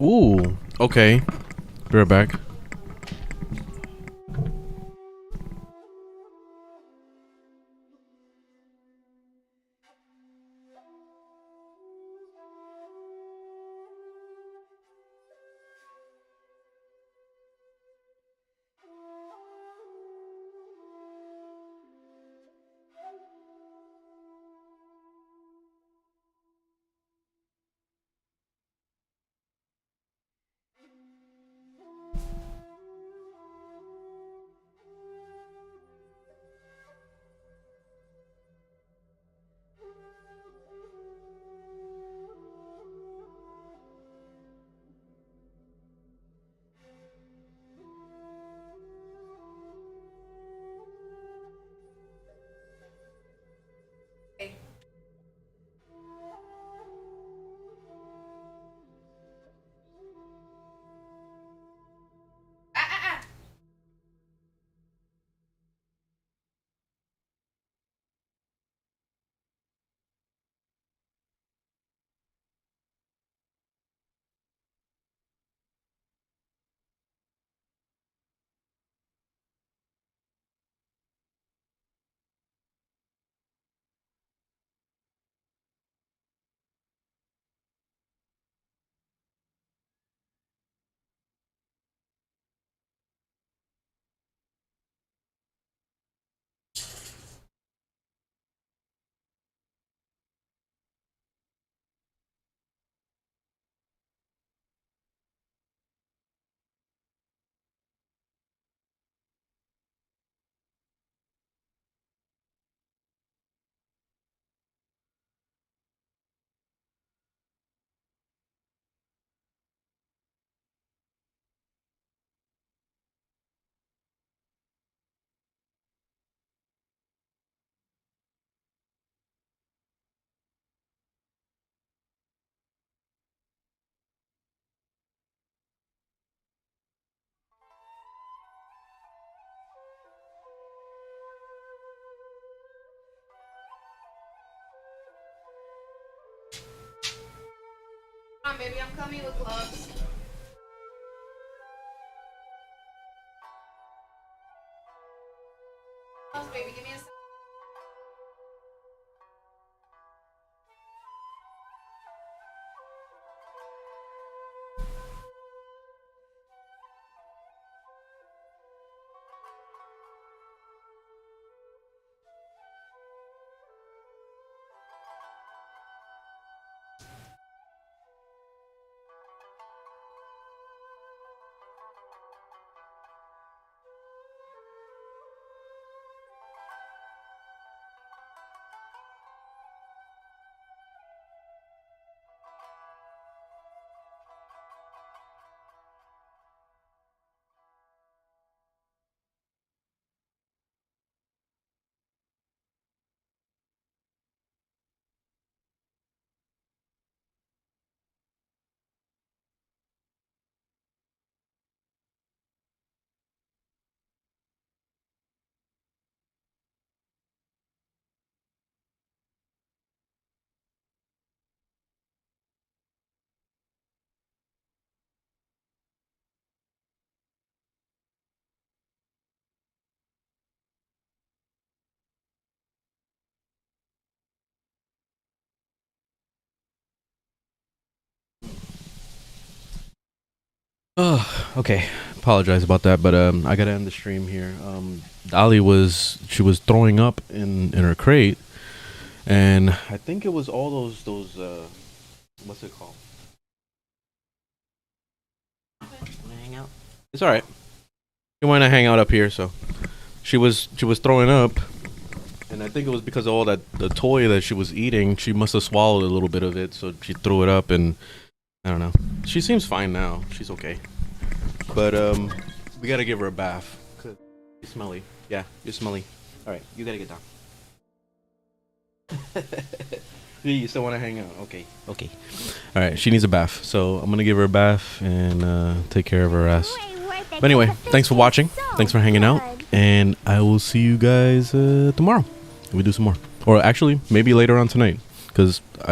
Ooh, okay. Be right back. Come on, baby, I'm coming with gloves. Gloves, baby, give me a second. Oh, okay. Apologize about that, but I gotta end the stream here. Dolly was throwing up in her crate, and I think it was all those what's it called? Wanna hang out? It's all right. You want to hang out up here, so she was throwing up, and I think it was because of all the toy that she was eating. She must have swallowed a little bit of it, so she threw it up, and I don't know. She seems fine now. She's okay. But we gotta give her a bath. Cause you're smelly. Yeah, you're smelly. All right, you gotta get down. You still want to hang out? Okay. Okay. All right, she needs a bath, so I'm gonna give her a bath and take care of her ass. But anyway, thanks for watching. Thanks for hanging out, and I will see you guys tomorrow. We do some more, or actually maybe later on tonight, because I